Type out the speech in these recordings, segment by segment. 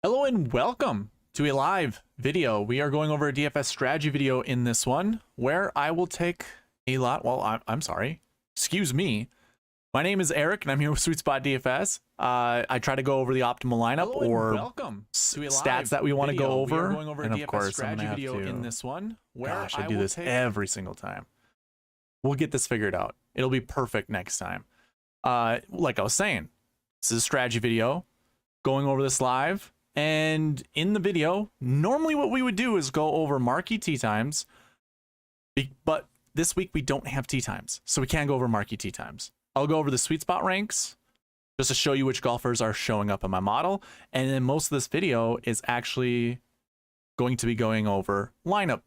Hello and welcome to a live video. We are going over a DFS strategy video in this one where I will take a lot. Well, I'm sorry. Excuse me. My name is Eric and I'm here with SweetSpotDFS. I try to go over the optimal lineup stats that we want to go over. And of course, I'm gonna have to in this one. Gosh, I do this every single time. We'll get this figured out. It'll be perfect next time. Like I was saying, this is a strategy video going over this live. And in the video, normally what we would do is go over Marquee Tee Times, but this week we don't have tee times, so we can't go over Marquee Tee Times. I'll go over the sweet spot ranks just to show you which golfers are showing up in my model, and then most of this video is actually going to be going over lineup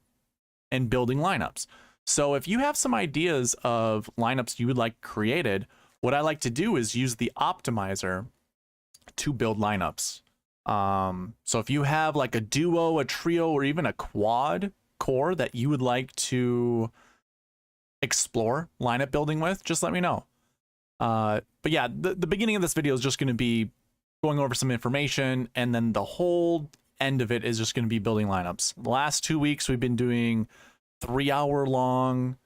and building lineups. So if you have some ideas of lineups you would like created, what I like to do is use the optimizer to build lineups. So if you have like a duo, a trio, or even a quad core that you would like to explore lineup building with, just let me know. But yeah, the beginning of this video is just going to be going over some information, and then the whole end of it is just going to be building lineups. The last 2 weeks we've been doing 3-hour long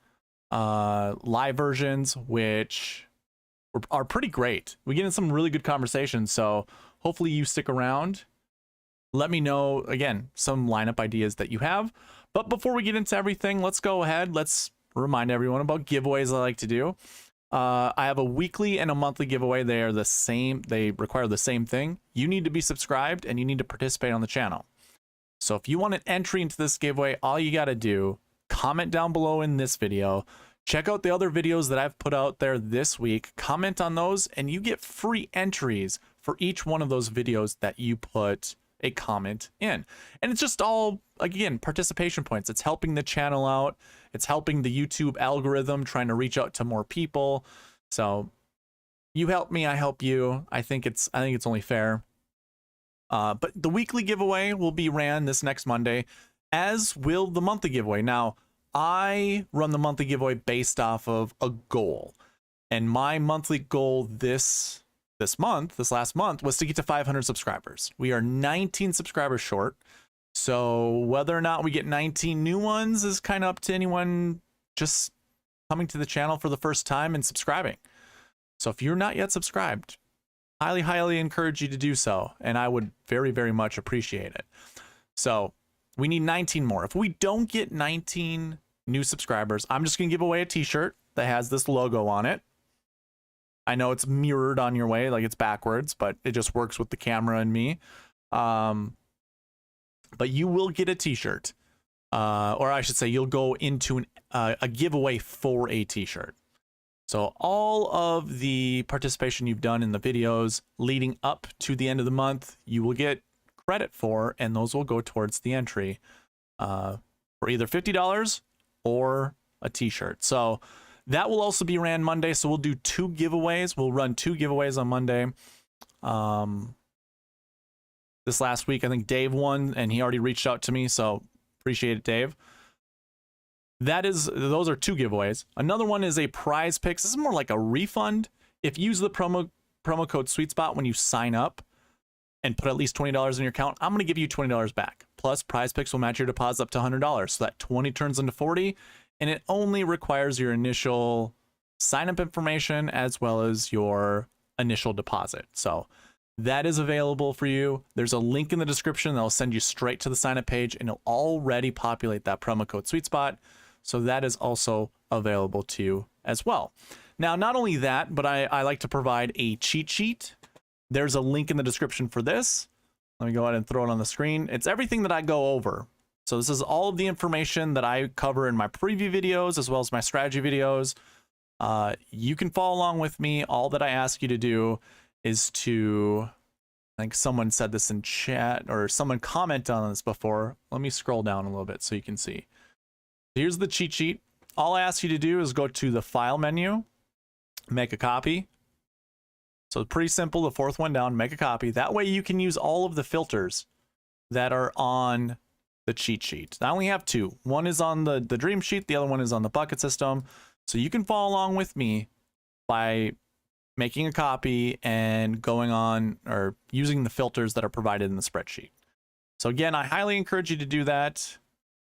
live versions, which are pretty great. We get in some really good conversations, so hopefully you stick around. Let me know, again, some lineup ideas that you have. But before we get into everything, let's go ahead. Let's remind everyone about giveaways I like to do. I have a weekly and a monthly giveaway. They are the same. They require the same thing. You need to be subscribed and you need to participate on the channel. So if you want an entry into this giveaway, all you got to do, comment down below in this video. Check out the other videos that I've put out there this week. Comment on those and you get free entries for each one of those videos that you put a comment in. And it's just all, again, participation points. It's helping the channel out. It's helping the YouTube algorithm, trying to reach out to more people. So you help me, I help you. I think it's only fair. But the weekly giveaway will be ran this next Monday, as will the monthly giveaway. Now, I run the monthly giveaway based off of a goal. And my monthly goal this last month was to get to 500 subscribers. We are 19 subscribers short. So whether or not we get 19 new ones is kind of up to anyone just coming to the channel for the first time and subscribing. So if you're not yet subscribed, highly encourage you to do so. And I would very much appreciate it. So we need 19 more. If we don't get 19 new subscribers, I'm just going to give away a t-shirt that has this logo on it. I know it's mirrored on your way, like it's backwards, but it just works with the camera and me. But you will get a t-shirt, or I should say you'll go into a giveaway for a t-shirt. So all of the participation you've done in the videos leading up to the end of the month, you will get credit for, and those will go towards the entry for either $50 or a t-shirt. So that will also be ran Monday. So we'll do 2 giveaways. We'll run 2 giveaways on Monday. This last week, I think Dave won, and he already reached out to me. So appreciate it, Dave. Those are 2 giveaways. Another one is a prize picks. This is more like a refund. If you use the promo code SweetSpot when you sign up and put at least $20 in your account, I'm going to give you $20 back. Plus, prize picks will match your deposit up to $100. So that 20 turns into 40. And it only requires your initial sign-up information as well as your initial deposit. So that is available for you. There's a link in the description that will send you straight to the sign-up page, and it'll already populate that promo code SweetSpot. So that is also available to you as well. Now, not only that, but I like to provide a cheat sheet. There's a link in the description for this. Let me go ahead and throw it on the screen. It's everything that I go over. So this is all of the information that I cover in my preview videos as well as my strategy videos. You can follow along with me. All that I ask you to do is to, I think someone said this in chat or someone commented on this before. Let me scroll down a little bit so you can see. Here's the cheat sheet. All I ask you to do is go to the file menu, make a copy. So pretty simple, the 4th one down, make a copy. That way you can use all of the filters that are on the cheat sheet. I only have 2. One is on the dream sheet, the other one is on the bucket system. So you can follow along with me by making a copy and going on or using the filters that are provided in the spreadsheet. So again, I highly encourage you to do that.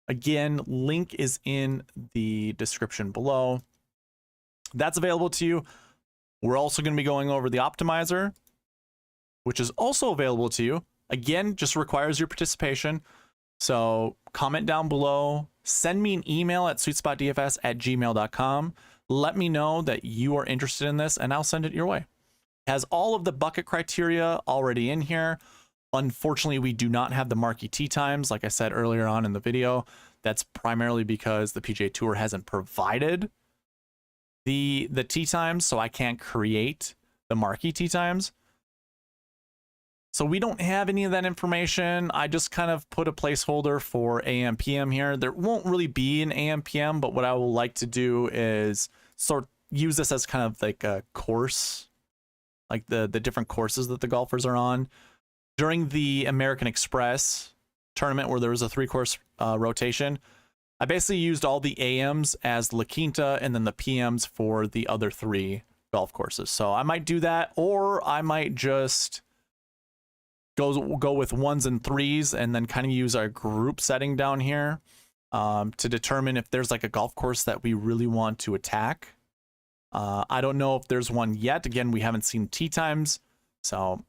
Again, link is in the description below. That's available to you. We're also going to be going over the optimizer, which is also available to you. Again, just requires your participation. So comment down below, send me an email at sweetspotdfs@gmail.com. Let me know that you are interested in this and I'll send it your way. It has all of the bucket criteria already in here. Unfortunately, we do not have the Marquee Tee Times, like I said earlier on in the video. That's primarily because the PGA Tour hasn't provided the tee times, so I can't create the Marquee Tee Times. So we don't have any of that information. I just kind of put a placeholder for AM PM here. There won't really be an AM PM, but what I will like to do is sort of use this as kind of like a course, like the different courses that the golfers are on. During the American Express tournament where there was a 3-course rotation, I basically used all the AMs as La Quinta and then the PMs for the other 3 golf courses. So I might do that, or I might just go with 1s and 3s and then kind of use our group setting down here to determine if there's like a golf course that we really want to attack. I don't know if there's one yet. Again, we haven't seen tee times. So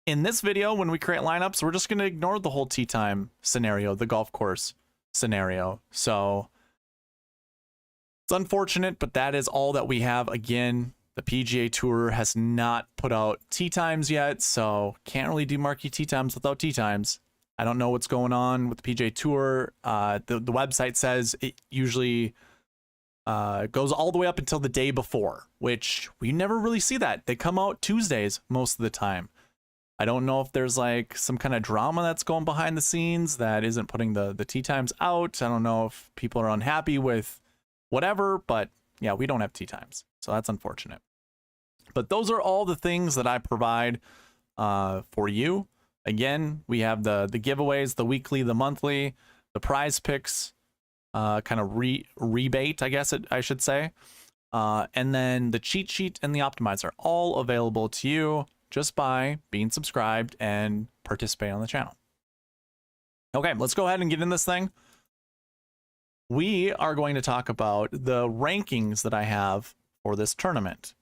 in this video, when we create lineups, we're just going to ignore the whole tee time scenario, the golf course scenario. So it's unfortunate, but that is all that we have. Again, the PGA Tour has not put out tee times yet, so can't really do Marquee Tee Times without tee times. I don't know what's going on with the PGA Tour. The website says it usually goes all the way up until the day before, which we never really see that. They come out Tuesdays most of the time. I don't know if there's like some kind of drama that's going behind the scenes that isn't putting the tee times out. I don't know if people are unhappy with whatever, but yeah, we don't have tee times. So that's unfortunate. But those are all the things that I provide for you. Again, we have the giveaways, the weekly, the monthly, the prize picks, kind of rebate, I guess I should say. And then the cheat sheet and the optimizer, all available to you just by being subscribed and participating on the channel. Okay, let's go ahead and get in this thing. We are going to talk about the rankings that I have for this tournament.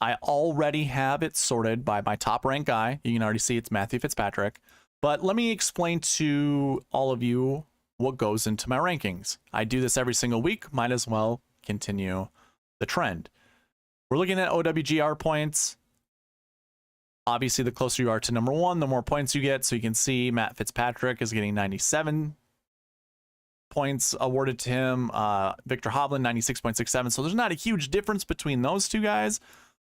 I already have it sorted by my top ranked guy. You can already see it's Matthew Fitzpatrick. But let me explain to all of you what goes into my rankings. I do this every single week. Might as well continue the trend. We're looking at OWGR points. Obviously, the closer you are to number 1, the more points you get. So you can see Matt Fitzpatrick is getting 97 points awarded to him. Victor Hovland, 96.67. So there's not a huge difference between those two guys.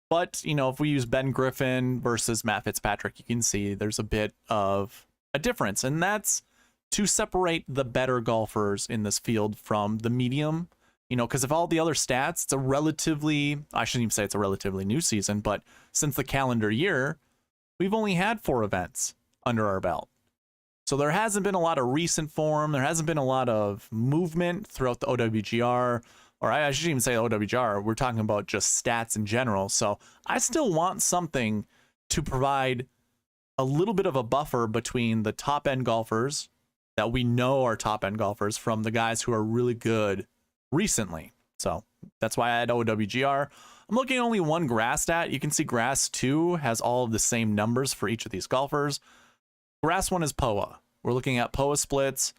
But, you know, if we use Ben Griffin versus Matt Fitzpatrick, you can see there's a bit of a difference. And that's to separate the better golfers in this field from the medium. You know, because of all the other stats, it's a relatively, I shouldn't even say it's a relatively new season, but since the calendar year, we've only had 4 events under our belt. So there hasn't been a lot of recent form. There hasn't been a lot of movement throughout the OWGR, or I shouldn't even say OWGR. We're talking about just stats in general. So I still want something to provide a little bit of a buffer between the top end golfers that we know are top end golfers from the guys who are really good recently. So that's why I had OWGR. I'm looking at only one grass stat. You can see grass 2 has all of the same numbers for each of these golfers. Grass 1 is POA. We're looking at POA splits,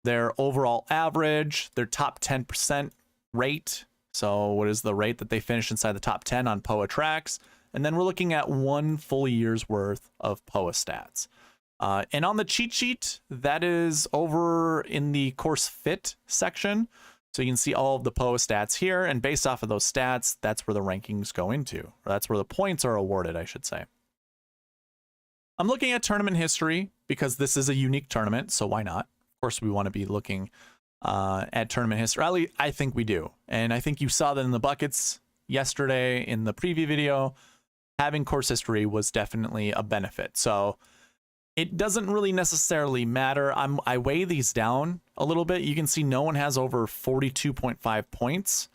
their overall average, their top 10% rate. So what is the rate that they finish inside the top 10 on POA tracks? And then we're looking at 1 full year's worth of POA stats. And on the cheat sheet, that is over in the course fit section. So you can see all of the POA stats here. And based off of those stats, that's where the rankings go into. Or that's where the points are awarded, I should say. I'm looking at tournament history because this is a unique tournament. So why not? Of course, we want to be looking at tournament history. I think we do. And I think you saw that in the buckets yesterday in the preview video. Having course history was definitely a benefit. So it doesn't really necessarily matter. I weigh these down a little bit. You can see no one has over 42.5 points.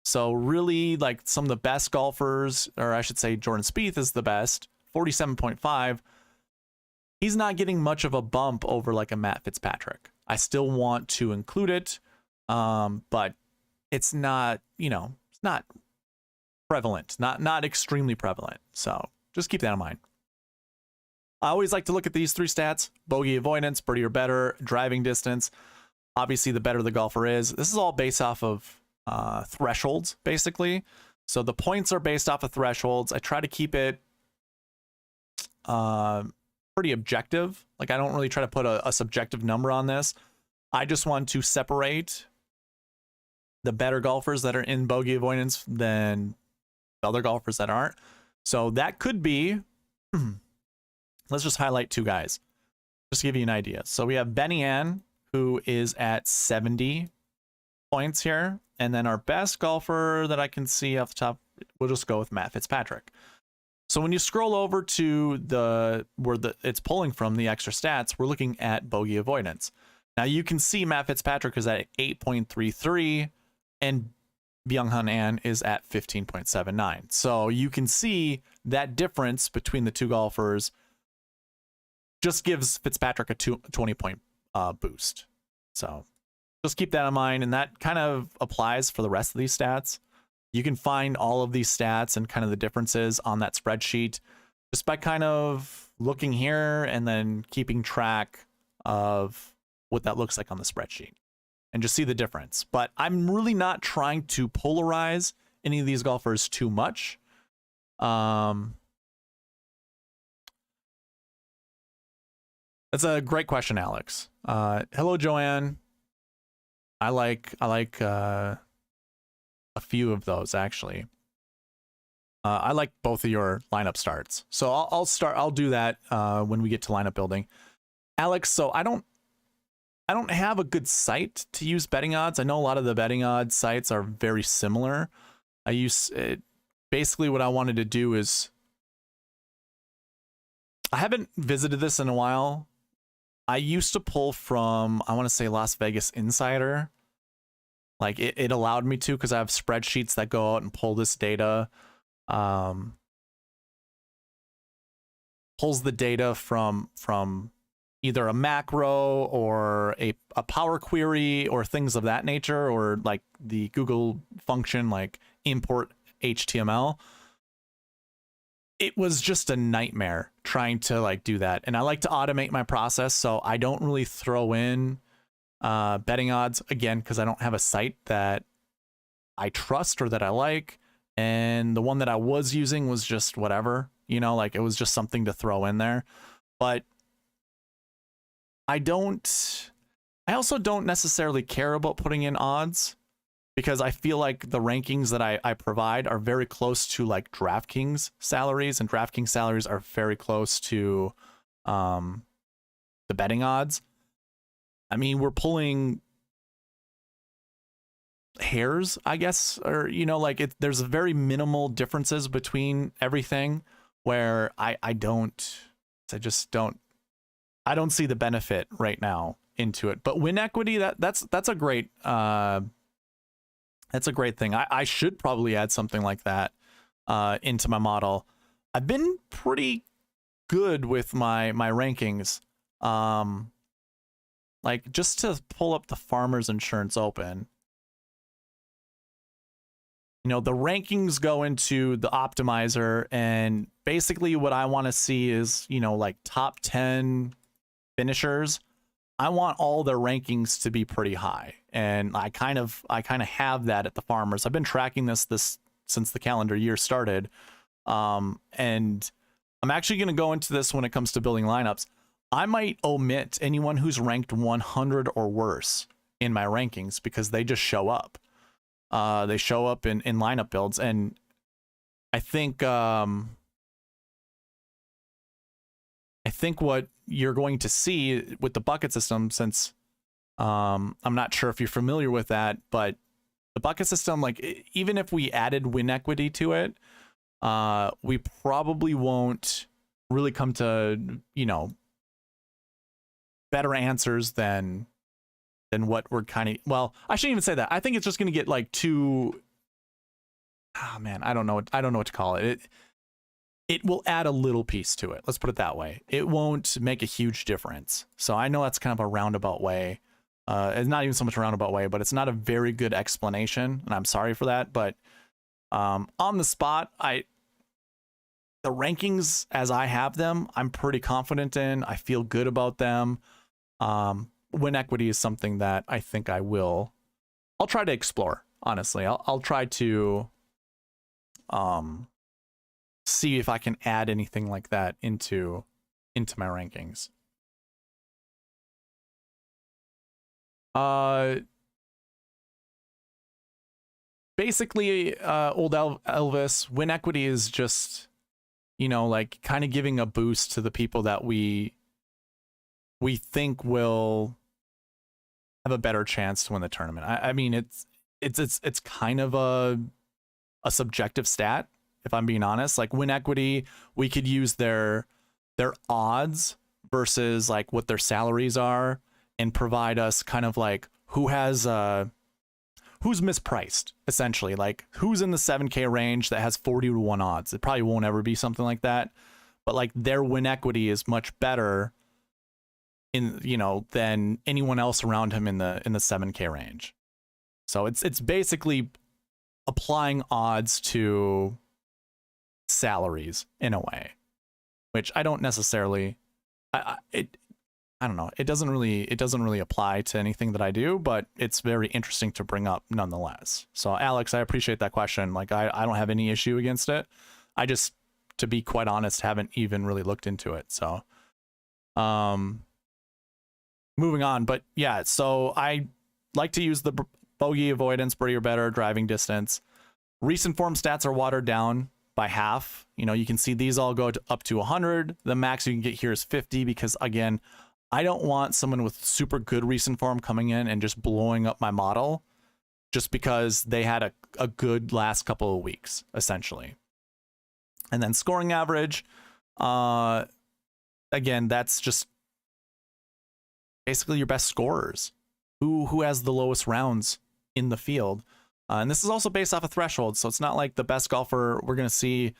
So really, like, some of the best golfers, or I should say Jordan Spieth is the best, 47.5. He's not getting much of a bump over like a Matt Fitzpatrick. I still want to include it, but it's not, it's not prevalent, not extremely prevalent. So just keep that in mind. I always like to look at these three stats: bogey avoidance, birdie or better, driving distance. Obviously, the better the golfer is. This is all based off of thresholds, basically. So the points are based off of thresholds. I try to keep it pretty objective. Like, I don't really try to put a subjective number on this. I just want to separate the better golfers that are in bogey avoidance than the other golfers that aren't. So that could be, let's just highlight two guys, just to give you an idea. So we have Benny Ann, who is at 70 points here. And then our best golfer that I can see off the top, we'll just go with Matt Fitzpatrick. So when you scroll over to where it's pulling from the extra stats, we're looking at bogey avoidance. Now you can see Matt Fitzpatrick is at 8.33 and Byung-Hun An is at 15.79. So you can see that difference between the two golfers just gives Fitzpatrick a 20-point boost. So just keep that in mind, and that kind of applies for the rest of these stats. You can find all of these stats and kind of the differences on that spreadsheet just by kind of looking here and then keeping track of what that looks like on the spreadsheet and just see the difference. But I'm really not trying to polarize any of these golfers too much. That's a great question, Alex. Hello, Joanne. I like a few of those, actually. I like both of your lineup starts. So I'll do that when we get to lineup building. Alex, so I don't have a good site to use betting odds. I know a lot of the betting odds sites are very similar. I use it. Basically what I wanted to do is, I haven't visited this in a while. I used to pull from, I want to say, Las Vegas Insider. Like, it allowed me to, because I have spreadsheets that go out and pull this data. Pulls the data from either a macro or a power query or things of that nature, or like the Google function like import HTML. It was just a nightmare trying to like do that. And I like to automate my process, so I don't really throw in betting odds, again, because I don't have a site that I trust or that I like. And the one that I was using was just whatever, like it was just something to throw in there. But I also don't necessarily care about putting in odds, because I feel like the rankings that I provide are very close to like DraftKings salaries, and DraftKings salaries are very close to the betting odds. I mean, we're pulling hairs, I guess, or, like there's very minimal differences between everything, where I don't see the benefit right now into it. But win equity, that's a great thing. I should probably add something like that into my model. I've been pretty good with my rankings. Like, just to pull up the Farmers Insurance Open, the rankings go into the optimizer, and basically what I want to see is, like top 10 finishers. I want all their rankings to be pretty high, and I kind of have that at the Farmers. I've been tracking this since the calendar year started, and I'm actually going to go into this when it comes to building lineups. I might omit anyone who's ranked 100 or worse in my rankings, because they just show up. They show up in lineup builds, and I think what you're going to see with the bucket system, since I'm not sure if you're familiar with that, but the bucket system, like, even if we added win equity to it, we probably won't really come to, better answers than what we're kind of, well, I shouldn't even say that. I think it's just going to get like too man, I don't know what to call it. It will add a little piece to it. Let's put it that way. It won't make a huge difference. So I know that's kind of a roundabout way. It's not even so much a roundabout way, but it's not a very good explanation, and I'm sorry for that. But on the spot, the rankings as I have them, I'm pretty confident in. I feel good about them. Win equity is something that I think I'll try to explore. Honestly, I'll try to see if I can add anything like that into my rankings. Basically, old Elvis, win equity is just, you know, like kind of giving a boost to the people that we think will have a better chance to win the tournament. I mean, it's kind of a subjective stat, if I'm being honest. Like win equity, we could use their odds versus like what their salaries are and provide us kind of like who's mispriced, essentially. Like who's in the 7K range that has 40-1 odds. It probably won't ever be something like that, but like their win equity is much better in, you know, than anyone else around him in the 7K range. So it's basically applying odds to salaries in a way, which I don't necessarily, I don't know. It doesn't really apply to anything that I do, but it's very interesting to bring up nonetheless. So Alex, I appreciate that question. Like I don't have any issue against it. I just, to be quite honest, haven't even really looked into it. So, moving on, but yeah, so I like to use the bogey avoidance, birdie or better, driving distance. Recent form stats are watered down by half. You know, you can see these all go up to 100. The max you can get here is 50 because, again, I don't want someone with super good recent form coming in and just blowing up my model just because they had a good last couple of weeks, essentially. And then scoring average, again, that's just basically your best scorers. Who has the lowest rounds in the field. And this is also based off a threshold, so it's not like the best golfer, we're going to see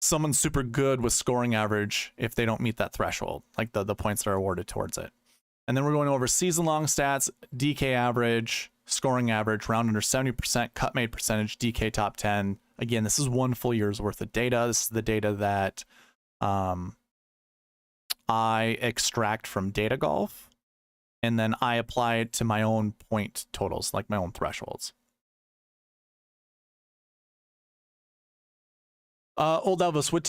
someone super good with scoring average if they don't meet that threshold, like the points that are awarded towards it. And then we're going over season-long stats, DK average, scoring average, round under 70%, cut made percentage, DK top 10. Again, this is one full year's worth of data. This is the data that I extract from Data Golf, and then I apply it to my own point totals, like my own thresholds. Old Elvis, what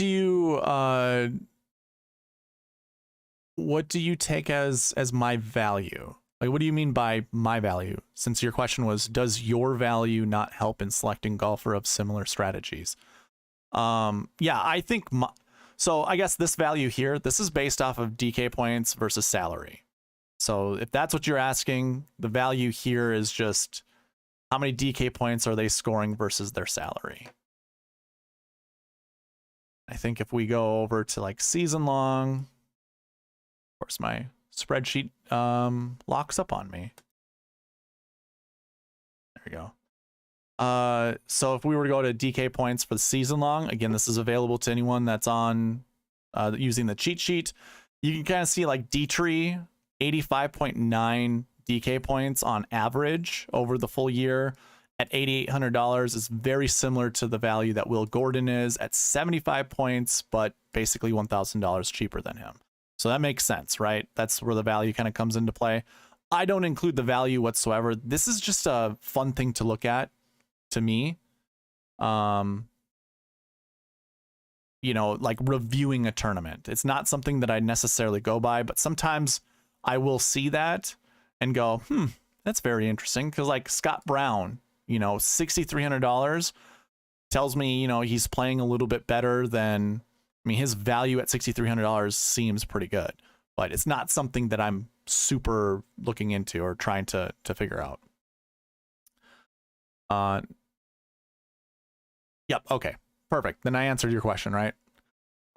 do you take as my value? Like, what do you mean by my value? Since your question was, does your value not help in selecting golfer of similar strategies? Yeah, I think so I guess this value here, this is based off of DK points versus salary. So if that's what you're asking, the value here is just how many DK points are they scoring versus their salary. I think if we go over to like season long, of course my spreadsheet locks up on me. There we go. So if we were to go to DK points for the season long, again, this is available to anyone that's on using the cheat sheet. You can kind of see like D-Tree, 85.9 DK points on average over the full year at $8,800 is very similar to the value that Will Gordon is at 75 points, but basically $1,000 cheaper than him. So that makes sense, right? That's where the value kind of comes into play. I don't include the value whatsoever. This is just a fun thing to look at to me. You know, like reviewing a tournament. It's not something that I necessarily go by, but sometimes I will see that and go, that's very interesting. Because like Scott Brown, you know, $6,300 tells me, you know, he's playing a little bit better than, I mean, his value at $6,300 seems pretty good, but it's not something that I'm super looking into or trying to figure out. Yep. Okay. Perfect. Then I answered your question, right?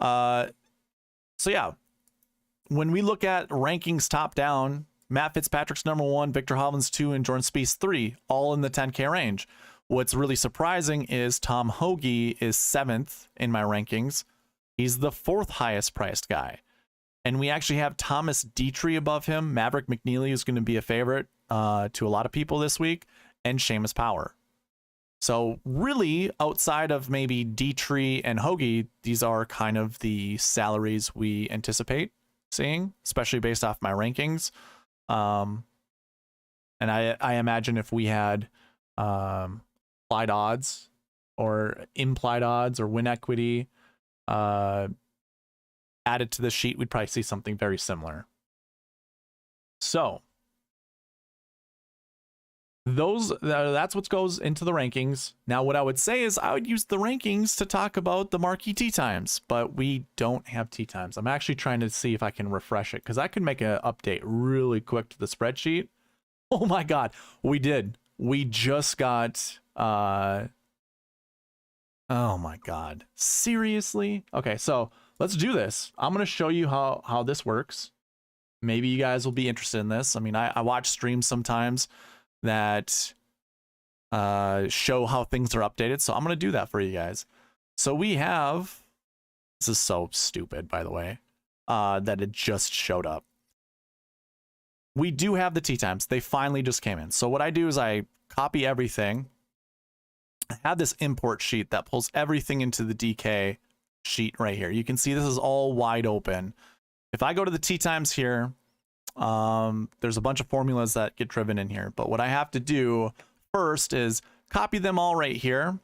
So yeah, when we look at rankings top down, Matt Fitzpatrick's #1, Victor Hovland's 2, and Jordan Spieth's 3, all in the 10K range. What's really surprising is Tom Hoagie is 7th in my rankings. He's the 4th highest priced guy. And we actually have Thomas Dietrich above him. Maverick McNeely is going to be a favorite to a lot of people this week. And Seamus Power. So really, outside of maybe Dietrich and Hoagie, these are kind of the salaries we anticipate seeing, especially based off my rankings. And I imagine if we had implied odds or implied odds or win equity added to the sheet, we'd probably see something very similar. So that's what goes into the rankings. Now, what I would say is I would use the rankings to talk about the Marquee Tee Times, but we don't have Tee Times. I'm actually trying to see if I can refresh it because I could make an update really quick to the spreadsheet. Oh my God, we did. We just got, oh my God, seriously? Okay, so let's do this. I'm going to show you how this works. Maybe you guys will be interested in this. I mean, I watch streams sometimes that show how things are updated. So I'm going to do that for you guys. So we have, this is so stupid, by the way, that it just showed up. We do have the Tee Times. They finally just came in. So what I do is I copy everything. I have this import sheet that pulls everything into the DK sheet right here. You can see this is all wide open. If I go to the Tee Times here, there's a bunch of formulas that get driven in here. But what I have to do first is copy them all right here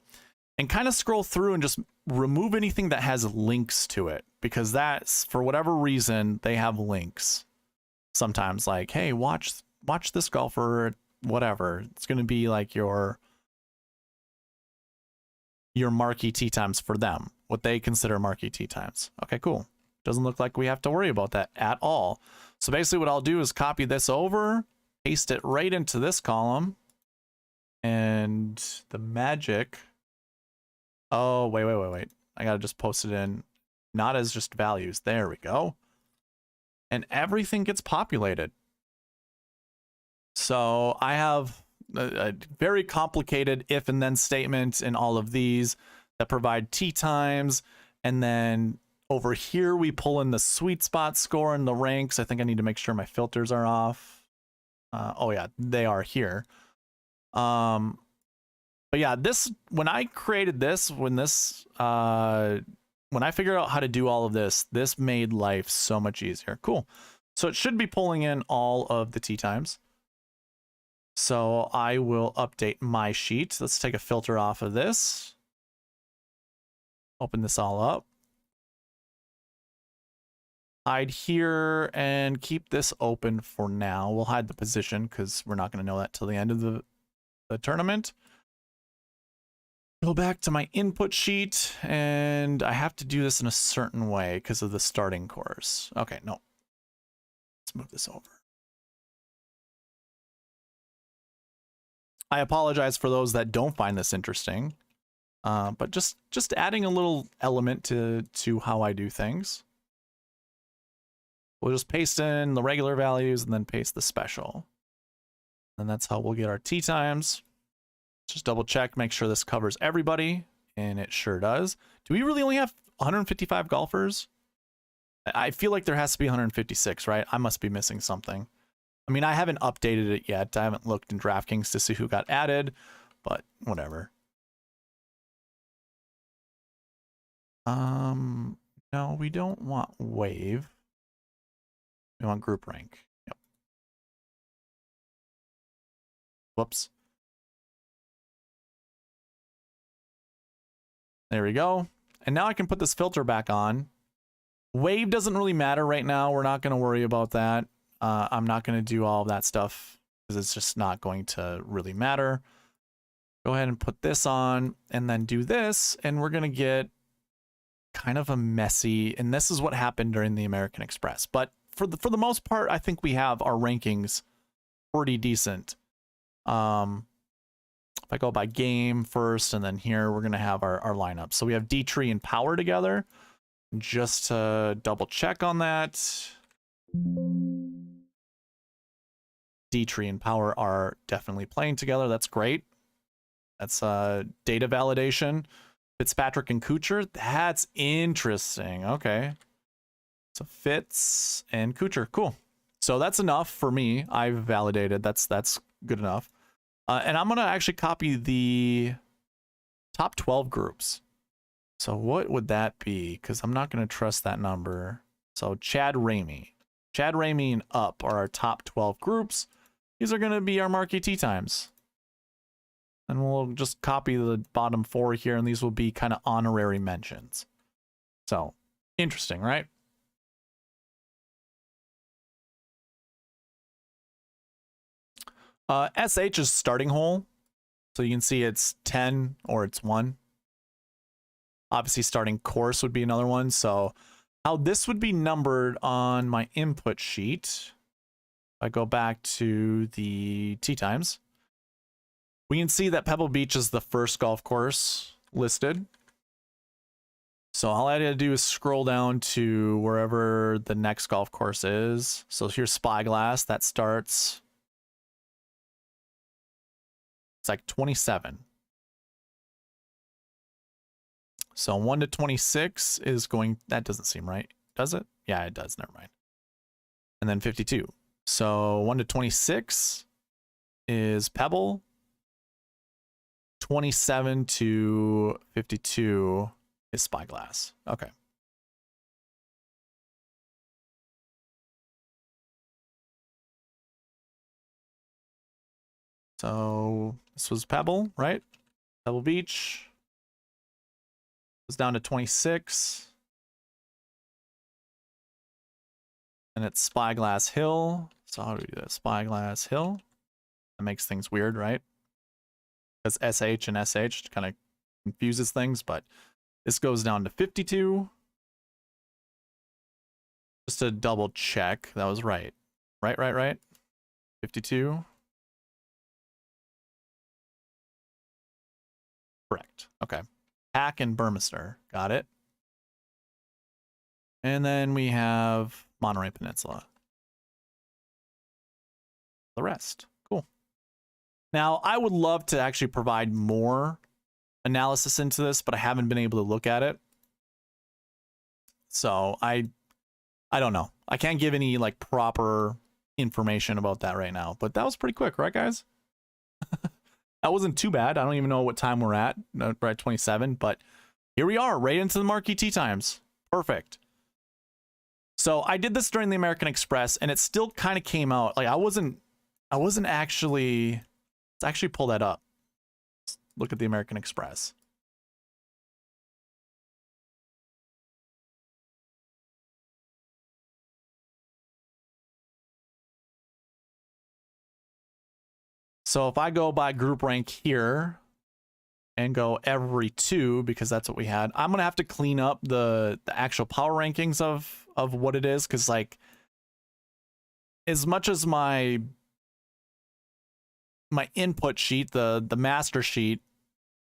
and kind of scroll through and just remove anything that has links to it, because that's, for whatever reason, they have links. Sometimes like, hey, watch this golfer, whatever. It's going to be like your Marquee Tee Times for them, what they consider Marquee Tee Times. Okay, cool. Doesn't look like we have to worry about that at all. So basically what I'll do is copy this over, paste it right into this column, and the magic. Oh, wait. I got to just post it in, not as just values. There we go. And everything gets populated. So I have a very complicated if and then statement in all of these that provide Tee Times. And then over here, we pull in the SweetSpot score and the ranks. I think I need to make sure my filters are off. Oh yeah, they are here. But yeah, when I created this, when I figured out how to do all of this made life so much easier. Cool. So it should be pulling in all of the Tee Times. So I will update my sheet. Let's take a filter off of this. Open this all up. Hide here and keep this open for now. We'll hide the position because we're not going to know that till the end of the tournament. Go back to my input sheet, and I have to do this in a certain way because of the starting course. Okay, no. Let's move this over. I apologize for those that don't find this interesting, but just adding a little element to how I do things. We'll just paste in the regular values and then paste the special. And that's how we'll get our Tee Times. Just double check, make sure this covers everybody, and it sure does. Do we really only have 155 golfers? I feel like there has to be 156, right? I must be missing something. I mean, I haven't updated it yet. I haven't looked in DraftKings to see who got added, but whatever. No, we don't want wave. We want group rank. Yep. Whoops. There we go. And now I can put this filter back on. Wave doesn't really matter right now. We're not going to worry about that. I'm not going to do all of that stuff because it's just not going to really matter. Go ahead and put this on and then do this. And we're going to get kind of a messy, and this is what happened during the American Express. But for the most part, I think we have our rankings pretty decent. If I go by game first, and then here we're going to have our lineup. So we have Dietrich and Power together. Just to double check on that. Dietrich and Power are definitely playing together. That's great. That's data validation. Fitzpatrick and Kuchar. That's interesting. Okay. So Fitz and Kuchar. Cool. So that's enough for me. I've validated. That's good enough. And I'm going to actually copy the top 12 groups. So what would that be? Because I'm not going to trust that number. So Chad Ramey. Chad Ramey and up are our top 12 groups. These are going to be our Marquee Tee Times. And we'll just copy the bottom 4 here, and these will be kind of honorary mentions. So, interesting, right? SH is starting hole. So you can see it's 10 or it's 1. Obviously, starting course would be another one. So, how this would be numbered on my input sheet, if I go back to the tee times, we can see that Pebble Beach is the first golf course listed. So all I had to do is scroll down to wherever the next golf course is. So here's Spyglass. That starts, it's like 27. So 1 to 26 is going, that doesn't seem right, does it? Yeah, it does, never mind. And then 52. So 1 to 26 is Pebble. 27 to 52 is Spyglass. Okay. So this was Pebble, right? Pebble Beach. Goes down to 26. And it's Spyglass Hill. So how do we do that? Spyglass Hill. That makes things weird, right? Because SH and SH kind of confuses things, but this goes down to 52. Just to double check, that was right. Right. 52. Correct. Okay. Hack and Burmester. Got it. And then we have Monterey Peninsula. The rest. Cool. Now, I would love to actually provide more analysis into this, but I haven't been able to look at it. So I don't know. I can't give any like proper information about that right now, but that was pretty quick, right, guys? That wasn't too bad. I don't even know what time we're at. We're at 27, but here we are, right into the Marquee Tee Times. Perfect. So I did this during the American Express, and it still kind of came out. Like I wasn't actually, let's actually pull that up. Let's look at the American Express. So if I go by group rank here and go every 2, because that's what we had, I'm going to have to clean up the actual power rankings of what it is. Cause like as much as my input sheet, the master sheet,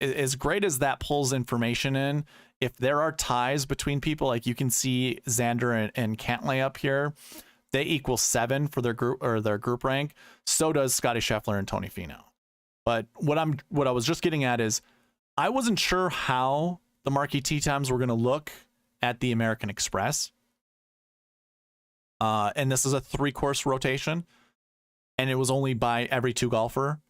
as great as that pulls information in, if there are ties between people, like you can see Xander and Cantlay up here, they equal 7 for their group rank. So does Scotty Scheffler and Tony Finau. But what I was just getting at is I wasn't sure how the Marquee Tee Times were going to look at the American Express. And this is a 3-course rotation, and it was only by every 2 golfer.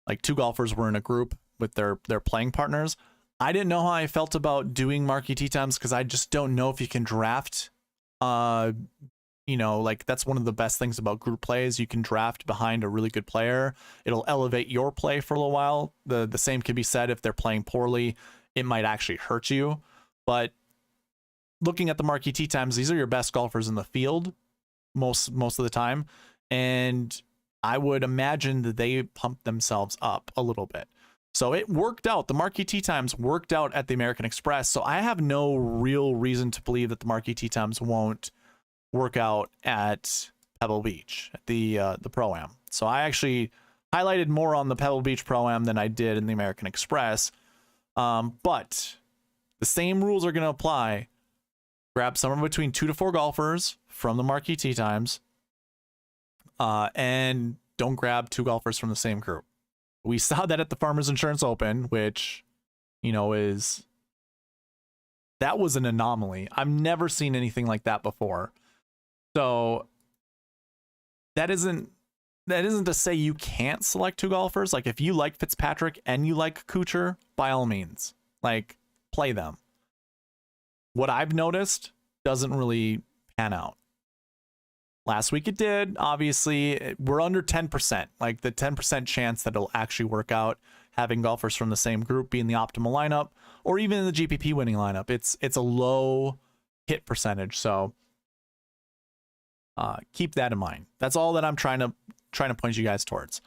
Like 2 golfers were in a group with their playing partners. I didn't know how I felt about doing Marquee Tee Times because I just don't know if you can draft. You know, like that's one of the best things about group plays. You can draft behind a really good player. It'll elevate your play for a little while. The same can be said if they're playing poorly. It might actually hurt you. But looking at the Marquee Tee Times, these are your best golfers in the field most of the time. And I would imagine that they pump themselves up a little bit. So it worked out. The Marquee Tee Times worked out at the American Express. So I have no real reason to believe that the Marquee Tee Times won't work out at Pebble Beach, at the Pro-Am. So I actually highlighted more on the Pebble Beach Pro-Am than I did in the American Express. But the same rules are going to apply. Grab somewhere between 2 to 4 golfers from the Marquee Tee Times. And don't grab 2 golfers from the same group. We saw that at the Farmers Insurance Open, which, you know, that was an anomaly. I've never seen anything like that before. So that isn't to say you can't select 2 golfers. Like, if you like Fitzpatrick and you like Kuchar, by all means, like, play them. What I've noticed doesn't really pan out. Last week it did. Obviously, we're under 10%. Like, the 10% chance that it'll actually work out, having golfers from the same group be in the optimal lineup, or even in the GPP winning lineup. It's a low hit percentage. So keep that in mind. That's all that I'm trying to point you guys towards.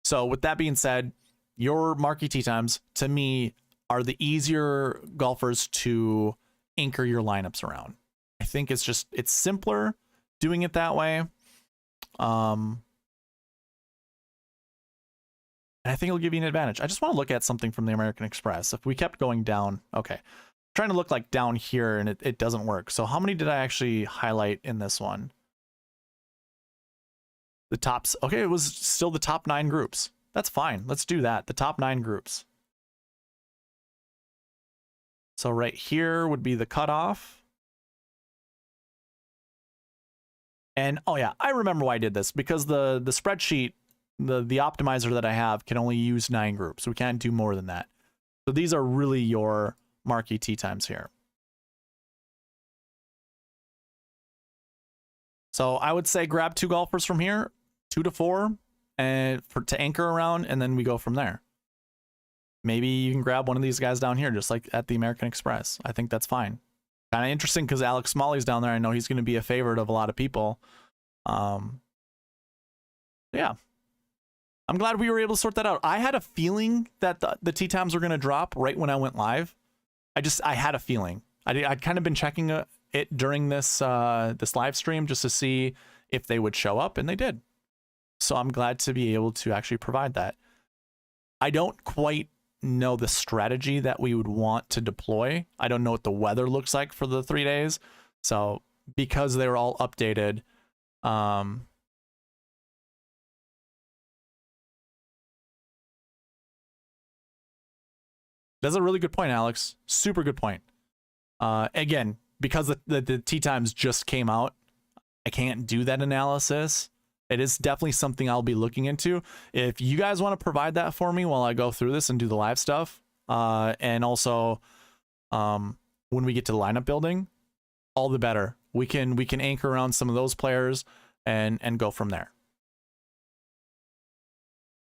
So with that being said, your Marquee Tee Times, to me, are the easier golfers to anchor your lineups around. I think it's simpler doing it that way. And I think it'll give you an advantage. I just want to look at something from the American Express. If we kept going down, okay. I'm trying to look like down here and it doesn't work. So how many did I actually highlight in this one? The tops. Okay, it was still the top 9 groups. That's fine. Let's do that. The top 9 groups. So right here would be the cutoff. And oh yeah, I remember why I did this, because the spreadsheet, the optimizer that I have can only use 9 groups. We can't do more than that. So these are really your Marquee Tee Times here. So I would say grab 2 golfers from here, 2 to 4, and to anchor around, and then we go from there. Maybe you can grab one of these guys down here, just like at the American Express. I think that's fine. Kind of interesting because Alex Smalley's down there. I know he's going to be a favorite of a lot of people. Yeah. I'm glad we were able to sort that out. I had a feeling that the tee times were going to drop right when I went live. I had a feeling. I'd kind of been checking it during this live stream just to see if they would show up, and they did. So I'm glad to be able to actually provide that. I don't quite know the strategy that we would want to deploy. I don't know what the weather looks like for the 3 days. So because they were all updated, that's a really good point, Alex. Super good point. Again, because the tee times just came out, I can't do that analysis. It is definitely something I'll be looking into. If you guys want to provide that for me while I go through this and do the live stuff, and also when we get to the lineup building, all the better. We can anchor around some of those players and go from there.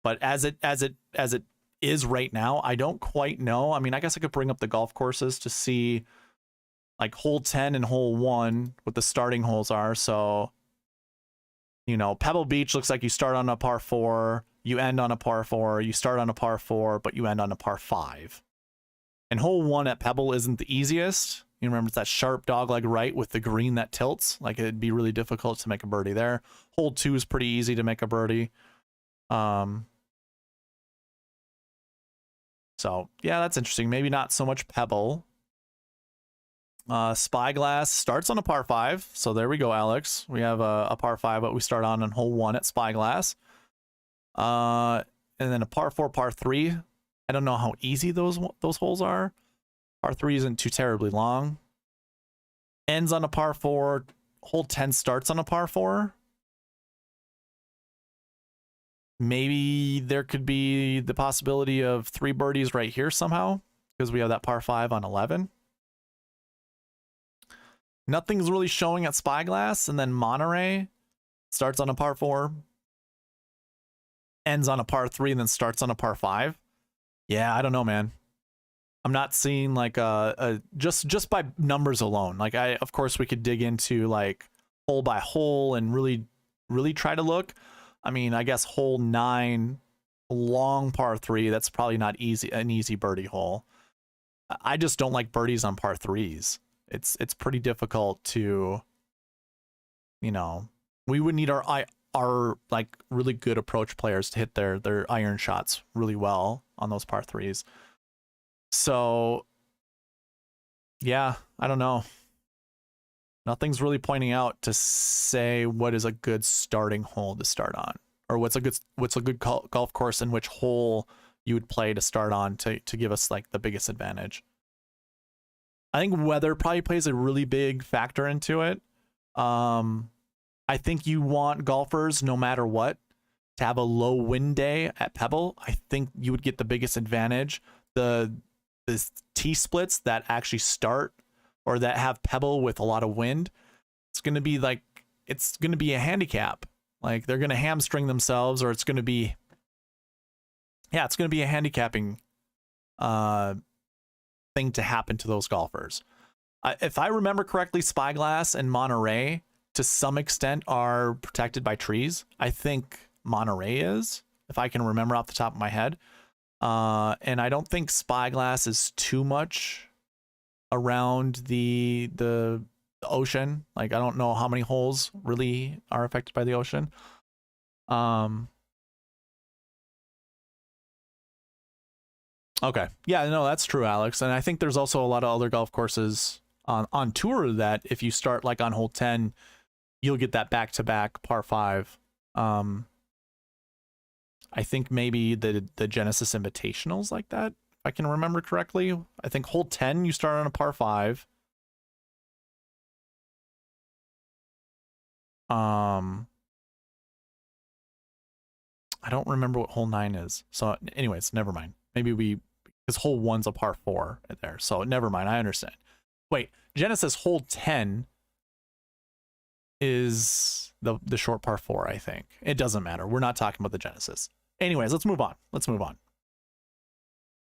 But as it is right now, I don't quite know. I mean, I guess I could bring up the golf courses to see like hole 10 and hole 1 what the starting holes are. So, you know, Pebble Beach looks like you start on a par 4, you end on a par 4, you start on a par 4, but you end on a par 5. And hole 1 at Pebble isn't the easiest. You remember, it's that sharp dogleg right with the green that tilts. Like, it'd be really difficult to make a birdie there. Hole 2 is pretty easy to make a birdie. So yeah, that's interesting. Maybe not so much Pebble. Spyglass starts on a par 5. So there we go, Alex. We have a par 5, but we start on hole 1 at Spyglass. And then a par 4, par 3. I don't know how easy those holes are. Par 3 isn't too terribly long. Ends on a par 4. Hole 10 starts on a par 4. Maybe there could be the possibility of 3 birdies right here somehow, because we have that par 5 on 11. Nothing's really showing at Spyglass, and then Monterey starts on a par 4, ends on a par 3, and then starts on a par 5. Yeah, I don't know, man. I'm not seeing like just by numbers alone. Like, of course we could dig into like hole by hole and really try to look. I mean, I guess hole 9, long par 3, that's probably not an easy birdie hole. I just don't like birdies on par 3s. It's pretty difficult to, you know, we would need our like really good approach players to hit their iron shots really well on those par 3s. So yeah, I don't know. Nothing's really pointing out to say what is a good starting hole to start on. or what's a good golf course and which hole you would play to start on to give us like the biggest advantage. I think weather probably plays a really big factor into it. I think you want golfers, no matter what, to have a low wind day at Pebble. I think you would get the biggest advantage. The tee splits that actually start or that have Pebble with a lot of wind, it's going to be a handicap. Like they're going to hamstring themselves, or it's going to be a handicapping thing to happen to those golfers. If I remember correctly, Spyglass and Monterey to some extent are protected by trees. I think Monterey is, if I can remember off the top of my head. And I don't think Spyglass is too much around the ocean. Like I don't know how many holes really are affected by the ocean. Okay. Yeah, no, that's true, Alex. And I think there's also a lot of other golf courses on tour that if you start like on hole 10, you'll get that back-to-back par 5. I think maybe the Genesis Invitational's like that, if I can remember correctly. I think hole 10, you start on a par 5. I don't remember what hole 9 is. So anyways, never mind. Maybe because hole 1's a par 4 there. So never mind. I understand. Wait, Genesis hole 10 is the short par 4, I think. It doesn't matter. We're not talking about the Genesis. Anyways, let's move on.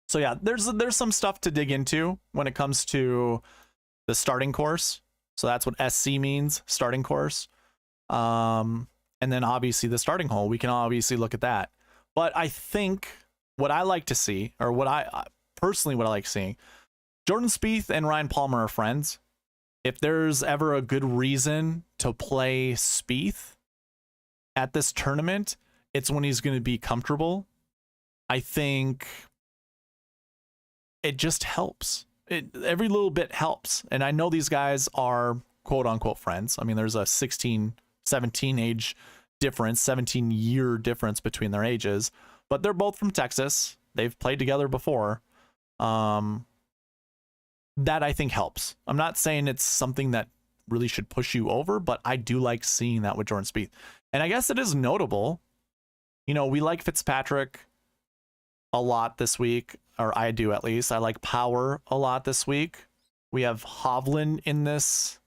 So yeah, there's some stuff to dig into when it comes to the starting course. So that's what SC means, starting course. And then obviously the starting hole, we can obviously look at that. But I think what I like to see, or what I like seeing, Jordan Spieth and Ryan Palmer are friends. If there's ever a good reason to play Spieth at this tournament, it's when he's going to be comfortable. I think it just helps. Every little bit helps. And I know these guys are quote unquote friends. I mean, there's a 17 age difference, 17-year difference between their ages, but they're both from Texas. They've played together before. That I think helps. I'm not saying it's something that really should push you over, but I do like seeing that with Jordan Spieth. And I guess it is notable. You know, we like Fitzpatrick a lot this week, or I do at least. I like Power a lot this week. We have Hovland in this.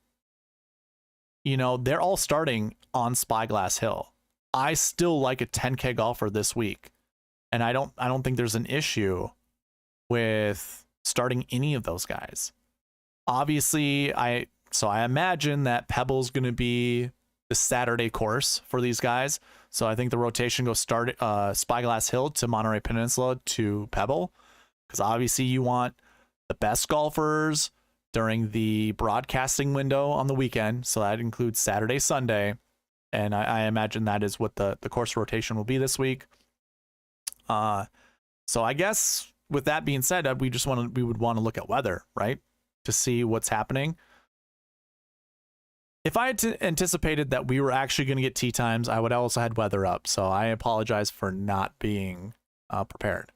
You know, they're all starting on Spyglass Hill. I still like a 10K golfer this week. And I don't think there's an issue with starting any of those guys. Obviously, I imagine that Pebble's going to be the Saturday course for these guys. So I think the rotation goes Spyglass Hill to Monterey Peninsula to Pebble, because obviously you want the best golfers during the broadcasting window on the weekend. So that includes Saturday, Sunday. And I imagine that is what the course rotation will be this week. So I guess with that being said, we would want to look at weather, right? To see what's happening. If I had anticipated that we were actually going to get tee times, I would also had weather up. So I apologize for not being prepared.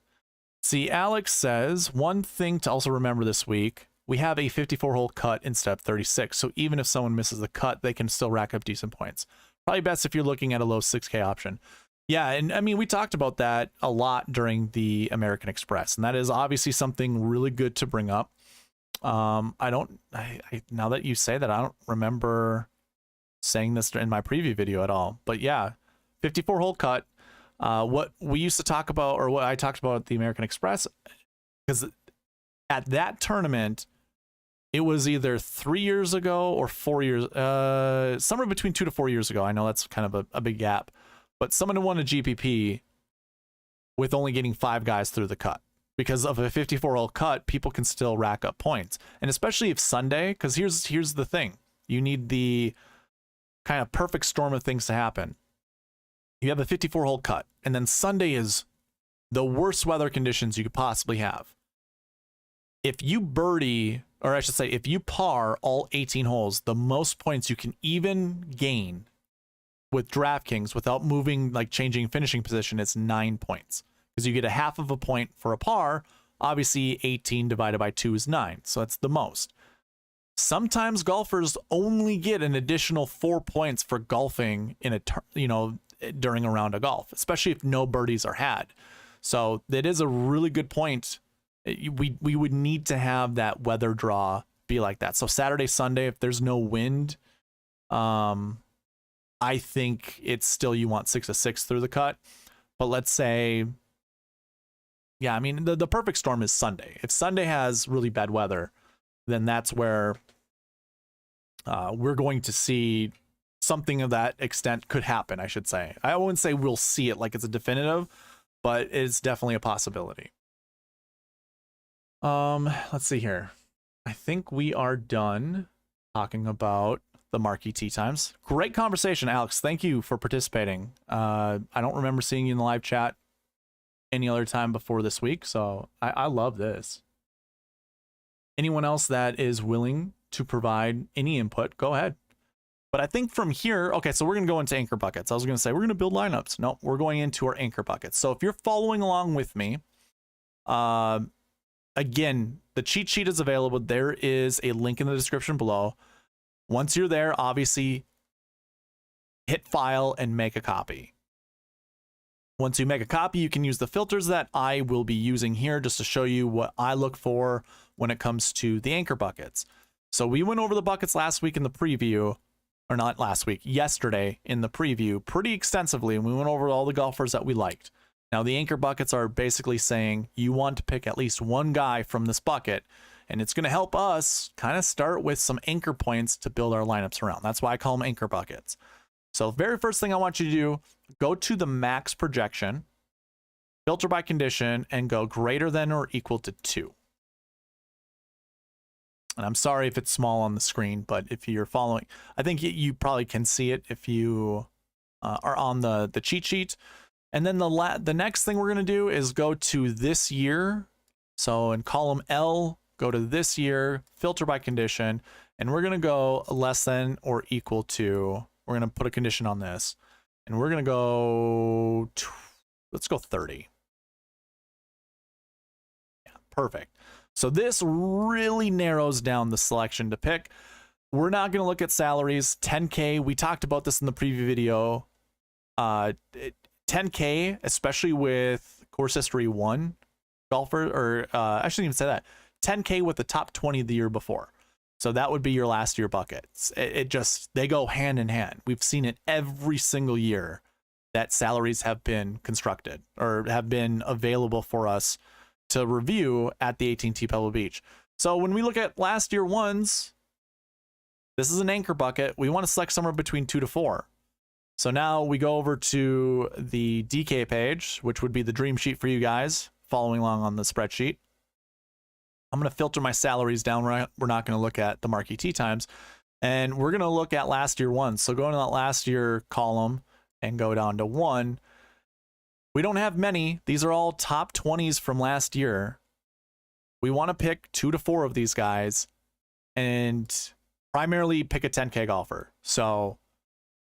See, Alex says, one thing to also remember this week, we have a 54-hole cut instead of 36. So even if someone misses the cut, they can still rack up decent points. Probably best if you're looking at a low 6K option. Yeah, and I mean, we talked about that a lot during the American Express, and that is obviously something really good to bring up. Now that you say that, I don't remember saying this in my preview video at all. But yeah, 54-hole cut. What we used to talk about, or what I talked about at the American Express, because at that tournament, it was either 3 years ago or 4 years, somewhere between 2 to 4 years ago. I know that's kind of a big gap. But someone who won a GPP with only getting 5 guys through the cut. Because of a 54-hole cut, people can still rack up points. And especially if Sunday, because here's the thing. You need the kind of perfect storm of things to happen. You have a 54-hole cut, and then Sunday is the worst weather conditions you could possibly have. If you birdie, or I should say, if you par all 18 holes, the most points you can even gain with DraftKings, without moving, like changing finishing position, it's 9 points, because you get a half of a point for a par. Obviously 18 divided by 2 is 9, so that's the most. Sometimes golfers only get an additional 4 points for golfing in a during a round of golf, especially if no birdies are had. So that is a really good point. We would need to have that weather draw be like that. So Saturday, Sunday, if there's no wind, I think it's still, you want 6 of 6 through the cut. But let's say, yeah, I mean, the perfect storm is Sunday. If Sunday has really bad weather, then that's where we're going to see something of that extent could happen, I should say. I wouldn't say we'll see it like it's a definitive, but it's definitely a possibility. Let's see here. I think we are done talking about the Marquee Tee Times. Great conversation, Alex. Thank you for participating. I don't remember seeing you in the live chat any other time before this week, so I love this. Anyone else that is willing to provide any input, go ahead. But I think from here, okay, so we're going to go into anchor buckets. I was going to say we're going to build lineups. No, we're going into our anchor buckets. So if you're following along with me, again, the cheat sheet is available. There is a link in the description below. Once you're there, obviously hit file and make a copy. Once you make a copy, you can use the filters that I will be using here just to show you what I look for when it comes to the anchor buckets. So we went over the buckets last week in the preview, or not last week, yesterday in the preview pretty extensively, and we went over all the golfers that we liked. Now the anchor buckets are basically saying you want to pick at least one guy from this bucket, and it's going to help us kind of start with some anchor points to build our lineups around. That's why I call them anchor buckets. So very first thing I want you to do, go to the max projection, filter by condition, and go greater than or equal to 2. And I'm sorry if it's small on the screen, but if you're following, I think you probably can see it if you are on the cheat sheet. And then the next thing we're going to do is go to this year. So in column L, go to this year, filter by condition, and we're going to go less than or equal to, we're going to put a condition on this, and we're going to go, let's go 30. Yeah, perfect. So this really narrows down the selection to pick. We're not going to look at salaries. 10K, we talked about this in the preview video. 10K, especially with course history 1 golfer, or I shouldn't even say that. 10K with the top 20 the year before. So that would be your last year buckets. They go hand in hand. We've seen it every single year that salaries have been constructed or have been available for us to review at the AT&T Pebble Beach. So when we look at last year ones, this is an anchor bucket. We want to select somewhere between 2 to 4. So now we go over to the DK page, which would be the dream sheet for you guys following along on the spreadsheet. I'm going to filter my salaries down. We're not going to look at the Marquee Tee Times, and we're going to look at last year ones. So go into that last year column and go down to 1. We don't have many. These are all top 20s from last year. We want to pick 2 to 4 of these guys and primarily pick a 10K golfer. So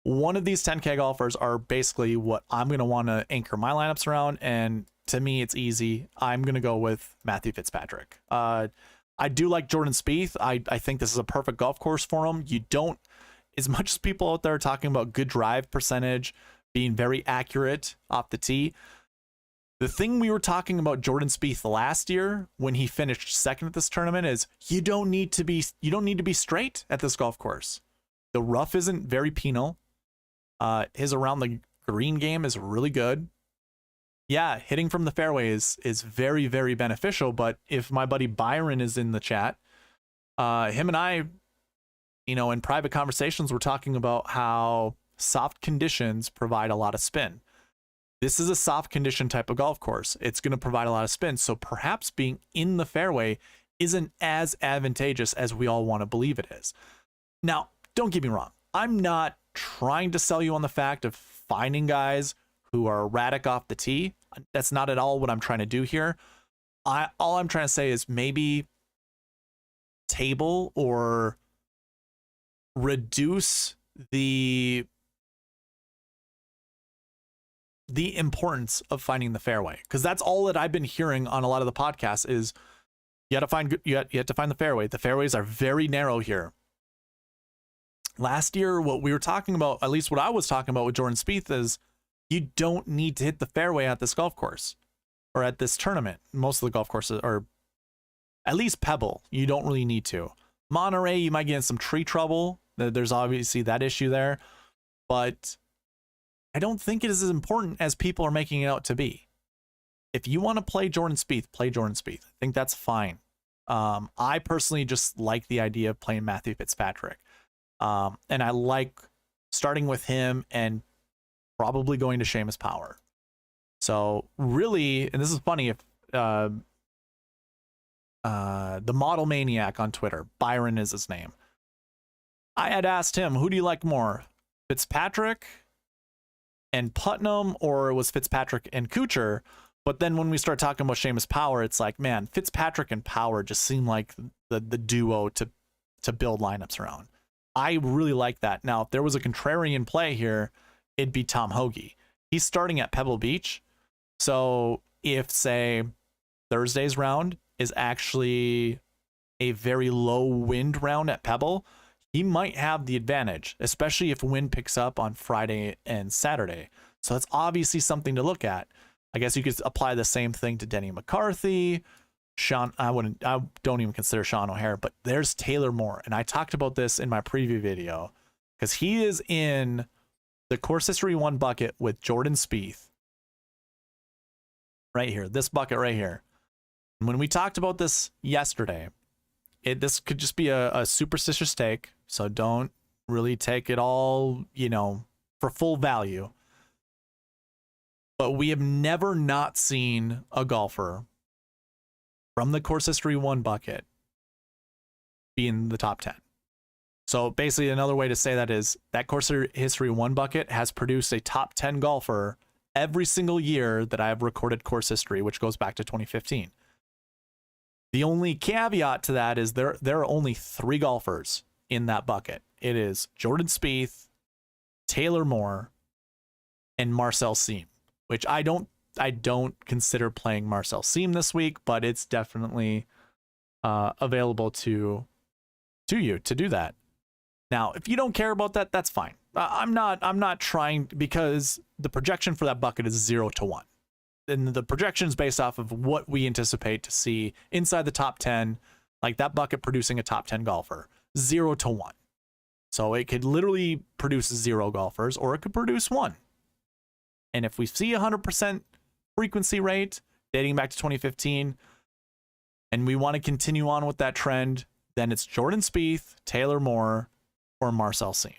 one of these 10K golfers are basically what I'm going to want to anchor my lineups around. And to me, it's easy. I'm going to go with Matthew Fitzpatrick. I do like Jordan Spieth. I think this is a perfect golf course for him. You don't, as much as people out there are talking about good drive percentage, being very accurate off the tee. The thing we were talking about Jordan Spieth last year when he finished second at this tournament is you don't need to be straight at this golf course. The rough isn't very penal. His around the green game is really good. Yeah, hitting from the fairway is very, very beneficial. But if my buddy Byron is in the chat, him and I, in private conversations, we're talking about how soft conditions provide a lot of spin. This is a soft condition type of golf course. It's going to provide a lot of spin. So perhaps being in the fairway isn't as advantageous as we all want to believe it is. Now, don't get me wrong. I'm not trying to sell you on the fact of finding guys who are erratic off the tee. That's not at all what I'm trying to do here. All I'm trying to say is maybe table or reduce the the importance of finding the fairway, because that's all that I've been hearing on a lot of the podcasts is you have to find the fairway. The fairways are very narrow here. Last year, what we were talking about, at least what I was talking about with Jordan Spieth, is you don't need to hit the fairway at this golf course or at this tournament. Most of the golf courses, or at least Pebble, you don't really need to. Monterey, you might get in some tree trouble. There's obviously that issue there, but I don't think it is as important as people are making it out to be. If you want to play Jordan Spieth, play Jordan Spieth. I think that's fine. I personally just like the idea of playing Matthew Fitzpatrick. And I like starting with him and probably going to Seamus Power. So really, and this is funny, if the Model Maniac on Twitter, Byron is his name, I had asked him, who do you like more, Fitzpatrick and Putnam, or was Fitzpatrick and Kuchar? But then when we start talking about Seamus Power, it's like, man, Fitzpatrick and Power just seem like the duo to build lineups around. I really like that. Now, if there was a contrarian play here, it'd be Tom Hoge. He's starting at Pebble Beach. So if, say, Thursday's round is actually a very low wind round at Pebble, he might have the advantage, especially if wind picks up on Friday and Saturday. So that's obviously something to look at. I guess you could apply the same thing to Denny McCarthy. I don't even consider Sean O'Hare, but there's Taylor Moore. And I talked about this in my preview video because he is in the Course History 1 bucket with Jordan Spieth. Right here, this bucket right here. And when we talked about this yesterday, this could just be a superstitious take, so don't really take it all, for full value. But we have never not seen a golfer from the Course History 1 bucket be in the top 10. So basically another way to say that is that Course History 1 bucket has produced a top 10 golfer every single year that I have recorded course history, which goes back to 2015. The only caveat to that is there are only 3 golfers in that bucket. It is Jordan Spieth, Taylor Moore, and Marcel Siem, which I don't consider playing Marcel Siem this week, but it's definitely available to you to do that. Now, if you don't care about that, that's fine. I'm not trying, because the projection for that bucket is 0 to 1. And the projection is based off of what we anticipate to see inside the top 10, like that bucket producing a top 10 golfer, 0 to 1. So it could literally produce 0 golfers, or it could produce 1. And if we see 100% frequency rate dating back to 2015, and we want to continue on with that trend, then it's Jordan Spieth, Taylor Moore, or Marcel Siem.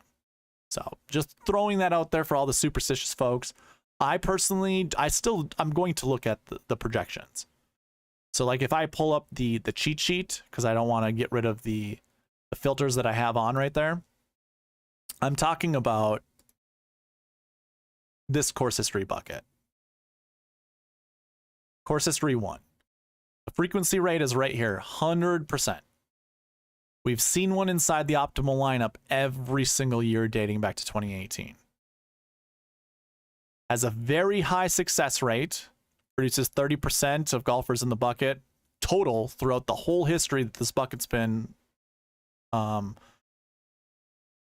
So just throwing that out there for all the superstitious folks. I'm going to look at the projections. So like if I pull up the cheat sheet, because I don't want to get rid of the filters that I have on right there, I'm talking about this course history bucket. Course history 1. The frequency rate is right here, 100%. We've seen one inside the optimal lineup every single year dating back to 2018. Has a very high success rate, produces 30% of golfers in the bucket total throughout the whole history that this bucket's been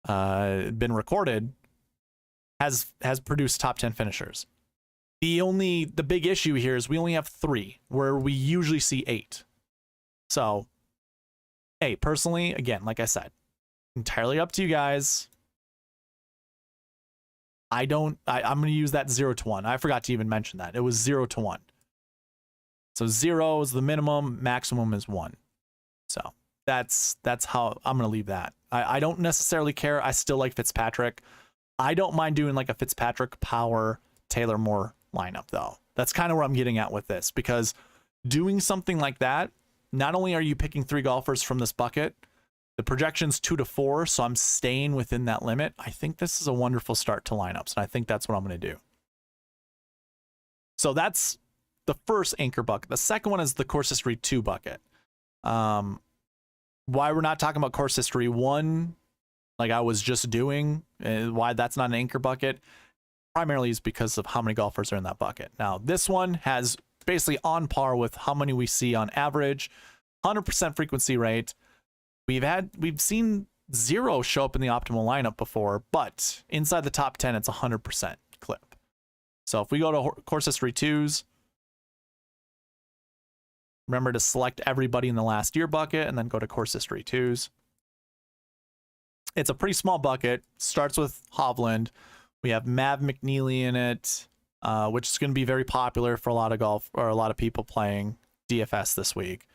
recorded, has produced top 10 finishers. The big issue here is we only have 3, where we usually see 8. So, hey, personally, again, like I said, entirely up to you guys. I'm going to use that 0 to 1. I forgot to even mention that. It was 0 to 1. So 0 is the minimum, maximum is 1. So that's how I'm going to leave that. I don't necessarily care. I still like Fitzpatrick. I don't mind doing like a Fitzpatrick, Power, Taylor Moore lineup though. That's kind of where I'm getting at with this, because doing something like that, not only are you picking 3 golfers from this bucket, the projection's 2 to 4, so I'm staying within that limit. I think this is a wonderful start to lineups, and I think that's what I'm going to do. So that's the first anchor bucket. The second one is the course history 2 bucket. Why we're not talking about course history 1, like I was just doing, why that's not an anchor bucket, primarily is because of how many golfers are in that bucket. Now, this one has basically on par with how many we see on average, 100% frequency rate. We've seen 0 show up in the optimal lineup before, but inside the top 10, it's 100% clip. So if we go to course history 2s, remember to select everybody in the last year bucket and then go to course history 2s. It's a pretty small bucket. Starts with Hovland. We have Mav McNeely in it, which is going to be very popular for a lot of people playing DFS this week.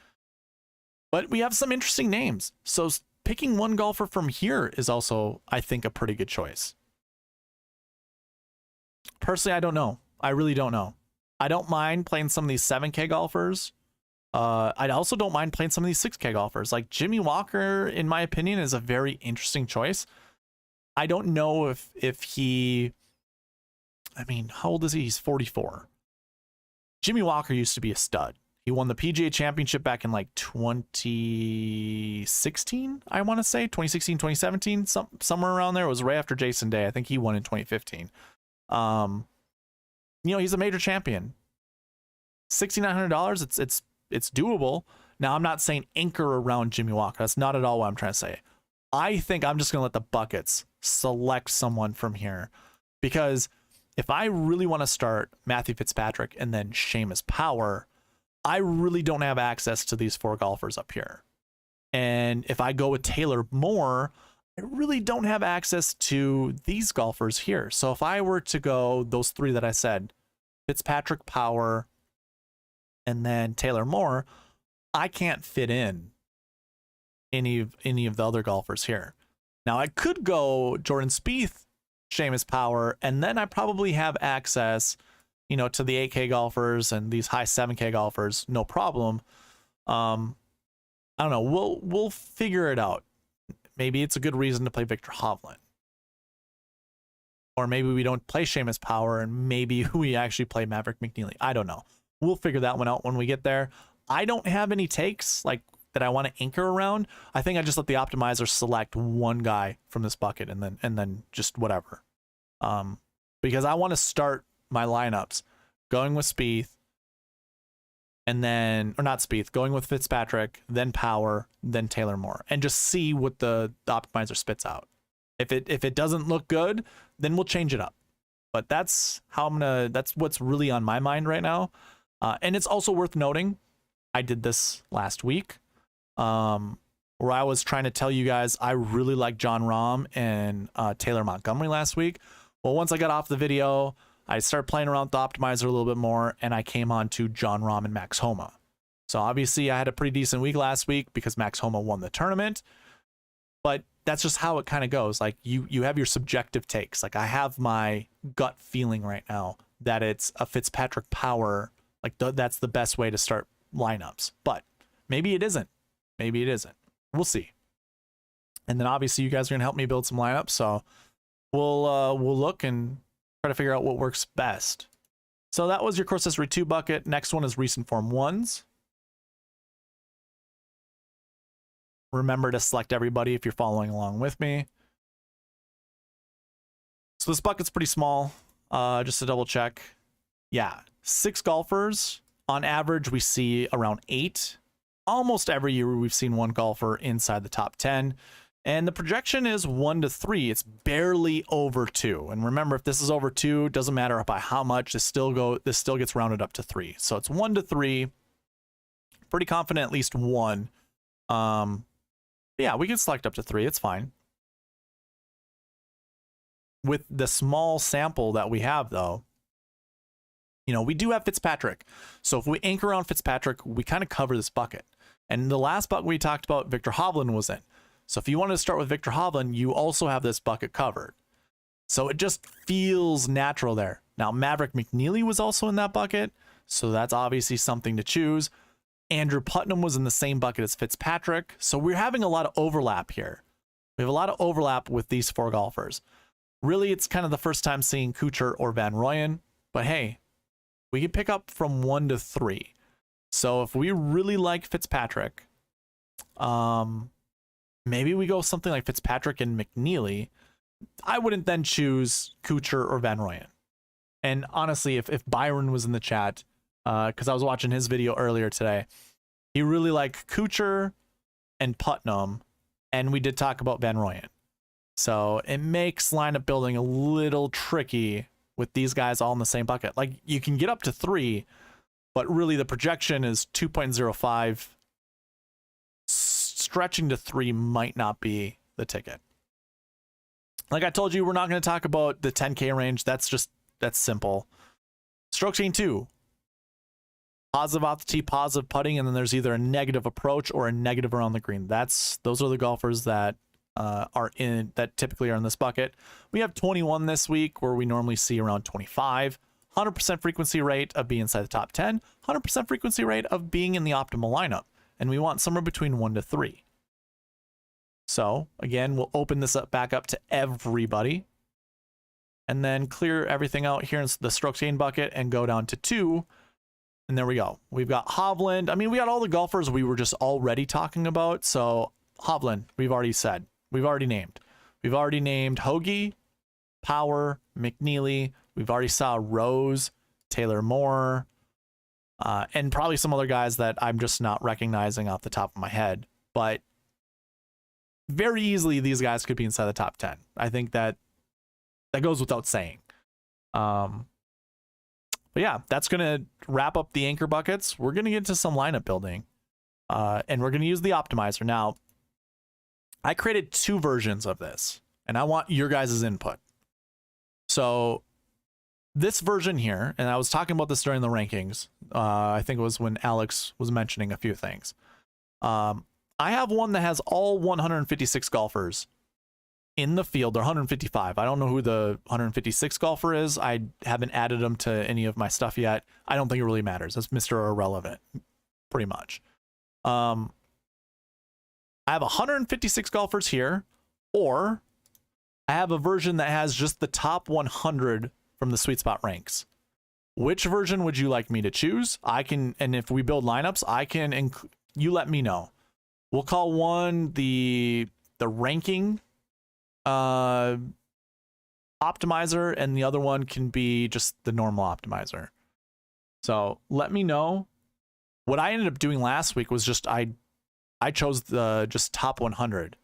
But we have some interesting names. So picking one golfer from here is also, I think, a pretty good choice. Personally, I don't know. I really don't know. I don't mind playing some of these 7K golfers. I also don't mind playing some of these 6K golfers. Like Jimmy Walker, in my opinion, is a very interesting choice. I don't know if he, I mean, how old is he? He's 44. Jimmy Walker used to be a stud. He won the PGA championship back in like 2016, I want to say, 2016, 2017, somewhere around there. It was right after Jason Day. I think he won in 2015. He's a major champion. $6,900, it's doable. Now, I'm not saying anchor around Jimmy Walker. That's not at all what I'm trying to say. I think I'm just going to let the buckets select someone from here, because if I really want to start Matthew Fitzpatrick and then Seamus Power, I really don't have access to these 4 golfers up here. And if I go with Taylor Moore, I really don't have access to these golfers here. So if I were to go those 3 that I said, Fitzpatrick, Power, and then Taylor Moore, I can't fit in any of the other golfers here. Now, I could go Jordan Spieth, Seamus Power, and then I probably have access, to the 8K golfers and these high 7K golfers, no problem. I don't know. We'll figure it out. Maybe it's a good reason to play Victor Hovland. Or maybe we don't play Seamus Power and maybe we actually play Maverick McNeely. I don't know. We'll figure that one out when we get there. I don't have any takes like that I want to anchor around. I think I just let the optimizer select one guy from this bucket and then just whatever. Because I want to start my lineups going with Spieth, and then, or not Spieth, going with Fitzpatrick, then Power, then Taylor Moore, and just see what the optimizer spits out. If it doesn't look good, then we'll change it up. But that's what's really on my mind right now. And it's also worth noting, I did this last week, where I was trying to tell you guys I really like Jon Rahm and Taylor Montgomery last week. Well, once I got off the video, I started playing around with the optimizer a little bit more, and I came on to Jon Rahm and Max Homa. So obviously I had a pretty decent week last week because Max Homa won the tournament, but that's just how it kind of goes. Like you have your subjective takes. Like I have my gut feeling right now that it's a Fitzpatrick Power. Like that's the best way to start lineups, but maybe it isn't. Maybe it isn't. We'll see. And then obviously you guys are gonna help me build some lineups, so we'll look and try to figure out what works best. So that was your course history 2 bucket. Next one is recent form 1s. Remember to select everybody if you're following along with me. So this bucket's pretty small. Just to double check. Yeah, 6 golfers. On average, we see around 8. Almost every year we've seen 1 golfer inside the top 10. And the projection is 1 to 3. It's barely over 2. And remember, if this is over 2, it doesn't matter by how much. This still gets rounded up to 3. So it's 1 to 3. Pretty confident at least 1. Yeah, we can select up to 3. It's fine. With the small sample that we have, though, we do have Fitzpatrick. So if we anchor on Fitzpatrick, we kind of cover this bucket. And the last bucket we talked about, Victor Hovland was in. So if you wanted to start with Victor Hovland, you also have this bucket covered. So it just feels natural there. Now, Maverick McNeely was also in that bucket, so that's obviously something to choose. Andrew Putnam was in the same bucket as Fitzpatrick. So we're having a lot of overlap here. We have a lot of overlap with these 4 golfers. Really, it's kind of the first time seeing Kuchar or Van Rooyen, but hey, we can pick up from 1 to 3. So if we really like Fitzpatrick, maybe we go something like Fitzpatrick and McNeely. I wouldn't then choose Kuchar or Van Rooyen. And honestly, if Byron was in the chat, because I was watching his video earlier today, he really liked Kuchar and Putnam, and we did talk about Van Rooyen. So it makes lineup building a little tricky with these guys all in the same bucket. Like, you can get up to 3, but really the projection is 2.05. Stretching to 3 might not be the ticket. Like I told you, we're not going to talk about the 10K range. That's simple. Stroke chain 2. Positive off the tee, positive putting, and then there's either a negative approach or a negative around the green. Those are the golfers that typically are in this bucket. We have 21 this week, where we normally see around 25. 100% frequency rate of being inside the top 10. 100% frequency rate of being in the optimal lineup. And we want somewhere between 1 to 3. So again, we'll open this up back up to everybody, and then clear everything out here in the stroke chain bucket and go down to 2. And there we go. We've got Hovland. I mean, we got all the golfers we were just already talking about. So Hovland, we've already said. We've already named. We've already named Hoagie, Power, McNeely. We've already saw Rose, Taylor Moore, and probably some other guys that I'm just not recognizing off the top of my head. But very easily, these guys could be inside the top 10. I think that goes without saying. But yeah, that's going to wrap up the anchor buckets. We're going to get into some lineup building, and we're going to use the optimizer. Now, I created 2 versions of this, and I want your guys' input. So this version here, and I was talking about this during the rankings. I think it was when Alex was mentioning a few things. I have one that has all 156 golfers in the field. They're 155. I don't know who the 156 golfer is. I haven't added them to any of my stuff yet. I don't think it really matters. That's Mr. Irrelevant, pretty much. I have 156 golfers here, or I have a version that has just the top 100 from the SweetSpot ranks. Which version would you like me to choose? And if we build lineups, you let me know. We'll call one the ranking optimizer, and the other one can be just the normal optimizer. So let me know. What I ended up doing last week was just I chose the just top 100,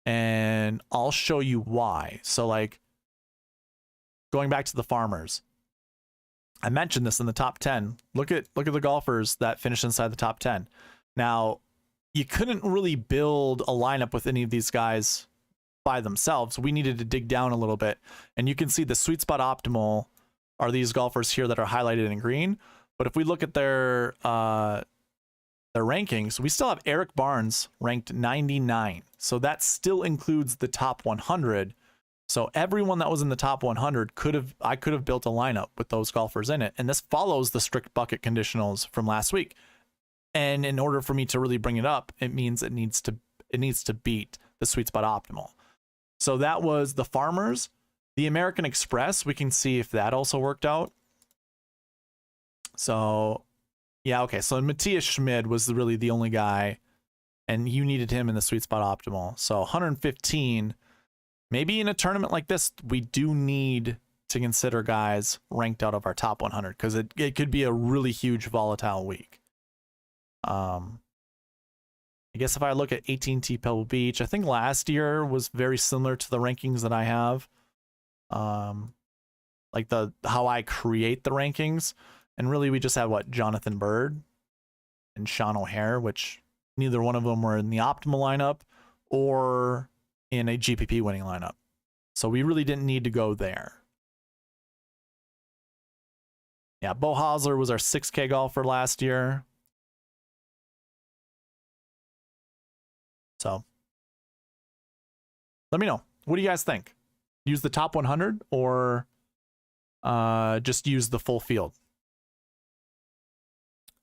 and I'll show you why. So like going back to the farmers, I mentioned this in the top 10. Look at the golfers that finished inside the top 10. Now, you couldn't really build a lineup with any of these guys by themselves. We needed to dig down a little bit, and you can see the SweetSpot optimal are these golfers here that are highlighted in green. But if we look at their rankings, we still have Eric Barnes ranked 99. So that still includes the top 100. So everyone that was in the top 100 I could have built a lineup with those golfers in it. And this follows the strict bucket conditionals from last week. And in order for me to really bring it up, it means it needs to beat the SweetSpot optimal. So that was the farmers. The American Express, we can see if that also worked out. So yeah, okay. So Matthias Schmid was really the only guy, and you needed him in the SweetSpot optimal. So 115. Maybe in a tournament like this, we do need to consider guys ranked out of our top 100, because it could be a really huge volatile week. I guess if I look at AT&T Pebble Beach, I think last year was very similar to the rankings that I have. Like how I create the rankings. And really, we just had Jonathan Bird and Sean O'Hare, which neither one of them were in the optimal lineup or in a GPP winning lineup. So we really didn't need to go there. Yeah, Bo Hosler was our 6K golfer last year. So let me know. What do you guys think? Use the top 100 or just use the full field?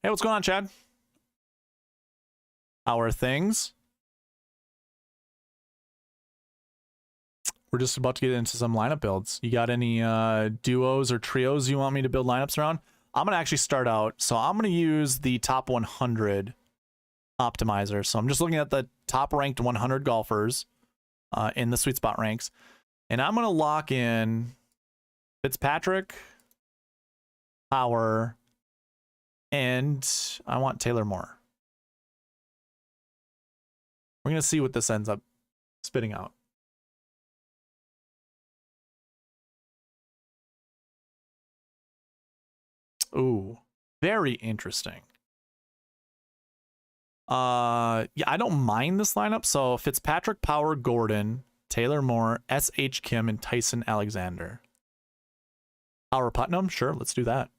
Hey, what's going on, Chad? How are things? We're just about to get into some lineup builds. You got any duos or trios you want me to build lineups around? I'm going to actually start out. So I'm going to use the top 100 optimizer. So I'm just looking at the top ranked 100 golfers in the SweetSpot ranks. And I'm going to lock in Fitzpatrick, Power, and I want Taylor Moore. We're going to see what this ends up spitting out. Ooh, very interesting. Yeah, I don't mind this lineup. So Fitzpatrick, Power, Gordon, Taylor Moore, S.H. Kim, and Tyson Alexander. Power Putnam, sure, let's do that.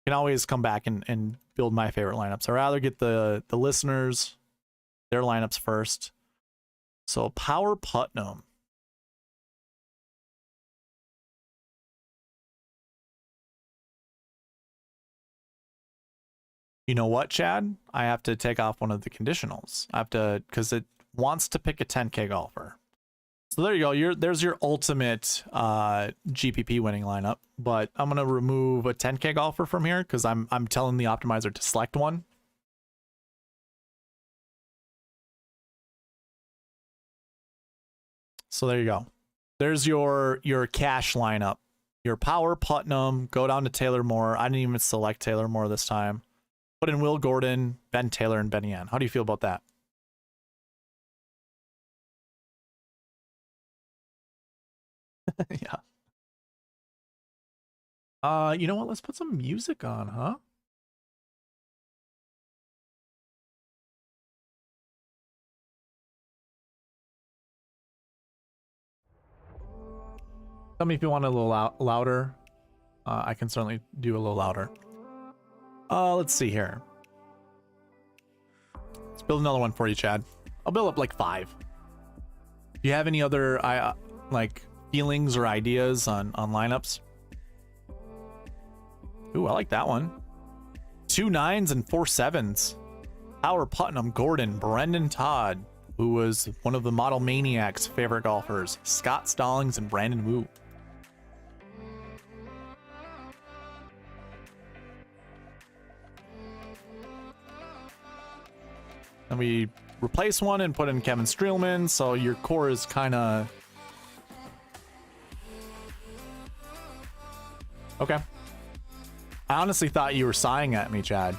Can always come back and build my favorite lineups. I'd rather get the listeners, their lineups first. So Power Putnam. You know what, Chad? I have to take off one of the conditionals. I have to, because it wants to pick a 10K golfer. So there you go. There's your ultimate GPP winning lineup. But I'm gonna remove a 10K golfer from here because I'm telling the optimizer to select one. So there you go. There's your cash lineup. Your Power Putnam. Go down to Taylor Moore. I didn't even select Taylor Moore this time. Put in Will Gordon, Ben Taylor, and Benny Ann. How do you feel about that? Yeah. You know what? Let's put some music on, huh? Tell me if you want a little louder. I can certainly do a little louder. Let's see here. Let's build another one for you, Chad. I'll build up like 5. Do you have any other like feelings or ideas on lineups? Ooh, I like that one. 2 9s and 4 7s. Power Putnam, Gordon, Brendan Todd, who was one of the Model Maniac's favorite golfers, Scott Stallings, and Brandon Wu. And we replace one and put in Kevin Streelman, so your core is kind of... Okay. I honestly thought you were sighing at me, Chad.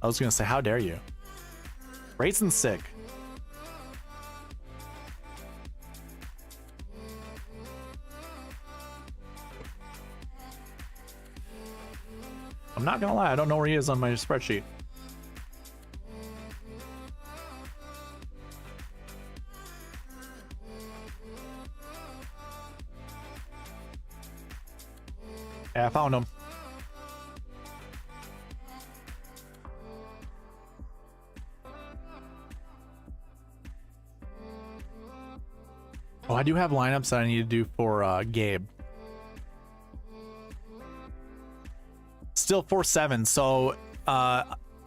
I was going to say, how dare you? Raising sick. I'm not going to lie, I don't know where he is on my spreadsheet. Yeah, I found him. Oh, I do have lineups that I need to do for Gabe. Still 4 7. So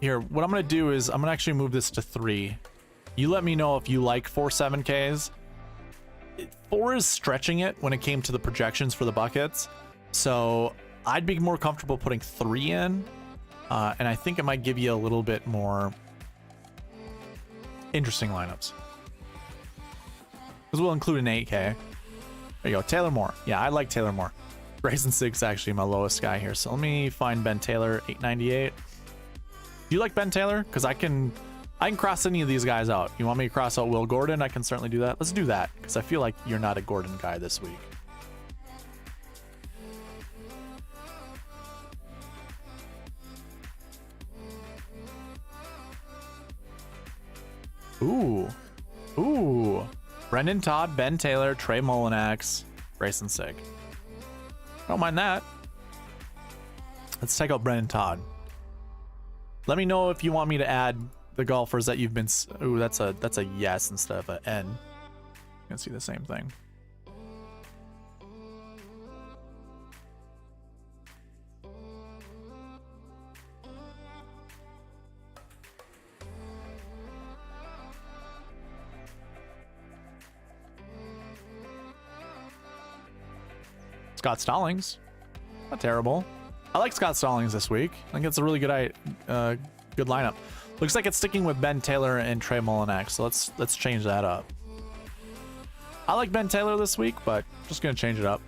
here, what I'm gonna do is I'm gonna actually move this to 3. You let me know if you like 4 7Ks. 4 is stretching it when it came to the projections for the buckets. So I'd be more comfortable putting 3 in, and I think it might give you a little bit more interesting lineups. Because we'll include an 8K. There you go, Taylor Moore. Yeah, I like Taylor Moore. Grayson 6 actually my lowest guy here. So let me find Ben Taylor, 898. Do you like Ben Taylor? Because I can cross any of these guys out. You want me to cross out Will Gordon? I can certainly do that. Let's do that, because I feel like you're not a Gordon guy this week. Ooh. Brendan Todd, Ben Taylor, Trey Mullinax, Grayson Sig. Don't mind that. Let's take out Brendan Todd. Let me know if you want me to add the golfers that you've been... Ooh, that's a yes instead of an N. You can see the same thing. Scott Stallings, not terrible. I like Scott Stallings this week. I think it's a really good good lineup. Looks like it's sticking with Ben Taylor and Trey Mullinax, so let's change that up. I like Ben Taylor this week, but just gonna change it up.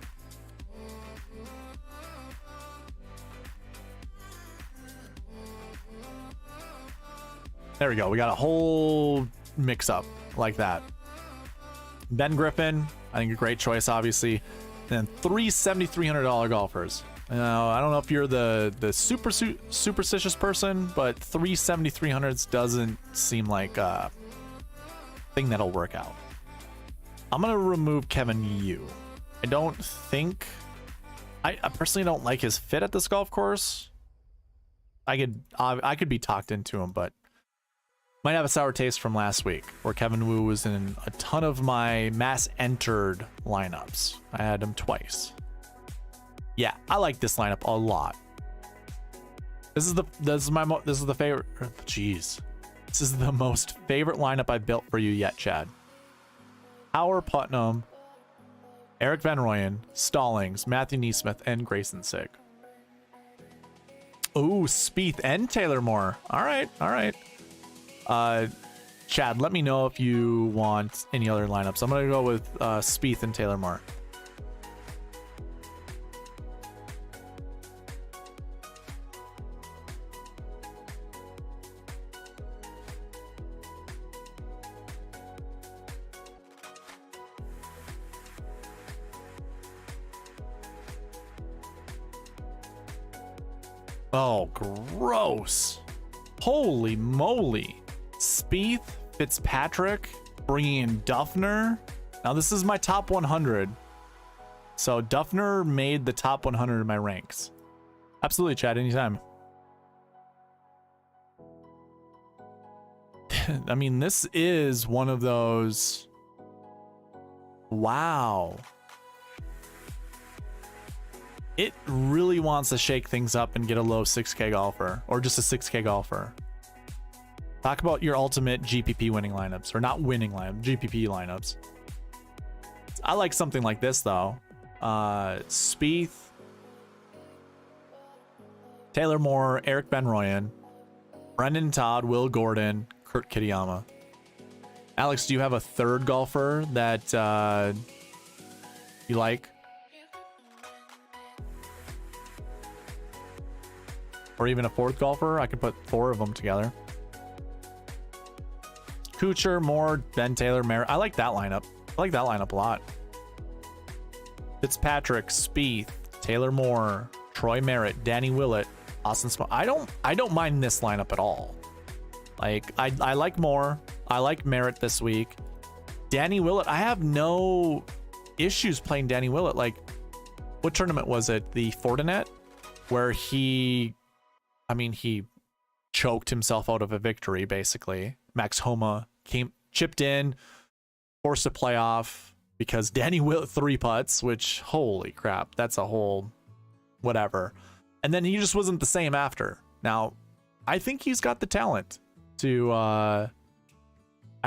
There we go. We got a whole mix up like that. Ben Griffin, I think a great choice, obviously. And then three $7,300 golfers. Now, I don't know if you're the superstitious person, but three 7,300s doesn't seem like a thing that'll work out. I'm gonna remove Kevin Yu. I don't think I personally don't like his fit at this golf course. I could be talked into him, but might have a sour taste from last week where Kevin Wu was in a ton of my mass entered lineups. I had him twice. Yeah, I like this lineup a lot. This is the favorite. Jeez, this is the most favorite lineup I built for you yet, Chad. Howard Putnam, Eric Van Rooyen, Stallings, Matthew Neesmith, and Grayson Sigg. Ooh, Spieth and Taylor Moore. All right, all right. Chad, let me know if you want any other lineups. I'm gonna go with Spieth and Taylor Moore. Oh, gross. Holy moly. Spieth, Fitzpatrick, bringing in Duffner. Now, this is my top 100. So, Duffner made the top 100 in my ranks. Absolutely, Chad, anytime. I mean, this is one of those... Wow. It really wants to shake things up and get a low 6K golfer, or just a 6K golfer. Talk about your ultimate GPP winning lineups, or not winning lineups, GPP lineups. I like something like this though. Spieth, Taylor Moore, Eric Van Rooyen, Brendan Todd, Will Gordon, Kurt Kitayama. Alex, do you have a third golfer that you like? Or even a fourth golfer? I could put 4 of them together. Kuchar, Moore, Ben Taylor, Merritt. I like that lineup. I like that lineup a lot. Fitzpatrick, Spieth, Taylor Moore, Troy Merritt, Danny Willett, Austin Smith. I don't mind this lineup at all. Like I like Moore. I like Merritt this week. Danny Willett, I have no issues playing Danny Willett. Like, what tournament was it? The Fortinet, where he choked himself out of a victory, basically. Max Homa chipped in, forced a playoff because Danny Willett 3 putts, which, holy crap, that's a whole whatever. And then he just wasn't the same after. Now, I think he's got the talent to I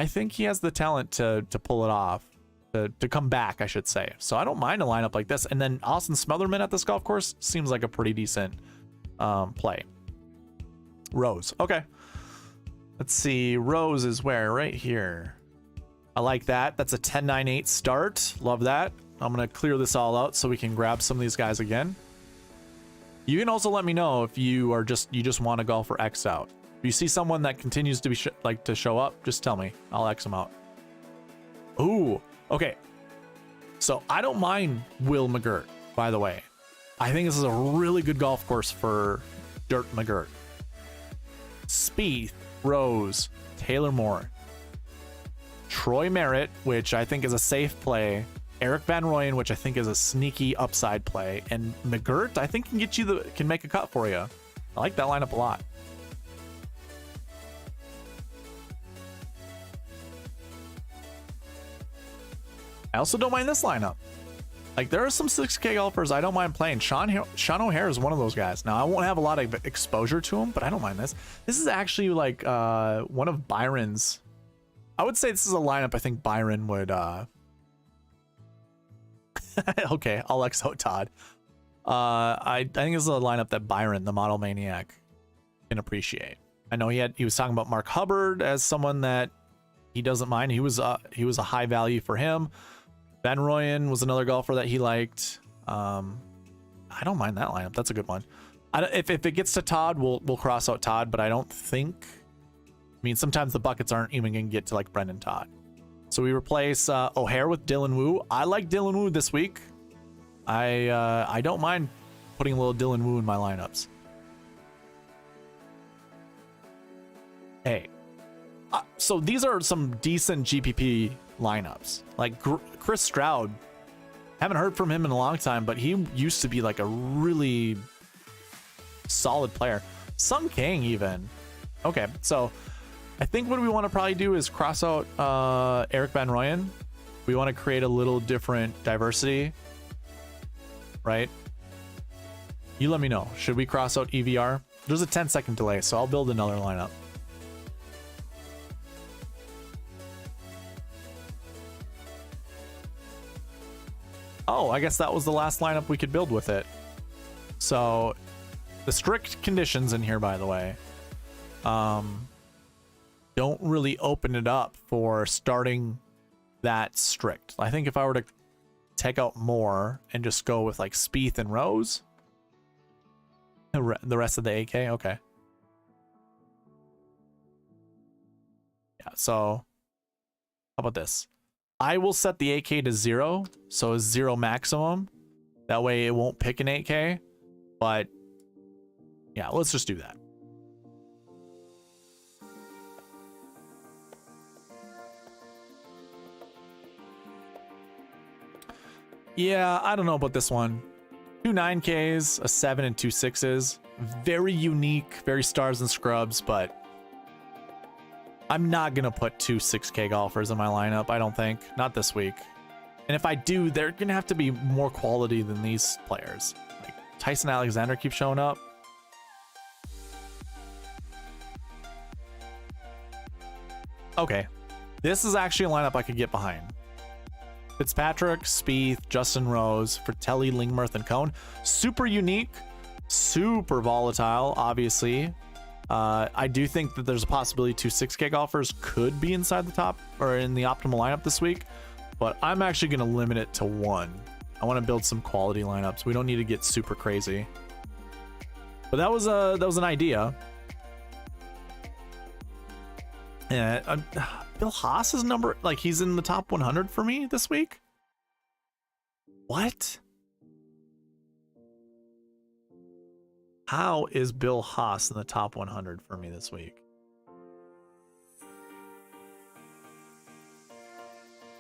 think he has the talent to pull it off, to come back, I should say. So I don't mind a lineup like this. And then Austin Smotherman at this golf course seems like a pretty decent play. Rose. Okay. Let's see. Rose is where? Right here. I like that. That's a 10-9-8 start. Love that. I'm going to clear this all out so we can grab some of these guys again. You can also let me know if you just want to golf for X out. If you see someone that continues to be to show up, just tell me. I'll X them out. Ooh. Okay. So I don't mind Will McGirt, by the way. I think this is a really good golf course for Dirt McGirt. Spieth, Rose, Taylor Moore, Troy Merritt, which I think is a safe play, Eric Van Rooyen, which I think is a sneaky upside play, and McGirt, I think can make a cut for you. I like that lineup a lot. I also don't mind this lineup. Like, there are some 6K golfers I don't mind playing. Sean O'Hare is one of those guys. Now, I won't have a lot of exposure to him, but I don't mind this. This is actually like one of Byron's. I would say this is a lineup I think Byron would. Okay, I'll X out Todd. I think this is a lineup that Byron, the model maniac, can appreciate. I know he was talking about Mark Hubbard as someone that he doesn't mind. He was a high value for him. Van Rooyen was another golfer that he liked. I don't mind that lineup. That's a good one. If it gets to Todd, we'll cross out Todd, but I don't think mean, sometimes the buckets aren't even going to get to like Brendan Todd. So we replace O'Hare with Dylan Wu. I like Dylan Wu this week. I don't mind putting a little Dylan Wu in my lineups. Hey, so these are some decent GPP lineups. Like Chris Stroud, haven't heard from him in a long time, but he used to be like a really solid player. Sung Kang even. Okay, so I think what we want to probably do is cross out Eric Van Rooyen. We want to create a little different diversity, right? You let me know. Should we cross out EVR? There's a 10-second delay, so I'll build another lineup. Oh, I guess that was the last lineup we could build with it. So the strict conditions in here, by the way, don't really open it up for starting that strict. I think if I were to take out more and just go with like Spieth and Rose, the rest of the AK, okay. Yeah, so how about this? I will set the AK to 0, so 0 maximum. That way it won't pick an 8K, but yeah, let's just do that. Yeah, I don't know about this one. 2 9Ks, a 7 and 2 6s. Very unique, very stars and scrubs, but I'm not going to put 2 6K golfers in my lineup, I don't think. Not this week. And if I do, they're going to have to be more quality than these players. Like Tyson Alexander keeps showing up. Okay. This is actually a lineup I could get behind. Fitzpatrick, Spieth, Justin Rose, Fratelli, Lingmerth, and Cohn. Super unique, super volatile, obviously. I do think that there's a possibility 2 6K golfers could be inside the top or in the optimal lineup this week, but I'm actually going to limit it to 1. I want to build some quality lineups. We don't need to get super crazy. But that was an idea. Yeah, Bill Haas is he's in the top 100 for me this week. What? How is Bill Haas in the top 100 for me this week?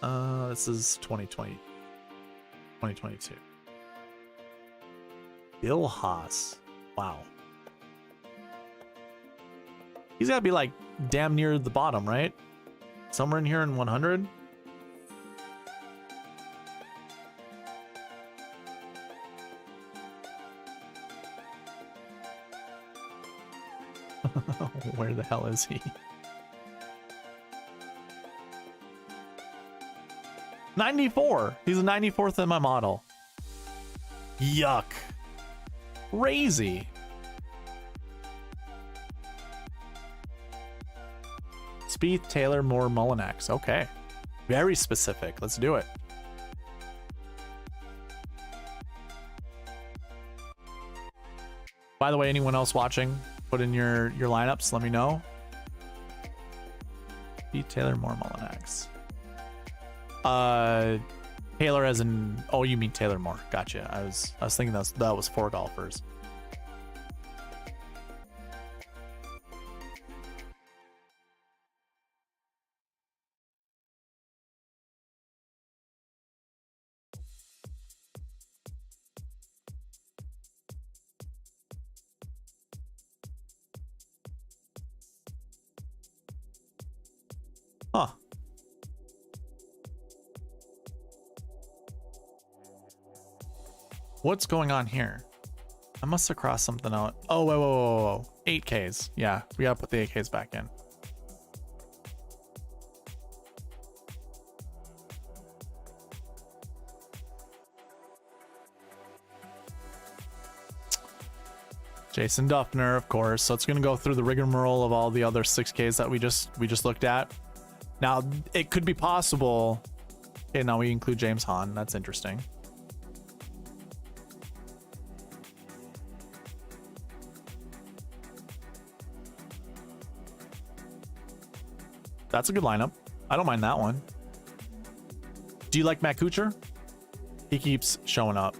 This is 2022. Bill Haas. Wow. He's got to be like damn near the bottom, right? Somewhere in here in 100. Where the hell is he? 94. He's a 94th in my model. Yuck. Crazy. Spieth, Taylor, Moore, Mullinax. Okay. Very specific. Let's do it. By the way, anyone else watching, put in your lineups. Let me know. Spieth, Taylor, Moore, Mullinax. Taylor as in... Oh, you mean Taylor Moore. Gotcha. I was thinking that was 4 golfers. Huh. What's going on here? I must have crossed something out. Oh, whoa. 8Ks. Yeah, we gotta put the 8Ks back in. Jason Duffner, of course. So it's gonna go through the rigmarole of all the other 6Ks that we just looked at. Now, it could be possible. Okay, now we include James Hahn. That's interesting. That's a good lineup. I don't mind that one. Do you like Matt Kuchar? He keeps showing up.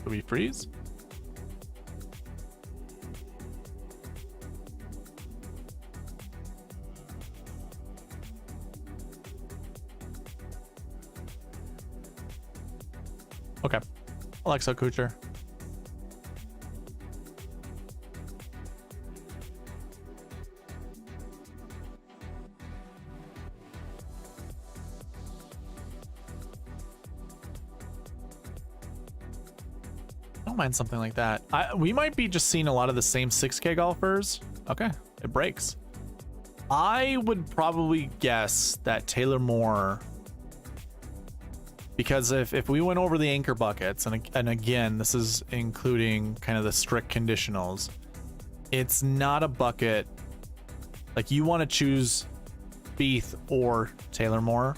Do we freeze? Okay. Alexa Kuchar. I don't mind something like that. We might be just seeing a lot of the same 6K golfers. Okay, it breaks. I would probably guess that Taylor Moore, because if we went over the anchor buckets, and again, this is including kind of the strict conditionals, it's not a bucket like you want to choose Spieth or Taylor Moore.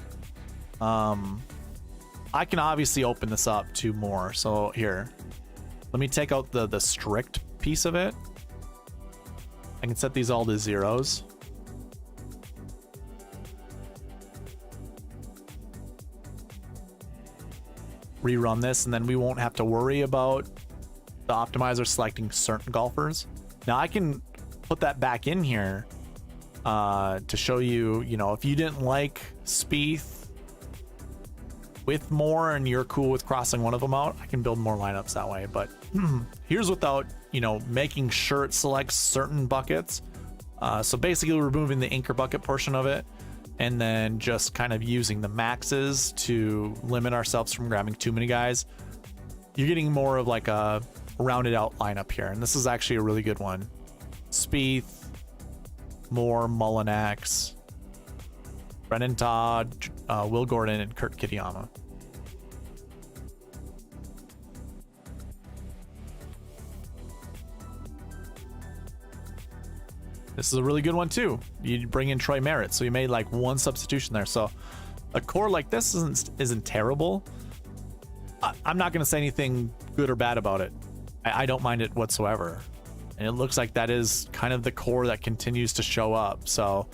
I can obviously open this up to more. So here, let me take out the strict piece of it. I can set these all to zeros. Rerun this, and then we won't have to worry about the optimizer selecting certain golfers. Now I can put that back in here to show you, you know, if you didn't like Spieth with more and you're cool with crossing one of them out, I can build more lineups that way. But here's without, you know, making sure it selects certain buckets. So basically removing the anchor bucket portion of it, and then just kind of using the maxes to limit ourselves from grabbing too many guys. You're getting more of like a rounded out lineup here, and this is actually a really good one. Spieth, Moore, Mullinax, Brendan Todd, Will Gordon, and Kurt Kitayama. This is a really good one too. You bring in Troy Merritt, so you made like one substitution there. So a core like this isn't terrible. I'm not going to say anything good or bad about it. I don't mind it whatsoever. And it looks like that is kind of the core that continues to show up. So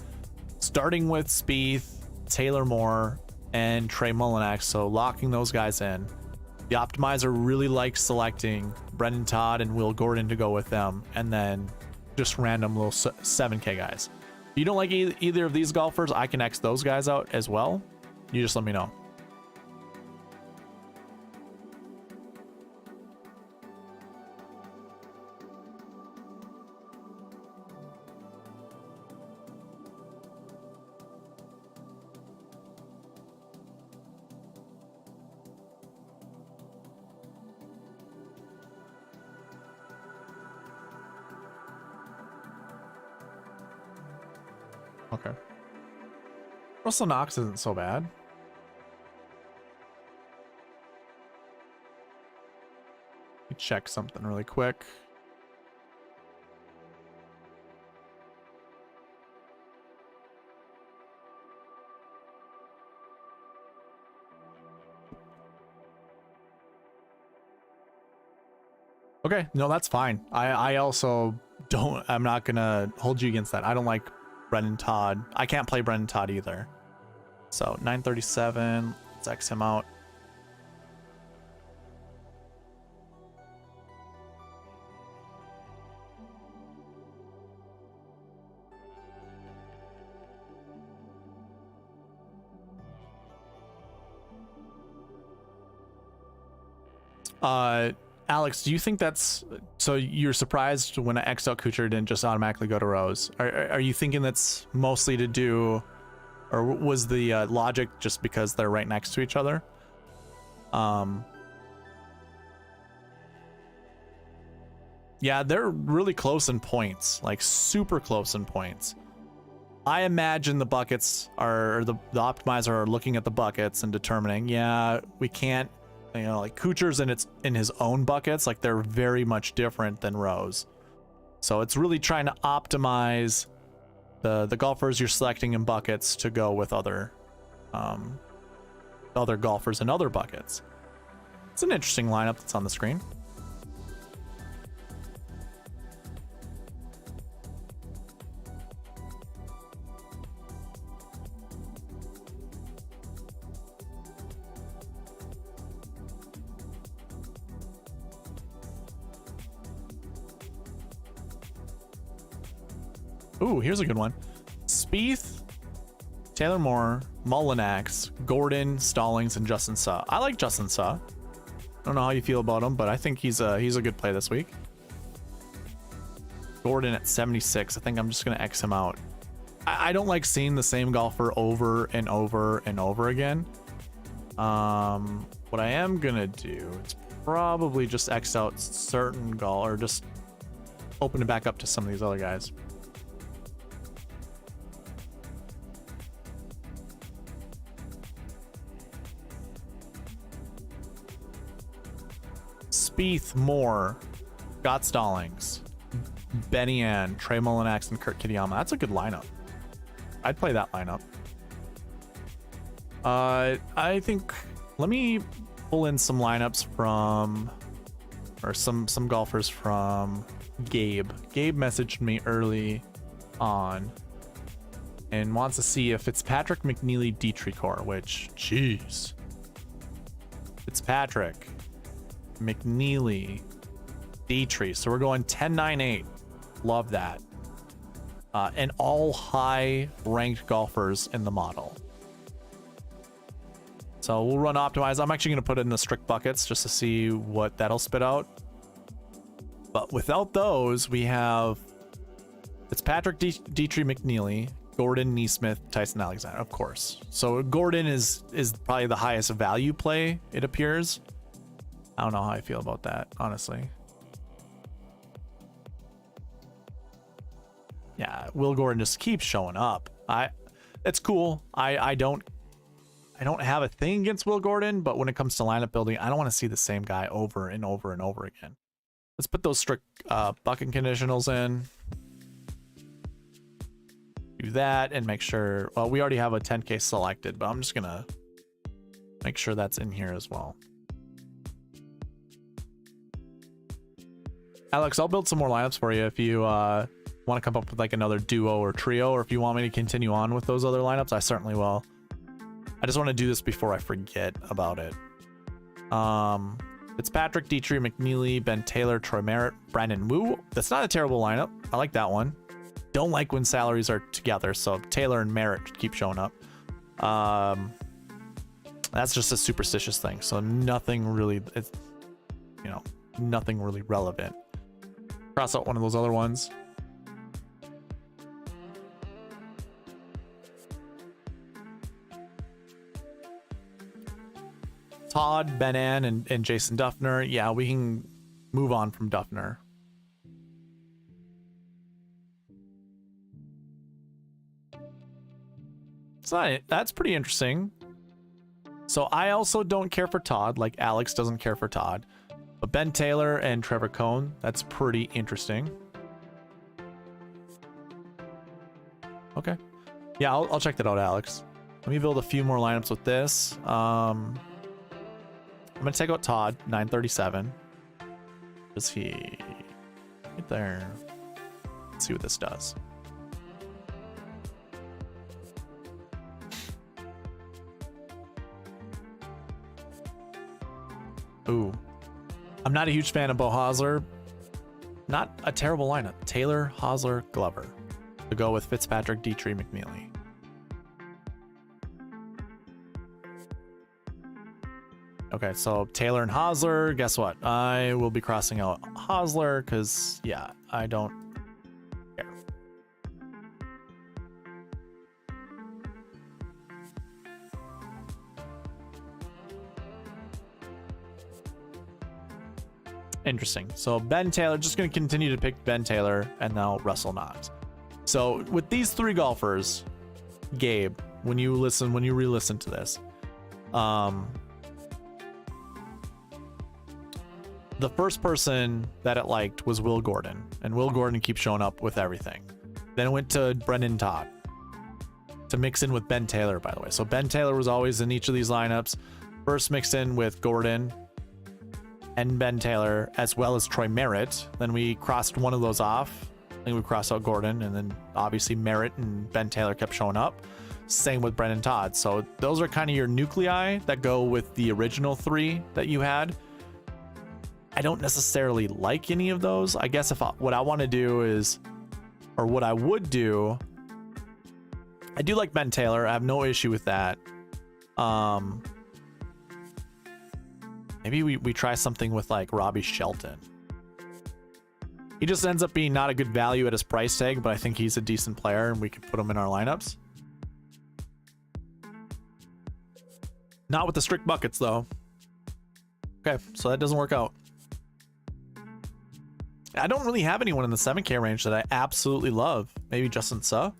starting with Spieth, Taylor Moore, and Trey Mullinax, so locking those guys in. The optimizer really likes selecting Brendan Todd and Will Gordon to go with them, and then just random little 7K guys. If you don't like either of these golfers, I can X those guys out as well. You just let me know. Okay. Russell Knox isn't so bad. Let me check something really quick. Okay, no, that's fine. I also don't, I'm not gonna hold you against that. I don't like Brendan Todd. I can't play Brendan Todd either. So 937, let's X him out. Alex, do you think that's, so you're surprised when I X'd out Kuchar didn't just automatically go to Rose? Are you thinking that's mostly to do, or was the logic just because they're right next to each other? Yeah, they're really close in points, like super close in points. I imagine the buckets are, or the optimizer are looking at the buckets and determining, yeah, we can't, you know, like Kuchar's in his own buckets, like they're very much different than Rose. So it's really trying to optimize the golfers you're selecting in buckets to go with other other golfers in other buckets. It's an interesting lineup that's on the screen. Ooh, here's a good one. Spieth, Taylor Moore, Mullinax, Gordon, Stallings, and Justin Suh. I like Justin Suh. I don't know how you feel about him, but I think he's a good play this week. Gordon at 76. I think I'm just gonna X him out. I don't like seeing the same golfer over and over and over again. What I am gonna do is probably just X out certain golf, or just open it back up to some of these other guys. Spieth, Moore, Scott Stallings, Benny Ann, Trey Mullinax, and Kurt Kitayama. That's a good lineup. I'd play that lineup. I think, let me pull in some lineups from, or some golfers from Gabe. Gabe messaged me early on and wants to see if Fitzpatrick, McNeely, Dietrich, which, jeez. Fitzpatrick, McNeely, Dietrich. So we're going 10-9-8. Love that. And all high ranked golfers in the model. So we'll run optimize. I'm actually going to put it in the strict buckets just to see what that'll spit out. But without those, we have Fitzpatrick, Dietrich, McNeely, Gordon, Neesmith, Tyson Alexander, of course. So Gordon is probably the highest value play, it appears. I don't know how I feel about that, honestly. Yeah, Will Gordon just keeps showing up. It's cool. I don't have a thing against Will Gordon, but when it comes to lineup building, I don't want to see the same guy over and over and over again. Let's put those strict bucket conditionals in. Do that and make sure, well, we already have a 10K selected, but I'm just gonna make sure that's in here as well. Alex, I'll build some more lineups for you if you want to come up with like another duo or trio, or if you want me to continue on with those other lineups, I certainly will. I just want to do this before I forget about it. It's Patrick, Dietrich, McNeely, Ben Taylor, Troy Merritt, Brandon Wu. That's not a terrible lineup. I like that one. Don't like when salaries are together, so Taylor and Merritt keep showing up. That's just a superstitious thing, so nothing really, it's, you know, nothing really relevant. Cross out one of those other ones. Todd, Ben Ann, and Jason Duffner. Yeah, we can move on from Duffner. So that's pretty interesting. So I also don't care for Todd, like Alex doesn't care for Todd. But Ben Taylor and Trevor Cohn, that's pretty interesting. Okay. Yeah, I'll check that out, Alex. Let me build a few more lineups with this. I'm going to take out Todd, 937. Is he right there? Let's see what this does. Ooh. I'm not a huge fan of Bo Hosler. Not a terrible lineup. Taylor, Hosler, Glover. To go with Fitzpatrick, Dietrich, McNeely. Okay, so Taylor and Hosler. Guess what? I will be crossing out Hosler because, yeah, I don't care. Interesting. So Ben Taylor, just going to continue to pick Ben Taylor and now Russell Knox. So with these three golfers, Gabe, when you re-listen to this, the first person that it liked was Will Gordon, and Will Gordon keeps showing up with everything. Then it went to Brendan Todd. to mix in with Ben Taylor, by the way. So Ben Taylor was always in each of these lineups. First mixed in with Gordon and Ben Taylor, as well as Troy Merritt. Then we crossed one of those off. I think we crossed out Gordon, and then obviously Merritt and Ben Taylor kept showing up. Same with Brendan Todd. So those are kind of your nuclei that go with the original 3 that you had. I don't necessarily like any of those. I guess what I want to do is, or what I would do, I do like Ben Taylor. I have no issue with that. Maybe we try something with like Robbie Shelton. He just ends up being not a good value at his price tag, but I think he's a decent player and we could put him in our lineups. Not with the strict buckets though. Okay, so that doesn't work out. I don't really have anyone in the 7K range that I absolutely love. Maybe Justin Suh.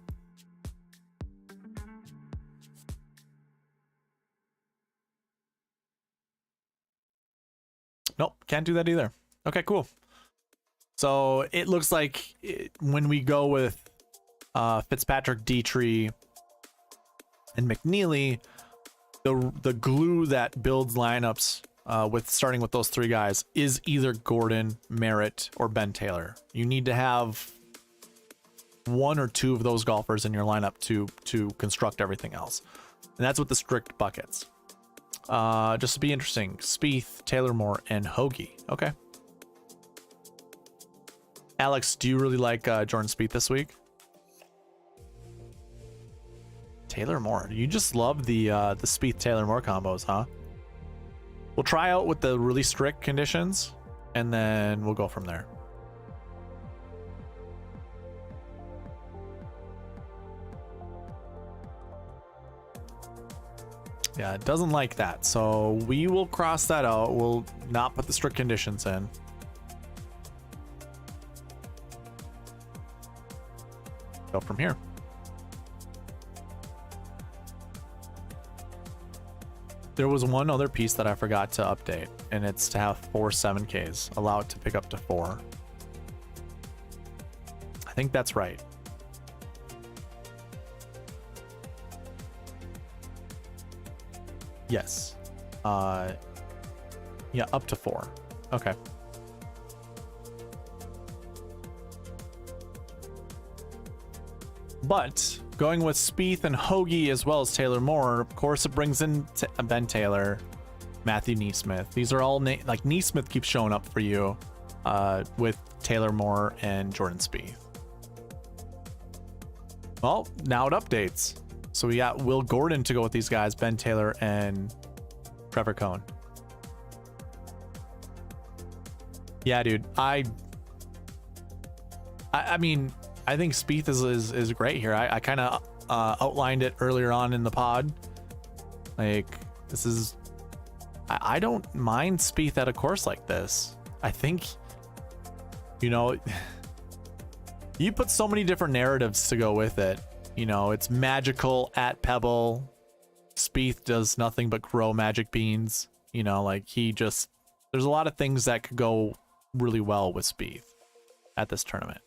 Nope, can't do that either. Okay, cool. So it looks like when we go with Fitzpatrick, Dietrich, and McNeely, the glue that builds lineups with starting with those 3 guys is either Gordon, Merritt, or Ben Taylor. You need to have 1 or 2 of those golfers in your lineup to construct everything else. And that's with the strict buckets. Just to be interesting, Spieth, Taylor Moore, and Hoagie. Okay. Alex, do you really like Jordan Spieth this week? Taylor Moore. You just love the Spieth Taylor Moore combos, huh? We'll try out with the really strict conditions, and then we'll go from there. Yeah, it doesn't like that, so we will cross that out. We'll not put the strict conditions in. Go from here. There was one other piece that I forgot to update, and it's to have 4 7Ks. Allow it to pick up to 4. I think that's right. Yes. Yeah, up to 4. Okay. But going with Spieth and Hoagie as well as Taylor Moore, of course, it brings in Ben Taylor, Matthew Neesmith. These are all like Neesmith keeps showing up for you with Taylor Moore and Jordan Spieth. Well, now it updates. So we got Will Gordon to go with these guys, Ben Taylor and Trevor Cohn. Yeah, dude. I mean, I think Spieth is great here. I kind of outlined it earlier on in the pod. Like, this is... I don't mind Spieth at a course like this. I think, you know, you put so many different narratives to go with it. You know, it's magical at Pebble. Spieth does nothing but grow magic beans. You know, like he just... There's a lot of things that could go really well with Spieth at this tournament.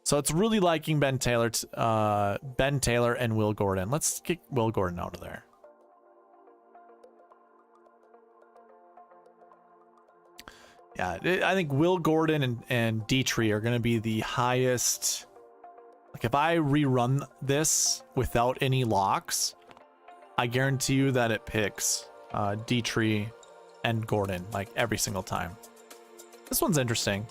So it's really liking Ben Taylor and Will Gordon. Let's kick Will Gordon out of there. Yeah, I think Will Gordon and Dietrich are going to be the highest. Like if I rerun this without any locks, I guarantee you that it picks Dietrich and Gordon like every single time. This one's interesting.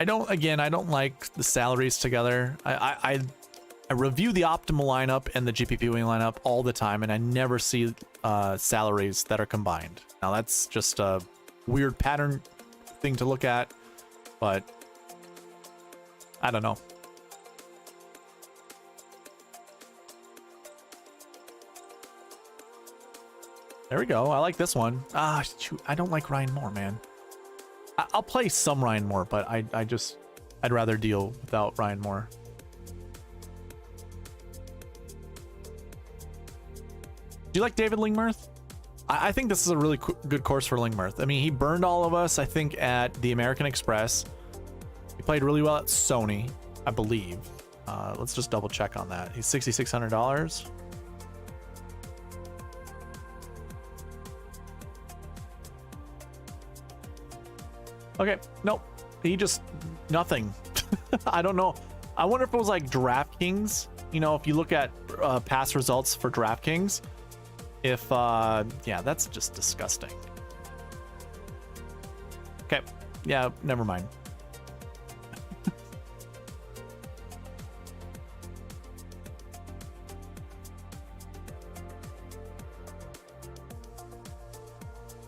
I don't like the salaries together. I review the optimal lineup and the GPP wing lineup all the time, and I never see salaries that are combined. Now that's just a weird pattern thing to look at, but I don't know. There we go. I like this one. Ah, shoot, I don't like Ryan Moore, man. I'll play some Ryan Moore, but I'd rather deal without Ryan Moore. Do you like David Lingmerth? I think this is a really good course for Lingmerth. I mean, he burned all of us, I think, at the American Express. He played really well at Sony, I believe. Let's just double check on that. He's $6,600. Okay, nope. He just nothing. I don't know. I wonder if it was like DraftKings. You know, if you look at past results for DraftKings, if yeah, that's just disgusting. Okay, yeah, never mind.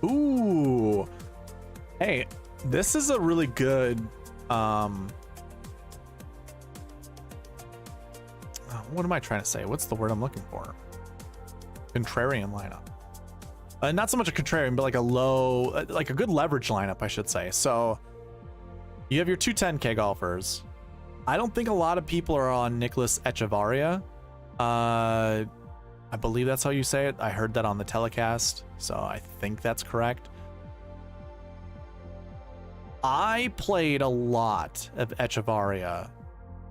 Ooh, hey, this is a really good what am I trying to say? What's the word I'm looking for? Contrarian lineup. Not so much a contrarian, but like a low, like a good leverage lineup, I should say. So you have your two 10K golfers. I don't think a lot of people are on Nicholas Echevarria. I believe that's how you say it. I heard that on the telecast, so I think that's correct. I played a lot of Echevarria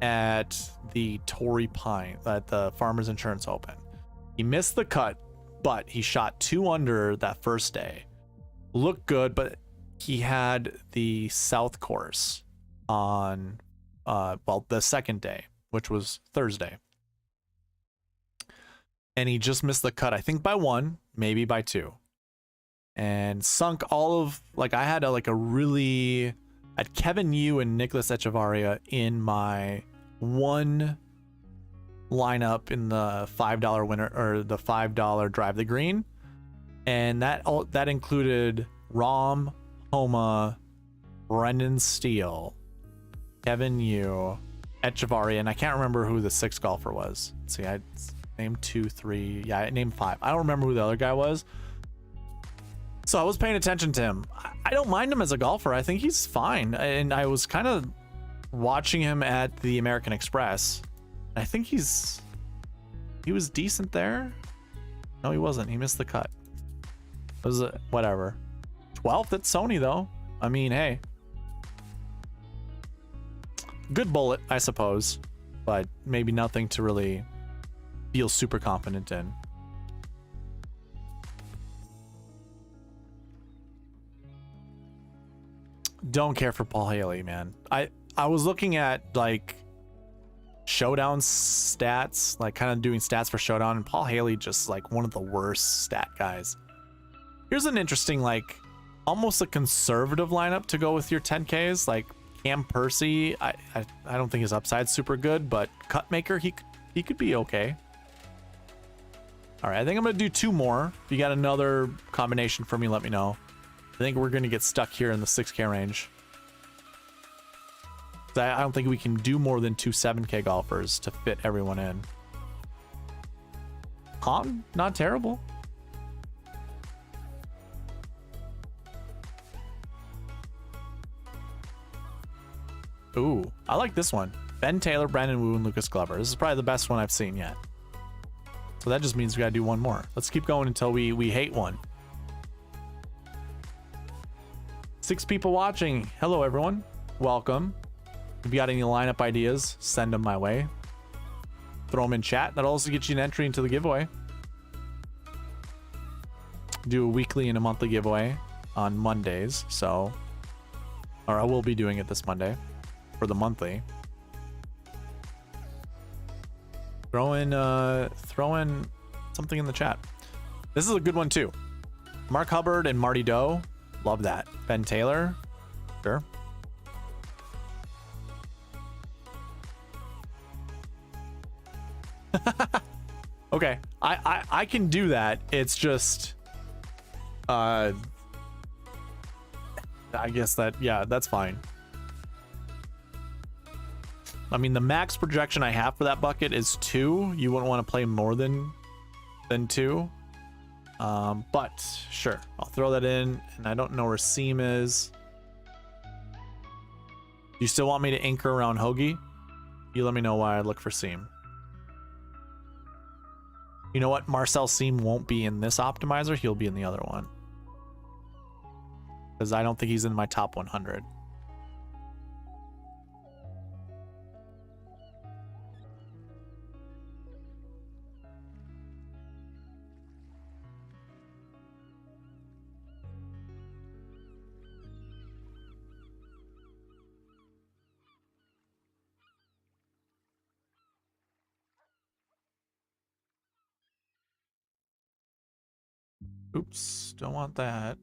at the Torrey Pine, at the Farmers Insurance Open. He missed the cut, but he shot 2 under that first day. Looked good, but he had the South course on, well, the second day, which was Thursday. And he just missed the cut, I think by 1, maybe by 2. And sunk all of, like, I had a really, at Kevin Yu and Nicholas Echevarria in my one lineup in the $5 winner, or the $5 drive the green, and that included Rahm, Homa, Brendan Steele, Kevin Yu, Echevarria, and I can't remember who the 6th golfer was. Let's see, I named 2, 3, yeah, I named 5. I don't remember who the other guy was. So I was paying attention to him. I don't mind him as a golfer. I think he's fine, and I was kind of watching him at the American Express. I think he was decent there. No, he wasn't. He missed the cut. It was whatever. 12th at Sony though. I mean, hey, good bullet, I suppose, but maybe nothing to really feel super confident in. Don't care for Paul Haley, man. I was looking at like Showdown stats, like kind of doing stats for Showdown, and Paul Haley just like one of the worst stat guys. Here's an interesting, like almost a conservative lineup to go with your 10Ks. Like Cam Percy, I don't think his upside's super good, but Cutmaker, he could be okay. All right, I think I'm gonna do 2 more. If you got another combination for me, let me know. I think we're gonna get stuck here in the 6K range. I don't think we can do more than 2 7K golfers to fit everyone in. Hong, not terrible. Ooh, I like this one. Ben Taylor, Brandon Wu, and Lucas Glover. This is probably the best one I've seen yet. So that just means we gotta do one more. Let's keep going until we hate one. 6 people watching. Hello, everyone. Welcome. If you got any lineup ideas, send them my way. Throw them in chat. That'll also get you an entry into the giveaway. Do a weekly and a monthly giveaway on Mondays. So, or I will be doing it this Monday for the monthly. Throw in something in the chat. This is a good one too. Mark Hubbard and Marty Doe. Love that. Ben Taylor. Sure. Okay, I can do that. It's just I guess that, yeah, that's fine. I mean, the max projection I have for that bucket is 2. You wouldn't want to play more than 2. But sure, I'll throw that in. And I don't know where Seam is. You still want me to anchor around Hoagie? You let me know why I look for Seam. You know what? Marcel Seam won't be in this optimizer. He'll be in the other one. Because I don't think he's in my top 100. Oops, don't want that.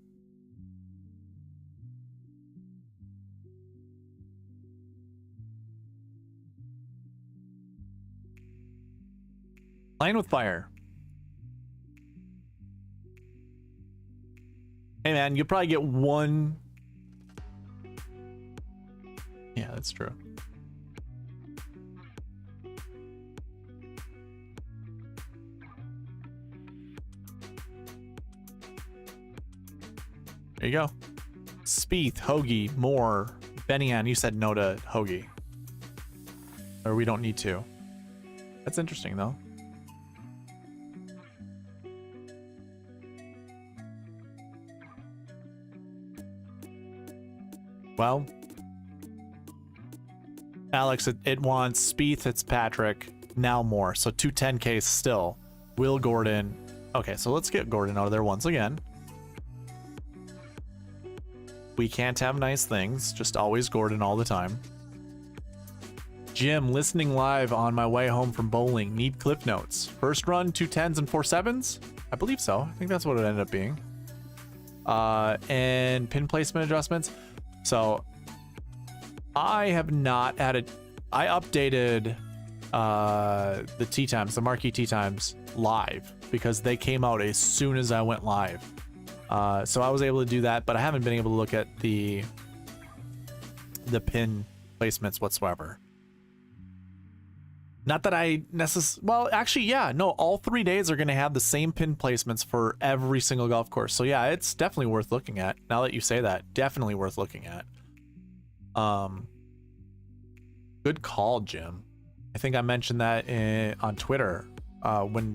Playing with fire. Hey man, you'll probably get one. Yeah, that's true. There you go. Spieth, Hoagie, Moore, Benny-Ann. You said no to Hoagie. Or we don't need to. That's interesting though. Well, Alex, it wants Spieth, Fitzpatrick, now Moore. So 210K still. Will Gordon. Okay, so let's get Gordon out of there once again. We can't have nice things. Just always Gordon all the time. Jim, listening live on my way home from bowling. Need clip notes. First run, 2 10s and 4 7s? I believe so. I think that's what it ended up being. And pin placement adjustments. So I have not added. I updated the Tee Times, the Marquee Tee Times live because they came out as soon as I went live. So I was able to do that, but I haven't been able to look at the pin placements whatsoever. Not that I well, actually, yeah, no, all 3 days are going to have the same pin placements for every single golf course. So yeah, it's definitely worth looking at. Now that you say that, definitely worth looking at. Good call, Jim. I think I mentioned that on Twitter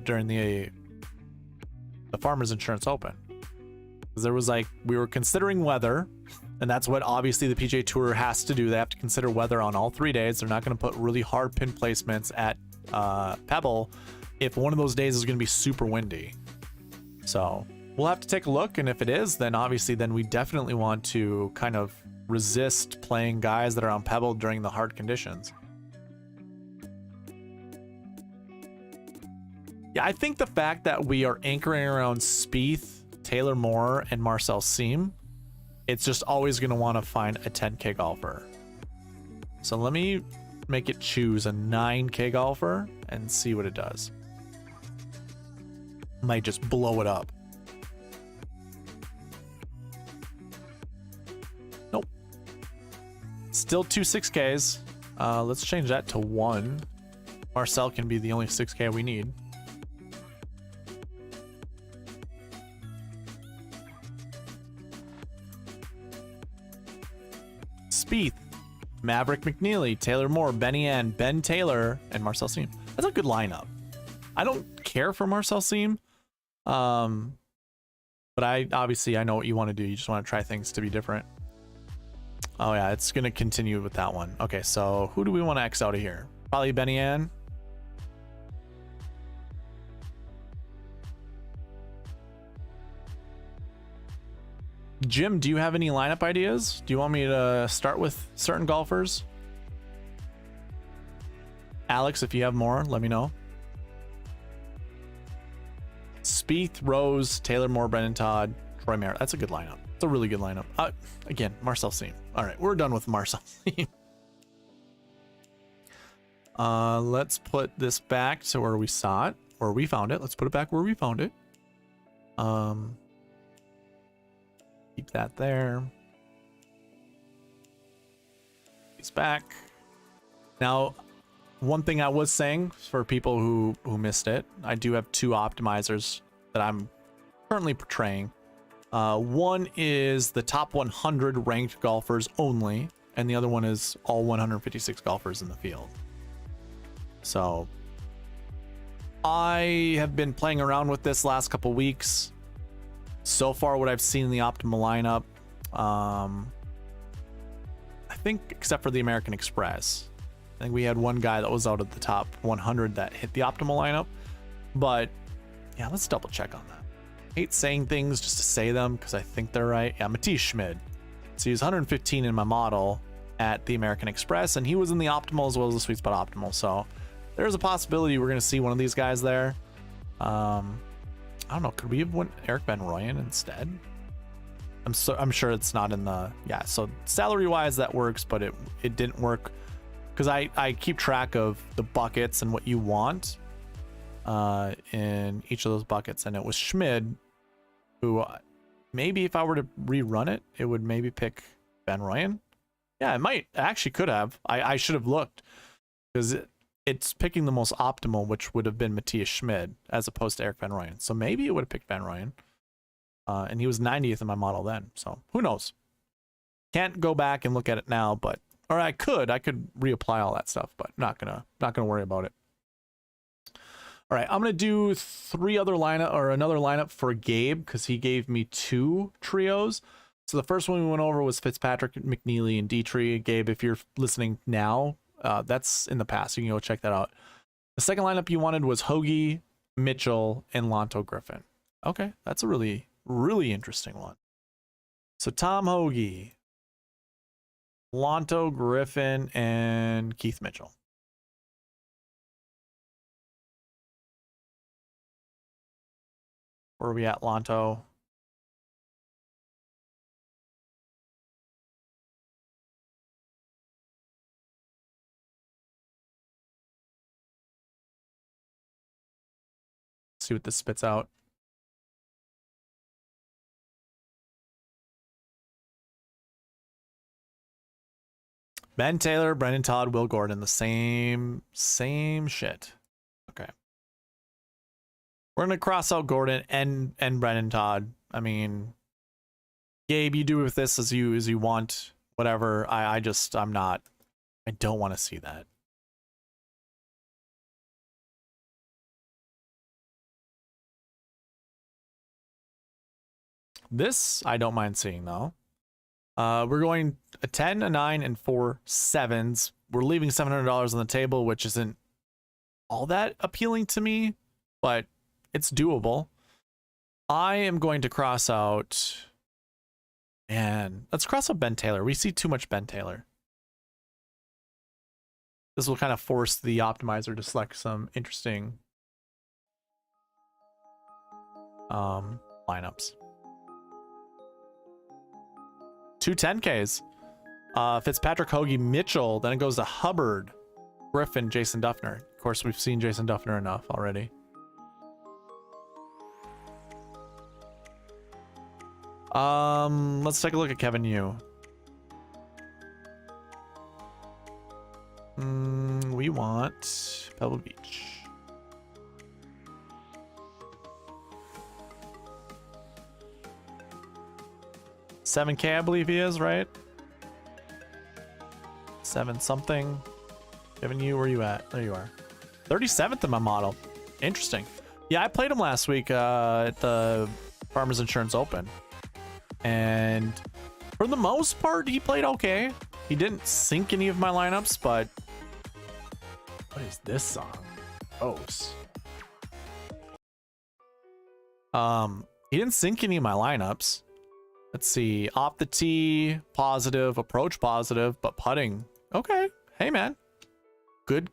during the Farmers Insurance Open. There was like, we were considering weather, and that's what obviously the PGA Tour has to do. They have to consider weather on all 3 days. They're not going to put really hard pin placements at Pebble if one of those days is going to be super windy. So we'll have to take a look, and if it is, then obviously then we definitely want to kind of resist playing guys that are on Pebble during the hard conditions. Yeah, I think the fact that we are anchoring around Spieth, Taylor Moore, and Marcel Siem, it's just always going to want to find a 10K golfer. So let me make it choose a 9K golfer and see what it does. Might just blow it up. Nope. Still 2 6Ks. Let's change that to 1. Marcel can be the only 6K we need. Spieth, Maverick McNeely, Taylor Moore, Benny-Ann, Ben Taylor, and Marcel Siem. That's a good lineup. I don't care for Marcel Siem, but I know what you want to do. You just want to try things to be different. Oh yeah, it's gonna continue with that one. Okay, so who do we want to X out of here? Probably Benny-Ann. Jim, do you have any lineup ideas? Do you want me to start with certain golfers? Alex, if you have more, let me know. Spieth, Rose, Taylor Moore, Brendan Todd, Troy Merritt. That's a good lineup. It's a really good lineup. Again, Marcel Siem. All right, we're done with Marcel Siem. Let's put this back to where we saw it, where we found it. Let's put it back where we found it. Keep that there. He's back. Now, one thing I was saying for people who missed it, I do have 2 optimizers that I'm currently portraying. One is the top 100 ranked golfers only, and the other one is all 156 golfers in the field. So I have been playing around with this last couple weeks. So far, what I've seen in the optimal lineup, I think except for the American Express, I think we had one guy that was out of the top 100 that hit the optimal lineup. But yeah, let's double check on that. I hate saying things just to say them because I think they're right. Yeah, Matisse Schmid. So he was 115 in my model at the American Express, and he was in the optimal as well as the Sweet Spot optimal. So there's a possibility we're going to see one of these guys there. I don't know. Could we have went Eric Van Rooyen instead? I'm sure it's not in the, yeah. So salary wise that works, but it didn't work because I keep track of the buckets and what you want in each of those buckets, and it was Schmid who maybe if I were to rerun it, it would maybe pick Van Rooyen. Yeah, it might actually could have. I should have looked because it's picking the most optimal, which would have been Matthias Schmid as opposed to Eric Van Rooyen. So maybe it would have picked Van Rooyen. And he was 90th in my model then. So who knows? Can't go back and look at it now, but or I could reapply all that stuff, but not gonna worry about it. All right, I'm gonna do another lineup for Gabe because he gave me 2 trios. So the first one we went over was Fitzpatrick, McNeely, and Dietrich. Gabe, if you're listening now, that's in the past. You can go check that out. The second lineup you wanted was Hoagie, Mitchell, and Lanto Griffin. Okay, that's a really interesting one. So Tom Hoagie, Lanto Griffin, and Keith Mitchell. Where are we at, Lanto? See what this spits out. Ben Taylor, Brendan Todd, Will Gordon, the same shit. Okay. We're gonna cross out Gordon and Brendan Todd. I mean, Gabe, you do with this as you want. Whatever. I don't want to see that. This I don't mind seeing though. We're going a 10, a 9, and 4 7s. We're leaving $700 on the table, which isn't all that appealing to me, but it's doable. I am going to cross out, and let's cross out Ben Taylor. We see too much Ben Taylor. This will kind of force the optimizer to select some interesting lineups. 2 10Ks. Fitzpatrick, Hoagie, Mitchell. Then it goes to Hubbard, Griffin, Jason Duffner. Of course, we've seen Jason Duffner enough already. Let's take a look at Kevin Yu. We want Pebble Beach. $7K, I believe he is, right? 7 something. Kevin Yu, where you at? There you are. 37th in my model. Interesting. Yeah, I played him last week at the Farmers Insurance Open. And for the most part, he played okay. He didn't sink any of my lineups, but what is this song? He didn't sink any of my lineups. Let's see. Off the tee, positive. Approach, positive. But putting, okay. Hey, man. Good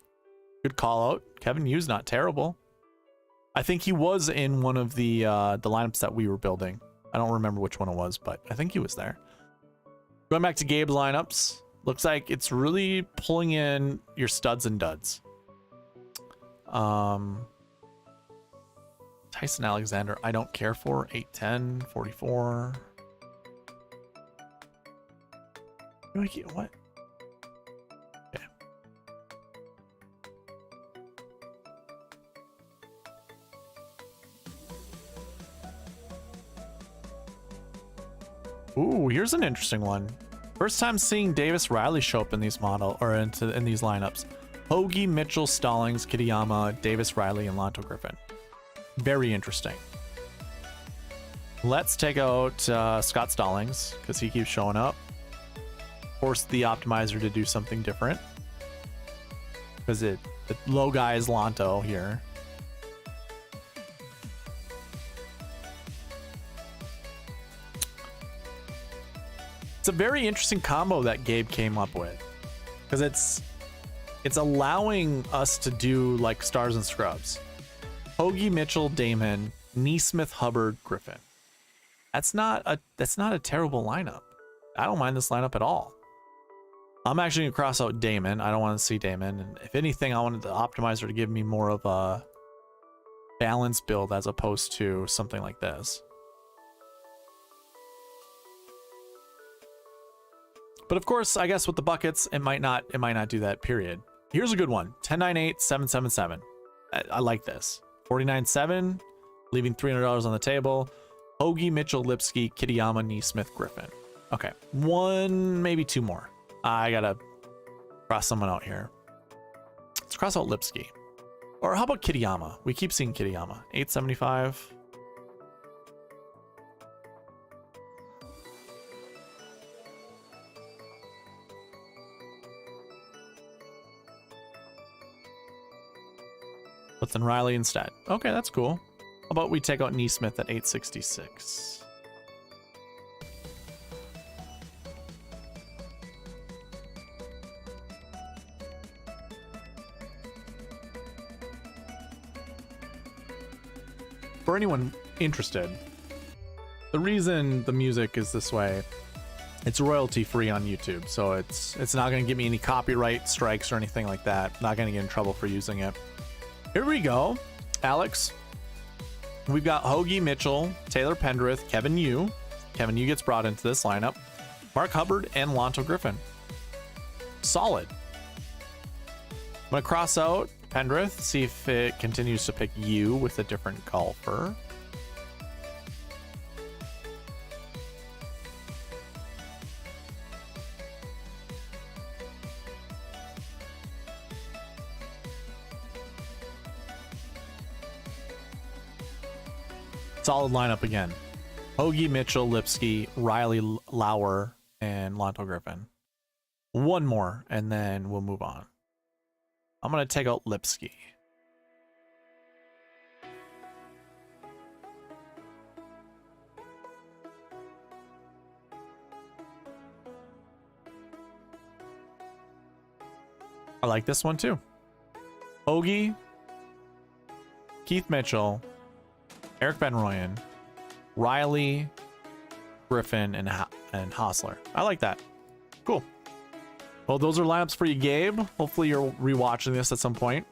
call out. Kevin Yu's not terrible. I think he was in one of the lineups that we were building. I don't remember which one it was, but I think he was there. Going back to Gabe's lineups, looks like it's really pulling in your studs and duds. Tyson Alexander, I don't care for. 810, 44. What? Okay. Ooh, here's an interesting one. First time seeing Davis Riley show up in these in these lineups. Hoagie, Mitchell, Stallings, Kitayama, Davis Riley, and Lanto Griffin. Very interesting. Let's take out Scott Stallings because he keeps showing up. Force the optimizer to do something different because the low guy is Lanto here. It's a very interesting combo that Gabe came up with because it's allowing us to do like stars and scrubs. Hoagie, Mitchell, Damon, Neesmith, Hubbard, Griffin. That's not a terrible lineup. I don't mind this lineup at all. I'm actually gonna cross out Damon. I don't want to see Damon. And if anything, I wanted the optimizer to give me more of a balanced build as opposed to something like this. But of course, I guess with the buckets, it might not do that, period. Here's a good one. 10-9-8, 7-7-7. I like this. 49-7, leaving $300 on the table. Hoagie, Mitchell, Lipsky, Kitayama, Neesmith, Griffin. Okay, one, maybe two more. I gotta cross someone out here. Let's cross out Lipsky. Or how about Kitayama? We keep seeing Kitayama. 875. Let's then Riley instead. Okay, that's cool. How about we take out Neesmith at 866? For anyone interested, the reason the music is this way, it's royalty free on YouTube, so it's not going to give me any copyright strikes or anything like that. Not going to get in trouble for using it. Here we go, Alex. We've got Hoagie, Mitchell, Taylor Pendrith, Kevin Yu. Kevin Yu gets brought into this lineup. Mark Hubbard and Lonto Griffin. Solid. I'm gonna cross out Pendrith, see if it continues to pick Yu with a different golfer. Solid lineup again. Hoagie, Mitchell, Lipsky, Riley, Lauer, and Lonto Griffin. One more, and then we'll move on. I'm going to take out Lipsky. I like this one too. Hoagie, Keith Mitchell, Eric Benroyan, Riley, Griffin, and Hostler. I like that. Cool. Well, those are lineups for you, Gabe. Hopefully you're rewatching this at some point.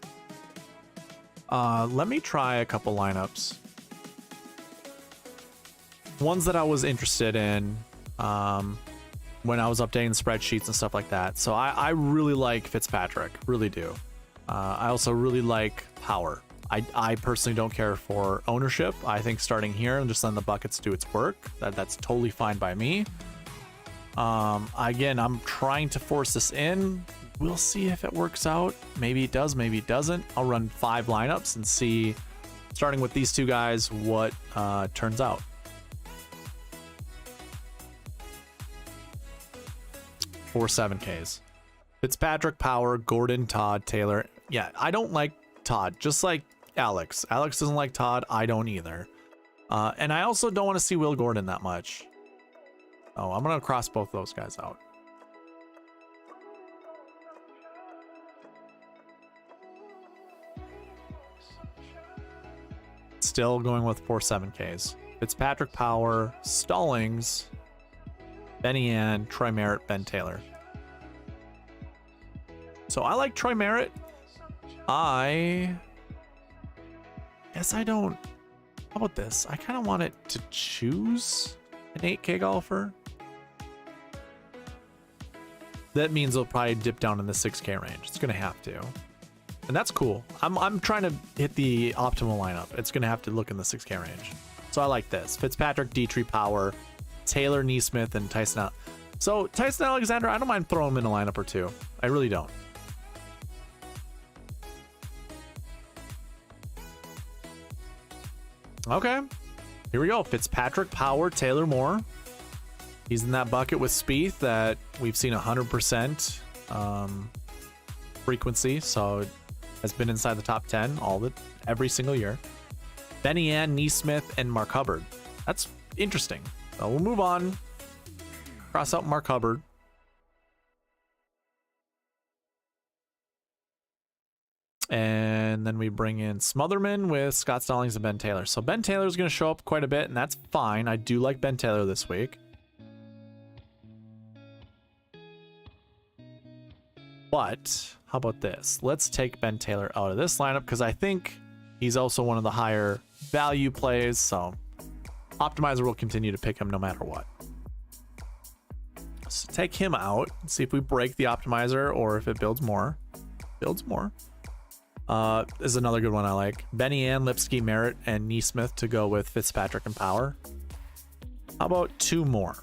Let me try a couple lineups. Ones that I was interested in when I was updating spreadsheets and stuff like that. So I really like Fitzpatrick. Really do. I also really like Power. I personally don't care for ownership. I think starting here and just letting the buckets do its work, that's totally fine by me. Again, I'm trying to force this in. We'll see if it works out. Maybe it does, maybe it doesn't. I'll run 5 lineups and see, starting with these two guys, what turns out. For 7Ks. Fitzpatrick, Power, Gordon, Todd, Taylor. Yeah, I don't like Todd, just like Alex. Alex doesn't like Todd. I don't either. And I also don't want to see Will Gordon that much. Oh, I'm going to cross both those guys out. Still going with 4 7Ks. Fitzpatrick, Power, Stallings, Benny Ann, Troy Merritt, Ben Taylor. So I like Troy Merritt. I guess I don't. How about this? I kind of want it to choose an 8K golfer. That means it'll probably dip down in the 6K range. It's gonna have to, and that's cool. I'm trying to hit the optimal lineup. It's gonna have to look in the 6K range. So I like this: Fitzpatrick, Dietrich, Power, Taylor, Neesmith, and Tyson. So Tyson Alexander, I don't mind throwing him in a lineup or two. I really don't. Okay, here we go. Fitzpatrick, Power, Taylor Moore. He's in that bucket with Spieth that we've seen 100% frequency, so it has been inside the top 10 every single year. Benny Ann, Neesmith, and Mark Hubbard. That's interesting. So we'll move on. Cross out Mark Hubbard. And And then we bring in Smotherman with Scott Stallings and Ben Taylor. So Ben Taylor is going to show up quite a bit, and that's fine. I do like Ben Taylor this week. But how about this? Let's take Ben Taylor out of this lineup because I think he's also one of the higher value plays. So Optimizer will continue to pick him no matter what. So take him out and see if we break the Optimizer or if it builds more. Builds more. Is another good one I like. Benny Ann, Lipsky, Merritt, and Neesmith to go with Fitzpatrick and Power. How about 2 more?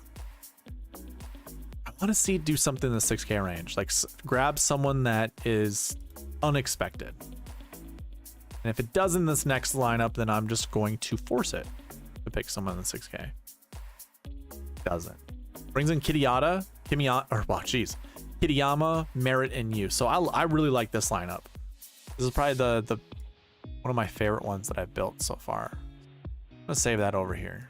I want to see it do something in the 6K range. Like grab someone that is unexpected. And if it does in this next lineup, then I'm just going to force it to pick someone in the 6K. Doesn't. Brings in Kitayama, Kitayama, Merritt, and you. So I really like this lineup. This is probably the one of my favorite ones that I've built so far. I'm gonna save that over here.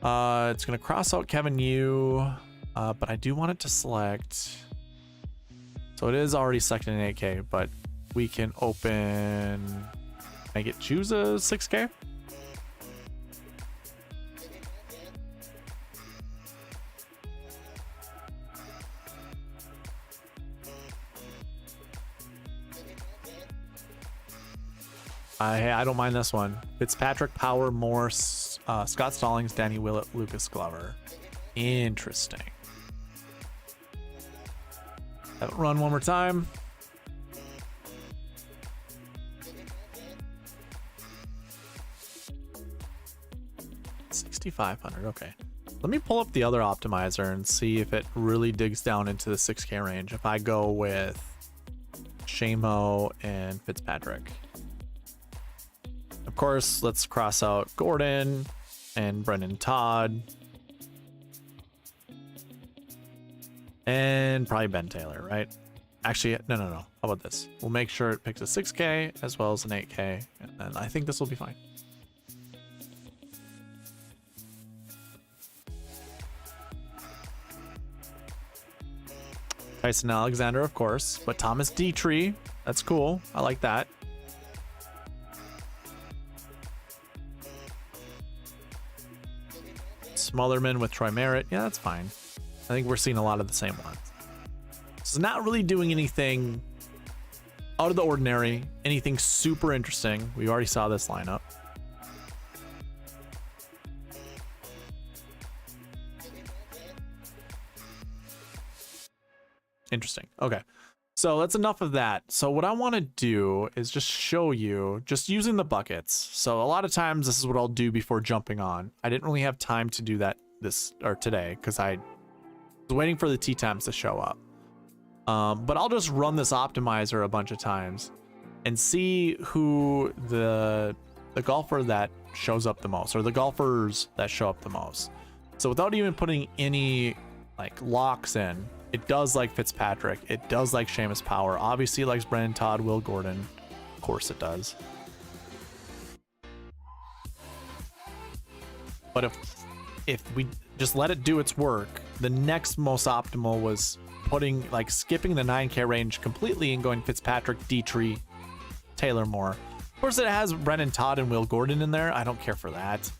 It's gonna cross out Kevin Yu, but I do want it to select. So it is already selected in 8K, but we can open. Make it choose a 6K. I don't mind this one. Fitzpatrick, Power, Morse, Scott Stallings, Danny Willett, Lucas Glover. Interesting. Have it run one more time. $6,500. Okay. Let me pull up the other optimizer and see if it really digs down into the 6K range. If I go with Shamo and Fitzpatrick. Of course, let's cross out Gordon and Brendan Todd. And probably Ben Taylor, right? Actually, no. How about this? We'll make sure it picks a 6K as well as an 8K. And then I think this will be fine. Tyson Alexander, of course. But Thomas Dietrich, that's cool. I like that. Smotherman with Troy Merritt. Yeah, that's fine. I think we're seeing a lot of the same ones. So not really doing anything out of the ordinary, anything super interesting. We already saw this lineup. Interesting. Okay. So that's enough of that. So what I want to do is just show you just using the buckets. So a lot of times this is what I'll do before jumping on. I didn't really have time to do that today because I was waiting for the tee times to show up. But I'll just run this optimizer a bunch of times and see who the golfer that shows up the most or the golfers that show up the most. So without even putting any like locks in, it does like Fitzpatrick. It does like Seamus Power. Obviously it likes Brendan Todd, Will Gordon. Of course it does. But if we just let it do its work, the next most optimal was skipping the 9K range completely and going Fitzpatrick, Dietrich, Taylor Moore. Of course it has Brendan Todd and Will Gordon in there. I don't care for that.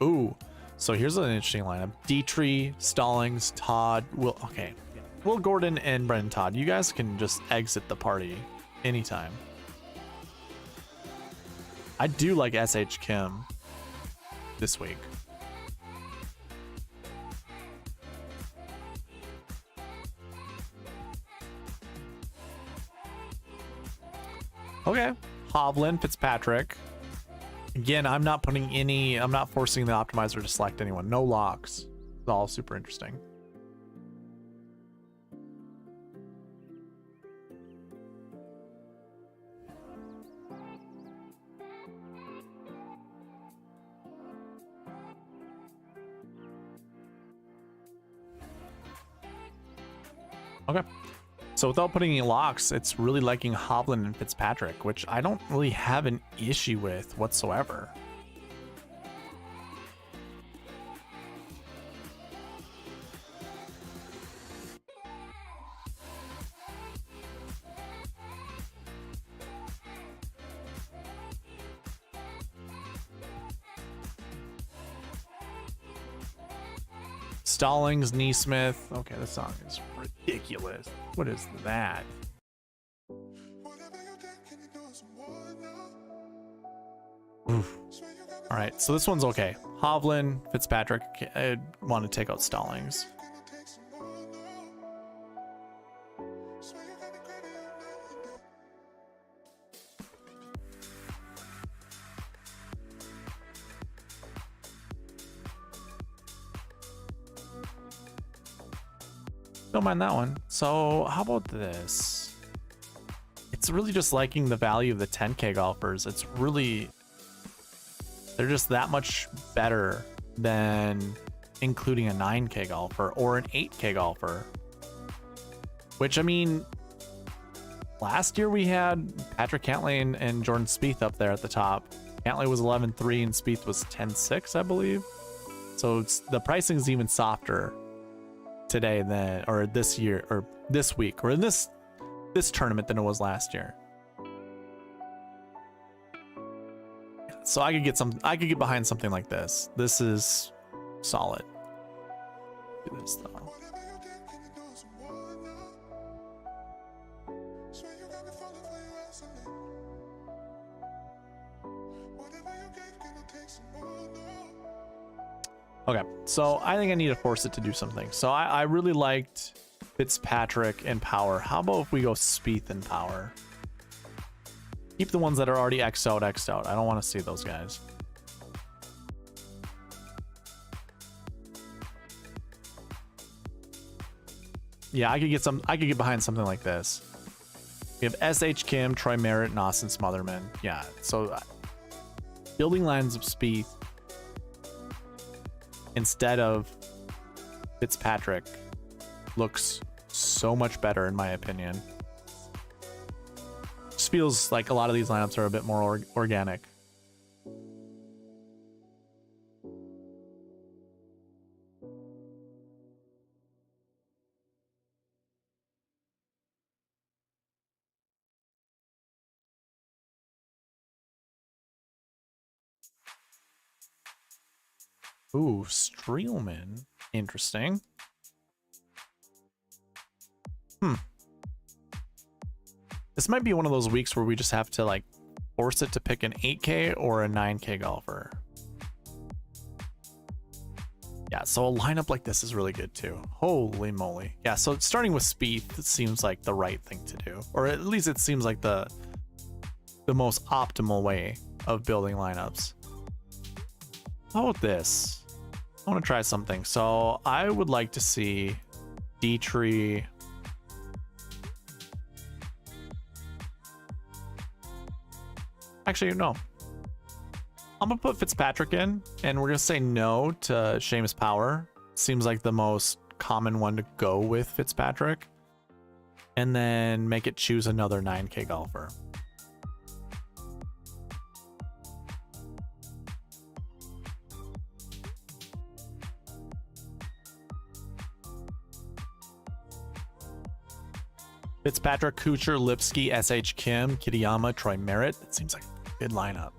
Ooh, so here's an interesting lineup. Dietrich, Stallings, Todd, Will Gordon and Brendan Todd. You guys can just exit the party anytime. I do like SH Kim this week. Okay, Hovland, Fitzpatrick. Again, I'm not forcing the optimizer to select anyone. No locks. It's all super interesting. Okay. So without putting any locks, it's really liking Hovland and Fitzpatrick, which I don't really have an issue with whatsoever. Stallings, Neesmith. Okay, this song is ridiculous. What is that? Oof. All right, so this one's okay. Hovland, Fitzpatrick. I want to take out Stallings. Don't mind that one. So how about this? It's really just liking the value of the 10K golfers. It's really, they're just that much better than including a 9K golfer or an 8K golfer. Which, I mean, last year we had Patrick Cantlay and Jordan Spieth up there at the top. Cantlay was 11-3 and Spieth was 10-6, I believe. So the pricing is even softer today than, or this year, or this week, or in this tournament than it was last year. So I could get behind something like this. This is solid. Do this though. Okay, so I think I need to force it to do something. So I really liked Fitzpatrick and power. How about if we go Spieth and power? Keep the ones that are already X'd out, X'd out. I don't want to see those guys. Yeah, I could get behind something like this. We have S.H. Kim, Troy Merritt, and Austin Smotherman. Yeah, so building lines of Spieth instead of Fitzpatrick looks so much better in my opinion. Just feels like a lot of these lineups are a bit more organic. Ooh, Streelman. Interesting. This might be one of those weeks where we just have to like force it to pick an 8K or a 9K golfer. Yeah, so a lineup like this is really good too. Holy moly. Yeah, so starting with Spieth seems like the right thing to do. Or at least it seems like the most optimal way of building lineups. How about this? I want to try something. So I would like to see Dietrich. Actually, no. I'm gonna put Fitzpatrick in, and we're gonna say no to Seamus Power. Seems like the most common one to go with Fitzpatrick, and then make it choose another 9K golfer. Fitzpatrick, Kuchar, Lipsky, S.H. Kim, Kitayama, Troy Merritt. That seems like a good lineup.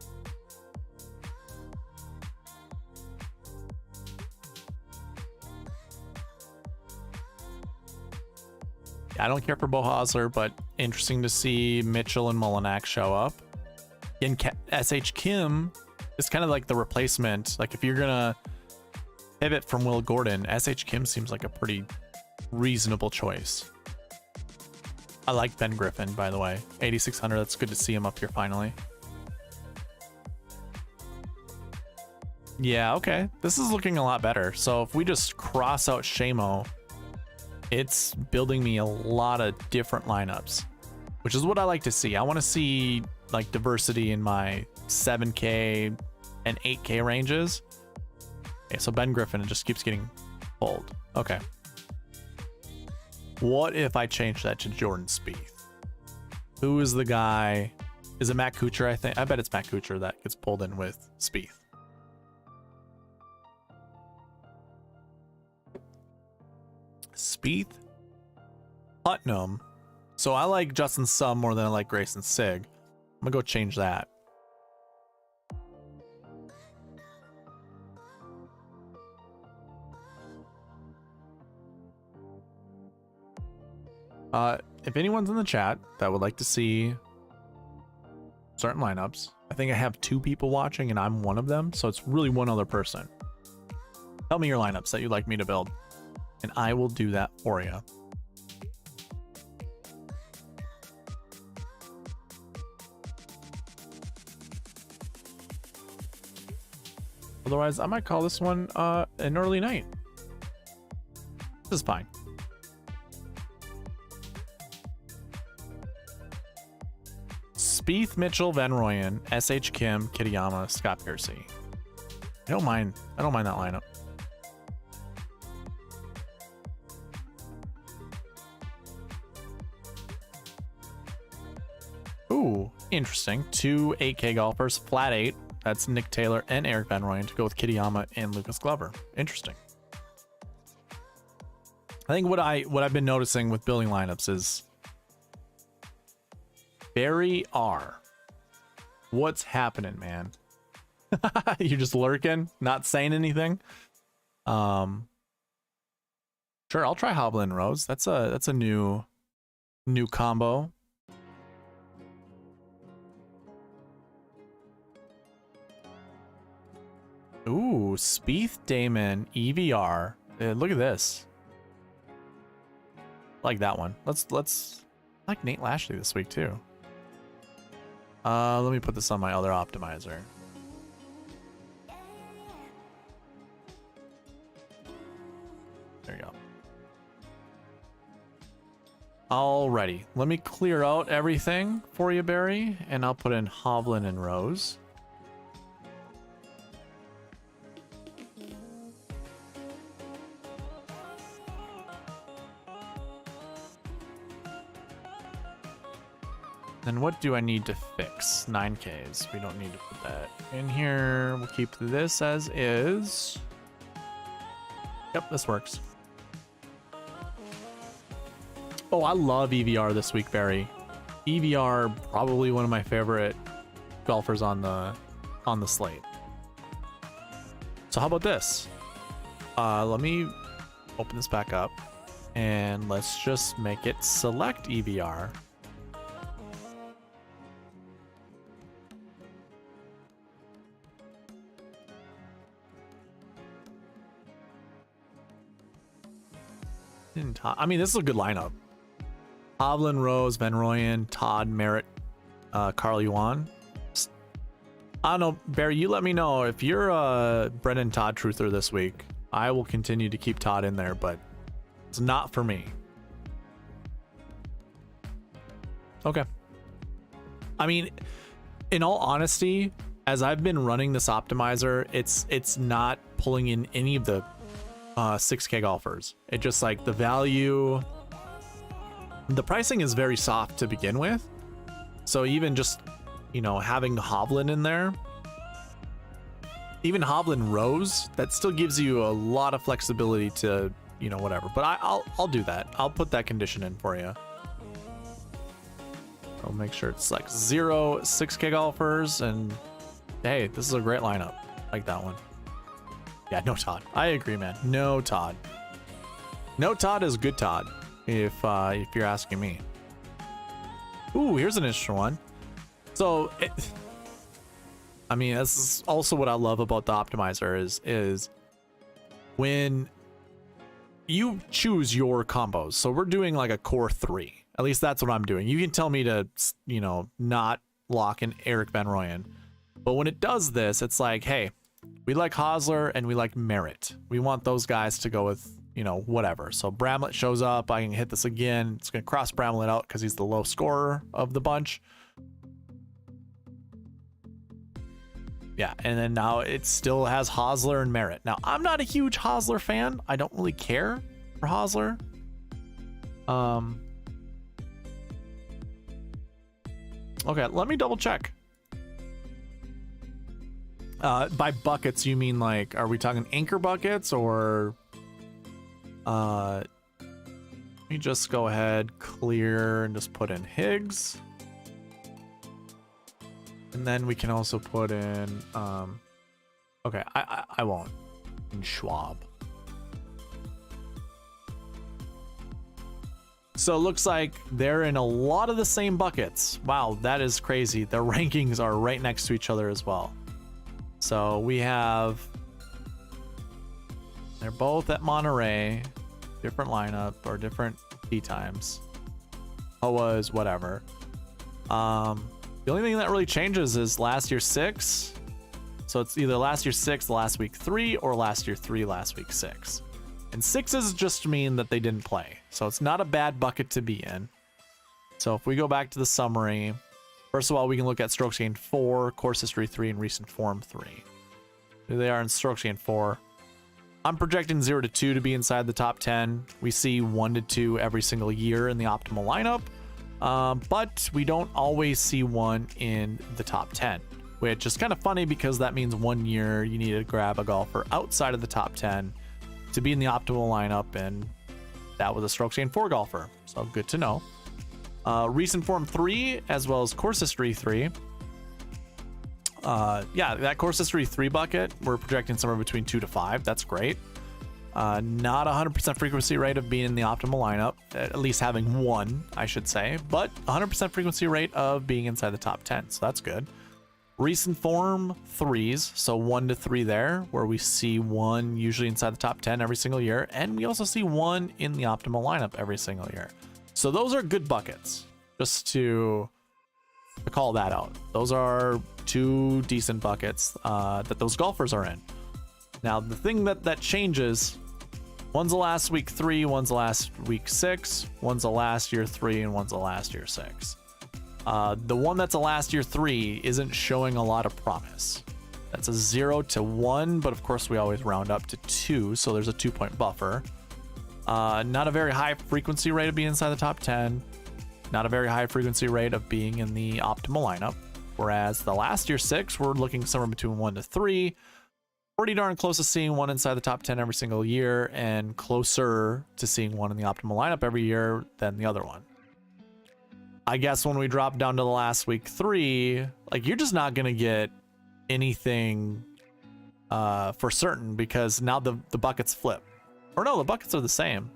I don't care for Bo Hosler, but interesting to see Mitchell and Molinak show up. And S.H. Kim is kind of like the replacement. Like if you're gonna pivot from Will Gordon, S.H. Kim seems like a pretty reasonable choice. I like Ben Griffin, by the way. 8,600. That's good to see him up here finally. Yeah, okay. This is looking a lot better. So if we just cross out Shamo, it's building me a lot of different lineups, which is what I like to see. I want to see like diversity in my 7K and 8K ranges. Okay, so Ben Griffin just keeps getting pulled. Okay. What if I change that to Jordan Spieth? Who is the guy? Is it Matt Kuchar? I think. I bet it's Matt Kuchar that gets pulled in with Spieth. Spieth, Putnam. So I like Justin Suh more than I like Grayson Sigg. I'm gonna go change that. If anyone's in the chat that would like to see certain lineups, I think I have 2 people watching and I'm one of them, so it's really one other person. Tell me your lineups that you'd like me to build, and I will do that for you. Otherwise, I might call this one an early night. This is fine. Spieth, Mitchell, Van Rooyen, SH Kim, Kitayama, Scott Piercy. I don't mind that lineup. Ooh, interesting. 2 8K golfers, flat 8. That's Nick Taylor and Eric Van Rooyen to go with Kitayama and Lucas Glover. Interesting. I think what I've been noticing with building lineups is Barry R. What's happening, man? You're just lurking, not saying anything. Sure, I'll try Hovland Rose. That's a new combo. Ooh, Spieth, Damon, EVR. Look at this. Like that one. Let's I like Nate Lashley this week too. Let me put this on my other optimizer. There you go. Alrighty, let me clear out everything for you, Barry, and I'll put in Hovland and Rose. And what do I need to fix? 9Ks. We don't need to put that in here. We'll keep this as is. Yep, this works. Oh, I love EVR this week, Barry. EVR, probably one of my favorite golfers on the slate. So how about this? Let me open this back up and let's just make it select EVR. I mean, this is a good lineup. Hovland, Rose, Van Rooyen, Todd, Merritt, Carl Yuan. I don't know, Barry, you let me know if you're a Brendan Todd truther this week. I will continue to keep Todd in there, but it's not for me. Okay. I mean, in all honesty, as I've been running this optimizer, it's not pulling in any of the 6K golfers. It just like the value, the pricing is very soft to begin with. So even just, you know, having Hovland in there, even Hovland Rose, that still gives you a lot of flexibility to, you know, whatever. But I'll do that. I'll put that condition in for you. I'll make sure it's like 0 6K golfers, and hey, this is a great lineup. Like that one. Yeah, no Todd. I agree, man. No Todd. No Todd is good Todd, if you're asking me. Ooh, here's an interesting one. So, I mean, this is also what I love about the optimizer is when you choose your combos. So we're doing like a core 3. At least that's what I'm doing. You can tell me to, you know, not lock in Eric Van Rooyen. But when it does this, it's like, hey, we like Hosler and we like Merritt. We want those guys to go with, you know, whatever. So Bramlett shows up. I can hit this again. It's going to cross Bramlett out because he's the low scorer of the bunch. Yeah, and then now it still has Hosler and Merritt. Now, I'm not a huge Hosler fan. I don't really care for Hosler. Okay, let me double check. By buckets, you mean like, are we talking anchor buckets or let me just go ahead, clear, and just put in Higgs. And then we can also put in, okay, I won't, in Schwab. So it looks like they're in a lot of the same buckets. Wow, that is crazy. Their rankings are right next to each other as well. So we have, they're both at Monterey, different lineup or different tee times. Hoa whatever. The only thing that really changes is last year 6. So it's either last year 6, last week 3, or last year 3, last week 6. And 6s just mean that they didn't play. So it's not a bad bucket to be in. So if we go back to the summary, first of all, we can look at strokes gained 4, course history 3, and recent form 3. Here they are in strokes gained 4. I'm projecting 0 to 2 to be inside the top 10. We see 1 to 2 every single year in the optimal lineup. But we don't always see 1 in the top 10, which is kind of funny because that means 1 year you need to grab a golfer outside of the top 10 to be in the optimal lineup, and that was a strokes gained 4 golfer, so good to know. Recent form 3 as well as course history 3. Yeah, that course history 3 bucket, we're projecting somewhere between 2 to 5. That's great. Not 100% frequency rate of being in the optimal lineup, at least having 1, I should say, but 100% frequency rate of being inside the top 10, so that's good. Recent form 3s, so 1 to 3 there, where we see 1 usually inside the top 10 every single year, and we also see 1 in the optimal lineup every single year. So those are good buckets, just to call that out. Those are 2 decent buckets that those golfers are in. Now, the thing that changes, one's the last week 3, one's the last week 6, one's the last year 3, and one's the last year 6. The one that's a last year 3 isn't showing a lot of promise. That's a 0 to 1, but of course we always round up to 2, so there's a 2-point buffer. Not a very high frequency rate of being inside the top 10. Not a very high frequency rate of being in the optimal lineup. Whereas the last year 6, we're looking somewhere between 1 to 3. Pretty darn close to seeing 1 inside the top 10 every single year, and closer to seeing 1 in the optimal lineup every year than the other one. I guess when we drop down to the last week 3, like, you're just not gonna get anything for certain, because now the buckets flip. Or no, the buckets are the same.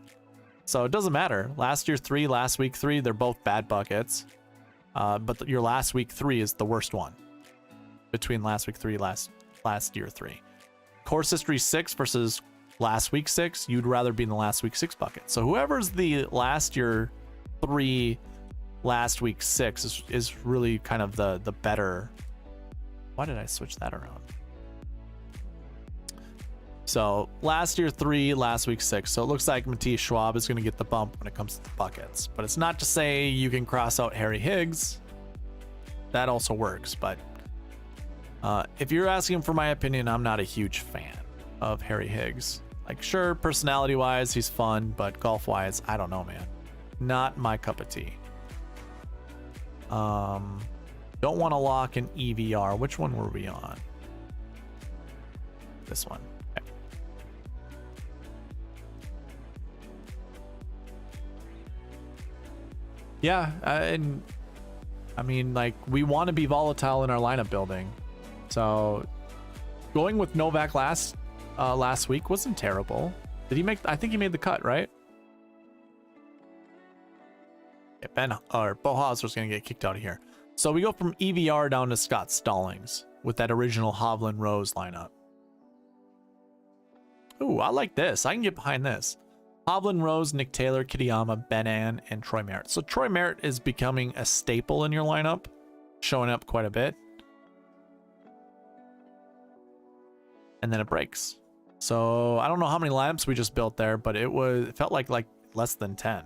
So it doesn't matter. Last year 3, last week 3, they're both bad buckets. But your last week 3 is the worst one. Between last week 3, last year 3. Course history 6 versus last week 6, you'd rather be in the last week 6 bucket. So whoever's the last year 3, last week 6 is really kind of the better. Why did I switch that around? So last year 3, last week 6. So it looks like Matthias Schwab is going to get the bump when it comes to the buckets. But it's not to say you can cross out Harry Higgs. That also works. But if you're asking for my opinion, I'm not a huge fan of Harry Higgs. Like, sure, personality-wise, he's fun. But golf-wise, I don't know, man. Not my cup of tea. Don't want to lock an EVR. Which one were we on? This one. Okay. Yeah, and I mean, like, we want to be volatile in our lineup building. So going with Novak last week wasn't terrible. Did he make? I think he made the cut, right? Yeah, Bo Hauser's gonna get kicked out of here. So we go from EVR down to Scott Stallings with that original Hovland Rose lineup. Ooh, I like this. I can get behind this. Hovland Rose, Nick Taylor, Kitayama, Ben An, and Troy Merritt. So Troy Merritt is becoming a staple in your lineup, showing up quite a bit. And then it breaks. So I don't know how many lineups we just built there, but it felt like less than 10.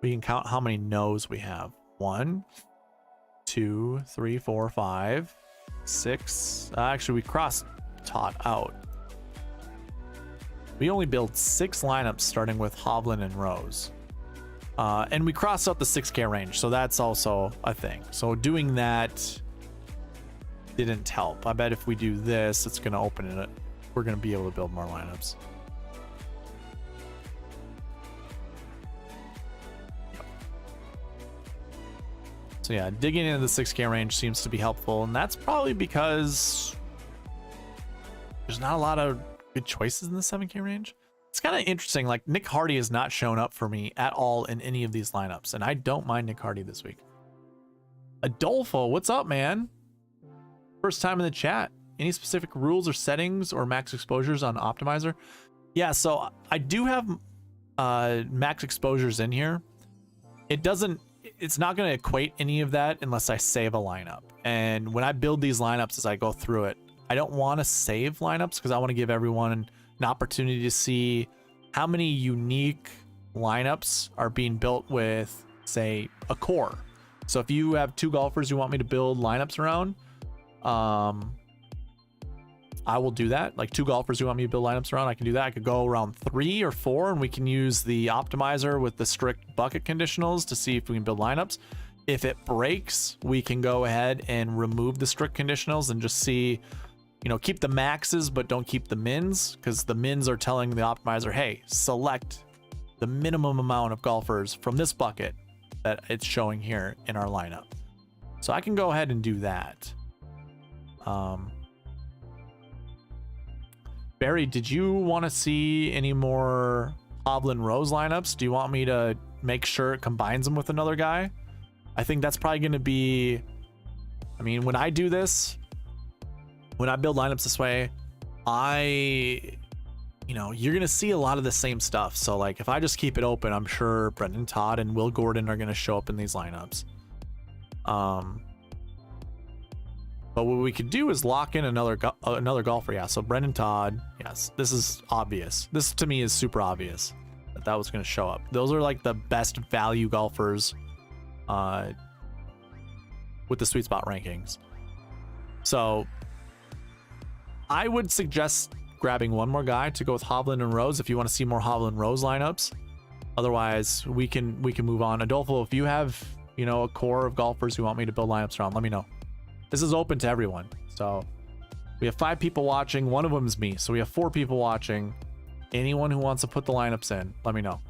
We can count how many no's we have. 1, 2, 3, 4, 5, 6. Actually, we crossed Todd out. We only built 6 lineups starting with Hovland and Rose. And we crossed out the 6K range, so that's also a thing. So doing that didn't help. I bet if we do this, it's going to open it. We're going to be able to build more lineups. So yeah, digging into the 6K range seems to be helpful, and that's probably because there's not a lot of good choices in the 7K range. It's kind of interesting. Like Nick Hardy has not shown up for me at all in any of these lineups, and I don't mind Nick Hardy this week. Adolfo, what's up, man? First time in the chat. Any specific rules or settings or max exposures on optimizer? Yeah, so I do have max exposures in here. It's not going to equate any of that unless I save a lineup. And when I build these lineups, as I go through it, I don't want to save lineups because I want to give everyone an opportunity to see how many unique lineups are being built with, say, a core. So if you have 2 golfers you want me to build lineups around, I will do that. Like 2 golfers you want me to build lineups around, I can do that. I could go around 3 or 4, and we can use the optimizer with the strict bucket conditionals to see if we can build lineups. If it breaks, we can go ahead and remove the strict conditionals and just see, you know, keep the maxes, but don't keep the mins, because the mins are telling the optimizer, hey, select the minimum amount of golfers from this bucket that it's showing here in our lineup. So I can go ahead and do that. Barry, did you want to see any more Hovland Rose lineups? Do you want me to make sure it combines them with another guy? I think that's probably going to be, I mean, when I do this, when I build lineups this way, you know, you're going to see a lot of the same stuff. So like if I just keep it open, I'm sure Brendan Todd and Will Gordon are going to show up in these lineups. But what we could do is lock in another golfer. Yeah, so Brendan Todd, yes, this is obvious. This to me is super obvious that was going to show up. Those are like the best value golfers with the sweet spot rankings. So I would suggest grabbing one more guy to go with Hovland and Rose if you want to see more Hovland Rose lineups. Otherwise, we can move on. Adolfo, if you have, you know, a core of golfers who want me to build lineups around, let me know. This is open to everyone. So we have 5 people watching. One of them is me. So we have 4 people watching. Anyone who wants to put the lineups in, let me know.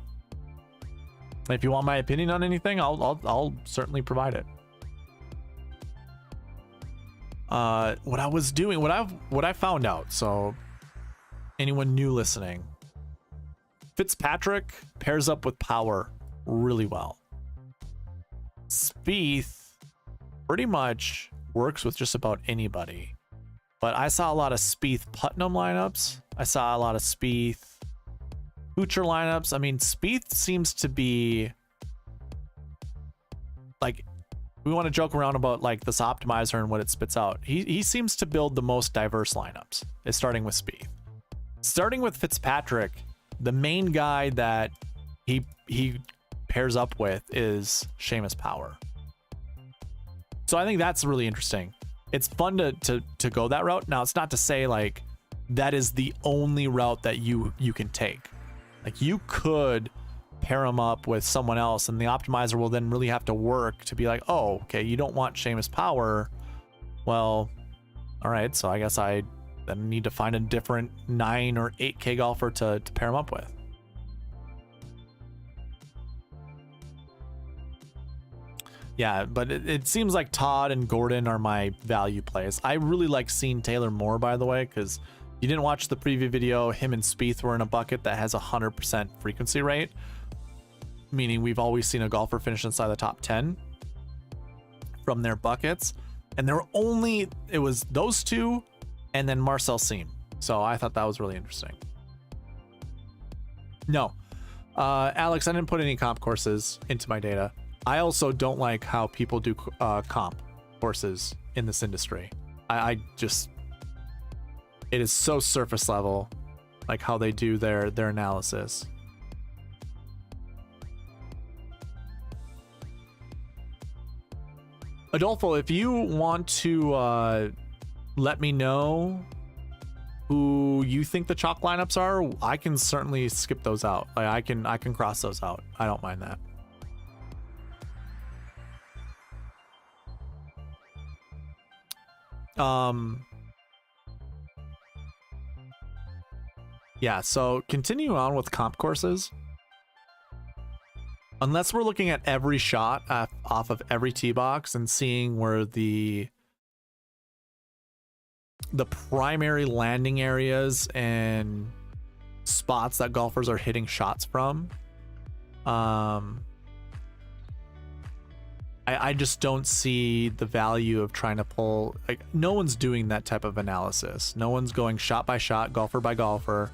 If you want my opinion on anything, I'll certainly provide it. What I was doing, what I found out. So anyone new listening, Fitzpatrick pairs up with power really well. Spieth pretty much works with just about anybody, but I saw a lot of Spieth Putnam lineups. I saw a lot of Spieth Kuchar lineups. I mean, Spieth seems to be like, we want to joke around about like this optimizer and what it spits out. He seems to build the most diverse lineups. It's starting with Spieth. Starting with Fitzpatrick, the main guy that he pairs up with is Seamus Power. So I think that's really interesting. It's fun to go that route. Now, it's not to say like that is the only route that you can take. Like you could pair them up with someone else, and the optimizer will then really have to work to be like, oh, okay, you don't want Seamus Power. Well, all right, so I guess I then need to find a different 9 or 8K golfer to pair them up with. Yeah, but it seems like Todd and Gordon are my value plays. I really like seeing Taylor Moore, by the way, because you didn't watch the preview video. Him and Spieth were in a bucket that has 100% frequency rate, meaning we've always seen a golfer finish inside the top 10 from their buckets. And it was those 2 and then Marcel Seam. So I thought that was really interesting. No, Alex, I didn't put any comp courses into my data. I also don't like how people do comp courses in this industry. I just, it is so surface level, like how they do their analysis. Adolfo, if you want to let me know who you think the chalk lineups are, I can certainly skip those out. Like I can cross those out. I don't mind that. Yeah, so continue on with comp courses. Unless we're looking at every shot off of every tee box and seeing where the the primary landing areas and spots that golfers are hitting shots from. I just don't see the value of trying to pull, like, no one's doing that type of analysis. No one's going shot by shot, golfer by golfer,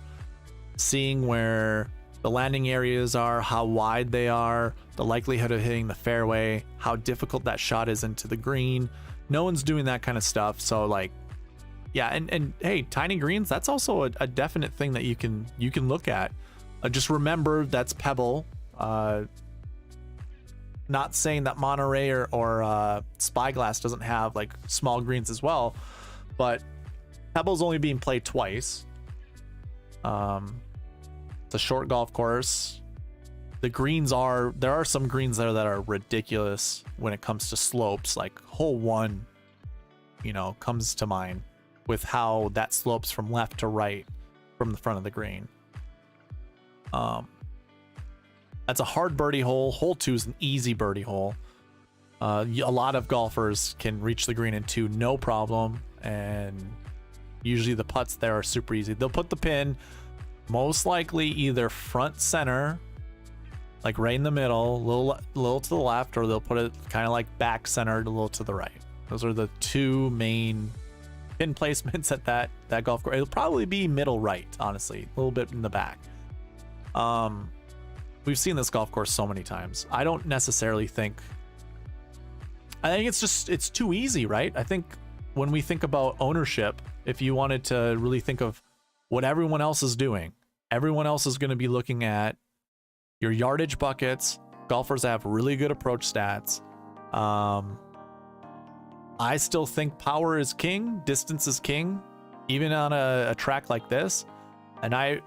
seeing where the landing areas are, how wide they are, the likelihood of hitting the fairway, how difficult that shot is into the green. No one's doing that kind of stuff. So like, yeah, and hey, tiny greens, that's also a definite thing that you can look at. Just remember that's Pebble. Not saying that Monterey or Spyglass doesn't have like small greens as well, but Pebble's only being played twice. It's a short golf course. The greens there are some greens there that are ridiculous when it comes to slopes. Like hole 1, you know, comes to mind with how that slopes from left to right from the front of the green. That's a hard birdie hole. Hole 2 is an easy birdie hole. A lot of golfers can reach the green in 2, no problem. And usually the putts there are super easy. They'll put the pin most likely either front center, like right in the middle, a little to the left, or they'll put it kind of like back centered, a little to the right. Those are the 2 main pin placements at that golf course. It'll probably be middle right, honestly, a little bit in the back. We've seen this golf course so many times. I don't necessarily think, I think it's too easy, right? I think when we think about ownership, if you wanted to really think of what everyone else is doing, everyone else is going to be looking at your yardage buckets. Golfers have really good approach stats. I still think power is king, distance is king, even on a track like this. And I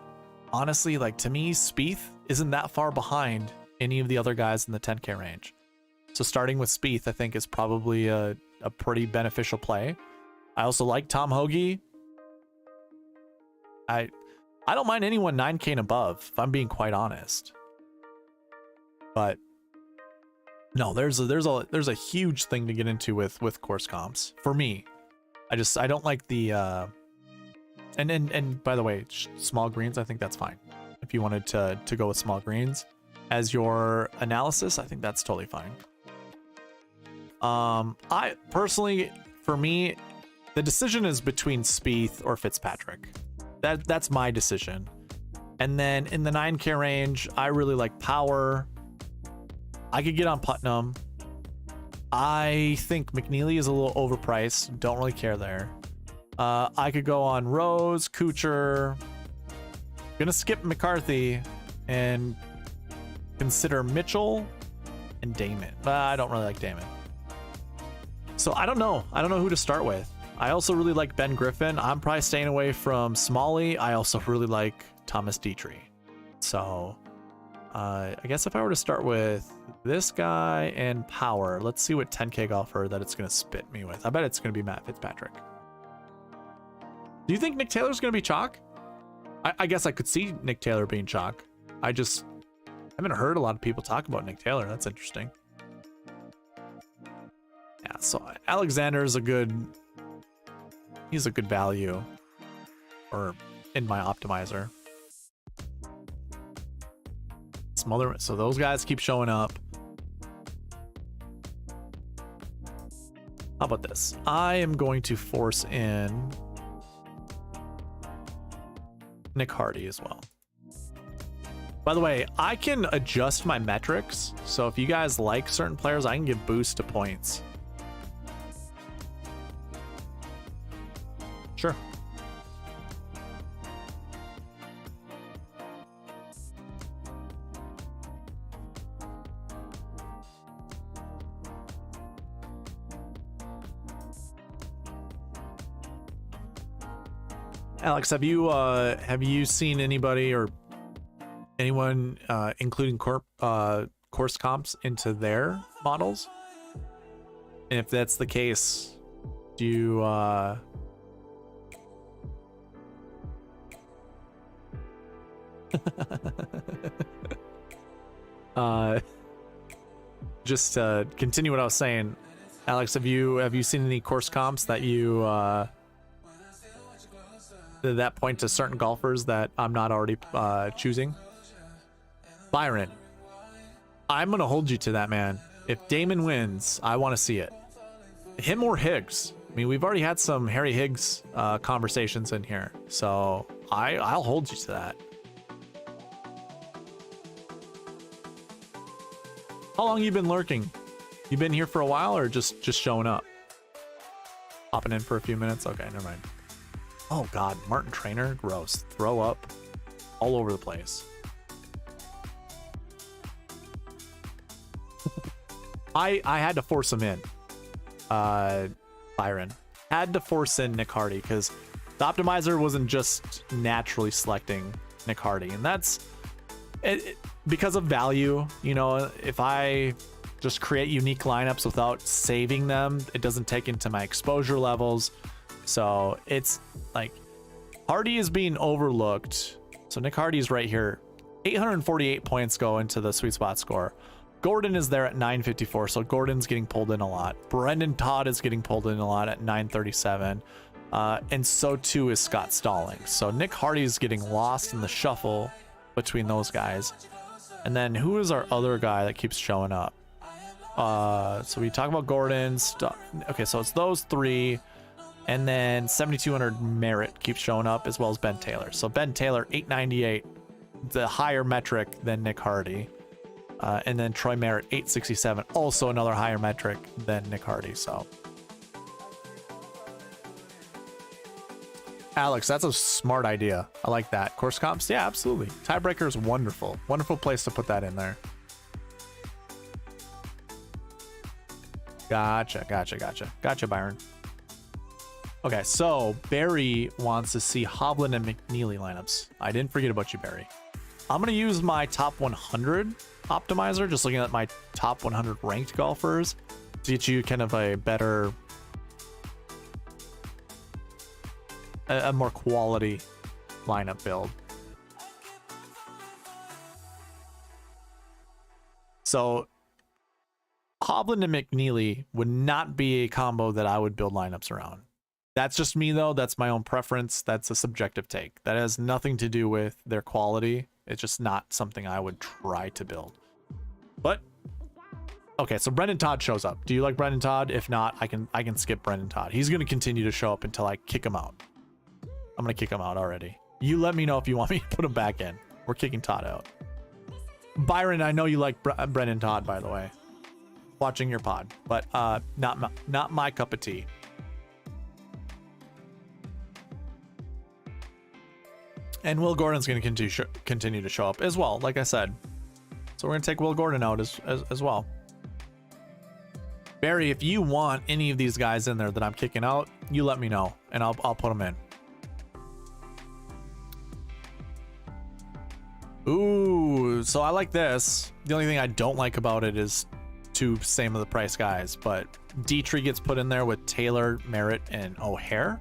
honestly, like, to me, Spieth isn't that far behind any of the other guys in the 10K range. So starting with Spieth, I think, is probably a pretty beneficial play. I also like Tom Hoagie. I don't mind anyone 9K and above, if I'm being quite honest. But no, there's a huge thing to get into with course comps for me. I don't like the and by the way, small greens, I think that's fine. If you wanted to go with small greens as your analysis, I think that's totally fine. I personally, for me, the decision is between Spieth or Fitzpatrick. That's my decision. And then in the 9K range, I really like power. I could get on Putnam. I think McNeely is a little overpriced. Don't really care there. I could go on Rose, Kuchar. Gonna skip McCarthy and consider Mitchell and Damon. I don't really like Damon. So I don't know. I don't know who to start with. I also really like Ben Griffin. I'm probably staying away from Smalley. I also really like Thomas Dietrich. So I guess if I were to start with this guy and power, let's see what 10K golfer that it's going to spit me with. I bet it's going to be Matt Fitzpatrick. Do you think Nick Taylor's going to be chalk? I guess I could see Nick Taylor being chalk. I just haven't heard a lot of people talk about Nick Taylor. That's interesting. Yeah, so Alexander is he's a good value, or in my optimizer. So those guys keep showing up. How about this? I am going to force in Nick Hardy as well. By the way, I can adjust my metrics. So if you guys like certain players, I can give boost to points. Sure. Alex, have you seen anybody or anyone including course comps into their models? And if that's the case, do you just continue what I was saying, Alex, have you seen any course comps that you that point to certain golfers that I'm not already choosing. Byron, I'm gonna hold you to that, man. If Damon wins, I want to see it. Him or Higgs. I mean, we've already had some Harry Higgs conversations in here, so I'll hold you to that. How long you been lurking? You been here for a while or just showing up? Popping in for a few minutes? Okay, never mind. Oh god, Martin Trainer, gross. Throw up all over the place. I had to force him in. Byron. Had to force in Nick Hardy because the optimizer wasn't just naturally selecting Nick Hardy. And that's it, because of value. You know, if I just create unique lineups without saving them, it doesn't take into my exposure levels. So it's like Hardy is being overlooked. So Nick Hardy's right here. 848 points go into the sweet spot score. Gordon is there at 954, so Gordon's getting pulled in a lot. Brendan Todd is getting pulled in a lot at 937. And so too is Scott Stallings. So Nick Hardy's getting lost in the shuffle between those guys. And then who is our other guy that keeps showing up? So we talk about Gordon's. Okay, so it's those three. And then 7,200 Merritt keeps showing up, as well as Ben Taylor. So Ben Taylor, 898, the higher metric than Nick Hardy. And then Troy Merritt, 867, also another higher metric than Nick Hardy. So Alex, that's a smart idea. I like that. Course comps, yeah, absolutely. Tiebreaker is wonderful. Wonderful place to put that in there. Gotcha, Byron. Okay, so Barry wants to see Hovland and McNeely lineups. I didn't forget about you, Barry. I'm gonna use my top 100 optimizer, just looking at my top 100 ranked golfers to get you kind of a better, a more quality lineup build. So Hovland and McNeely would not be a combo that I would build lineups around. That's just me though. That's my own preference. That's a subjective take. That has nothing to do with their quality. It's just not something I would try to build. But okay, so Brendan Todd shows up. Do you like Brendan Todd? If not, I can skip Brendan Todd. He's going to continue to show up until I kick him out. I'm going to kick him out already. You let me know if you want me to put him back in. We're kicking Todd out. Byron, I know you like Brendan Todd, by the way. Watching your pod, but not my cup of tea. And Will Gordon's going to continue to show up as well, like I said. So we're going to take Will Gordon out as well. Barry, if you want any of these guys in there that I'm kicking out, you let me know, and I'll put them in. Ooh, so I like this. The only thing I don't like about it is two same of the price guys, but Dietrich gets put in there with Taylor, Merritt, and O'Hare.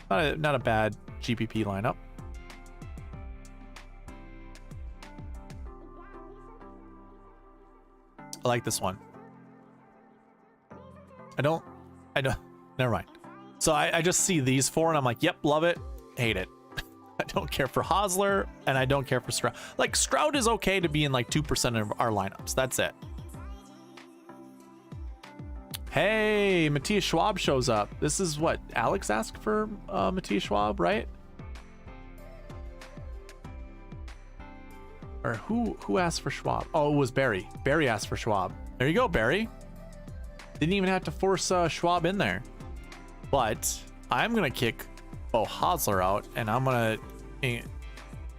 Not a bad GPP lineup. I like this one. I don't, never mind. So I just see these four and I'm like, yep, love it, hate it. I don't care for Hosler and I don't care for Stroud. Like Stroud is okay to be in like 2% of our lineups. That's it. Hey, Matthias Schwab shows up. This is what Alex asked for, Matthias Schwab, right? Or who asked for Schwab? Oh, it was Barry. Barry asked for Schwab. There you go, Barry. Didn't even have to force Schwab in there. But I'm gonna kick Bo Hosler out, and I'm gonna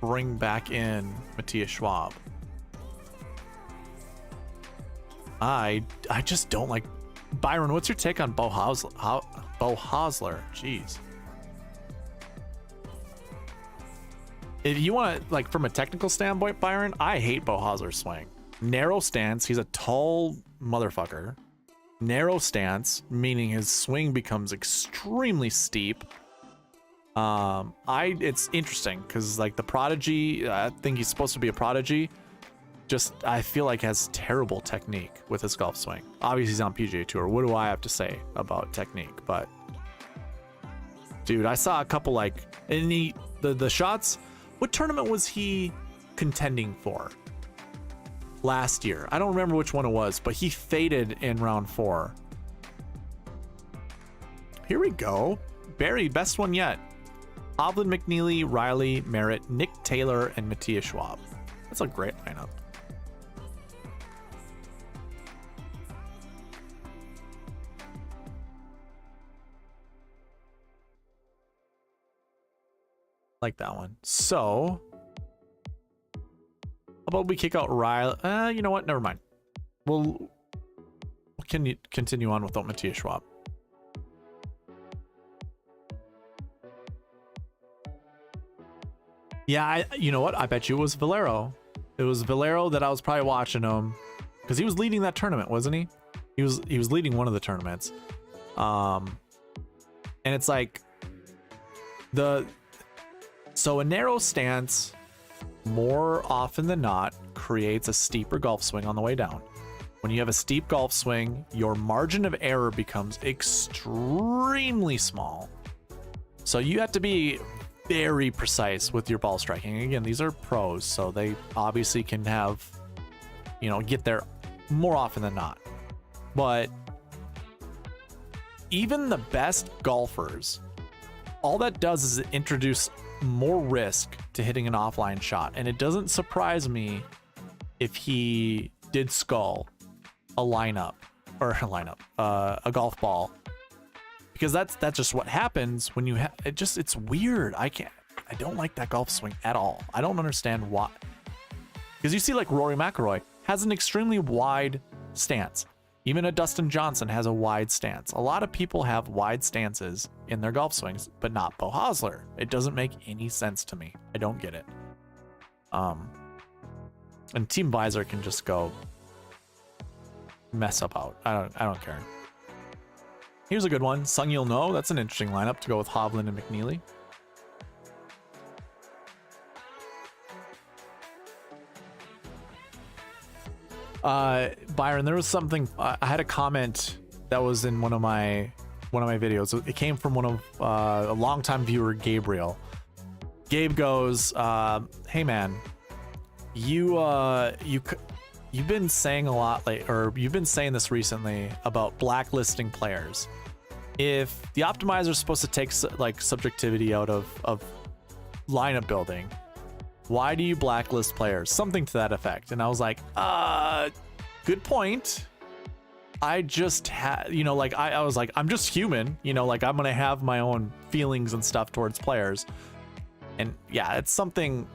bring back in Matthias Schwab. I just don't like. Byron, what's your take on Bo Hosler? Bo Hosler, jeez. If you want to, like, from a technical standpoint, Byron, I hate Bo Hosler's swing. Narrow stance, he's a tall motherfucker. Narrow stance, meaning his swing becomes extremely steep. It's interesting because, like, the prodigy, I think he's supposed to be a prodigy. Just, I feel like has terrible technique with his golf swing. Obviously, he's on PGA Tour. What do I have to say about technique? But Dude, I saw a couple like in the shots. What tournament was he contending for last year? I don't remember which one it was, but he faded in round 4. Here we go. Barry, best one yet. Hovland, McNeely, Riley, Merritt, Nick Taylor, and Matthias Schwab. That's a great lineup. Like that one. So, how about we kick out Riley? You know what? Never mind. We'll continue on without Matthias Schwab. Yeah, you know what? I bet you it was Valero. It was Valero that I was probably watching him because he was leading that tournament, wasn't he? He was leading one of the tournaments. And it's like so a narrow stance more often than not creates a steeper golf swing on the way down. When you have a steep golf swing, your margin of error becomes extremely small. So you have to be very precise with your ball striking. Again, these are pros, so they obviously can have, get there more often than not. But even the best golfers, all that does is introduce more risk to hitting an offline shot. And it doesn't surprise me if he did skull a golf ball, because that's just what happens when you have it's weird. I don't like that golf swing at all. I don't understand why, because you see like Rory McIlroy has an extremely wide stance. Even a Dustin Johnson has a wide stance. A lot of people have wide stances in their golf swings, but not Beau Hossler. It doesn't make any sense to me. I don't get it. And Team Visor can just go mess up out. I don't care. Here's a good one. Sung Yul No. That's an interesting lineup to go with Hovland and McNeely. Byron, there was something, I had a comment that was in one of my videos. It came from one of a longtime viewer, Gabriel. Gabe goes, hey man, you've been saying a lot you've been saying this recently about blacklisting players. If the optimizer is supposed to take like subjectivity out of lineup building, why do you blacklist players? Something to that effect. And I was like, good point. I just had, I was like, I'm just human, like I'm going to have my own feelings and stuff towards players. And yeah, it's something.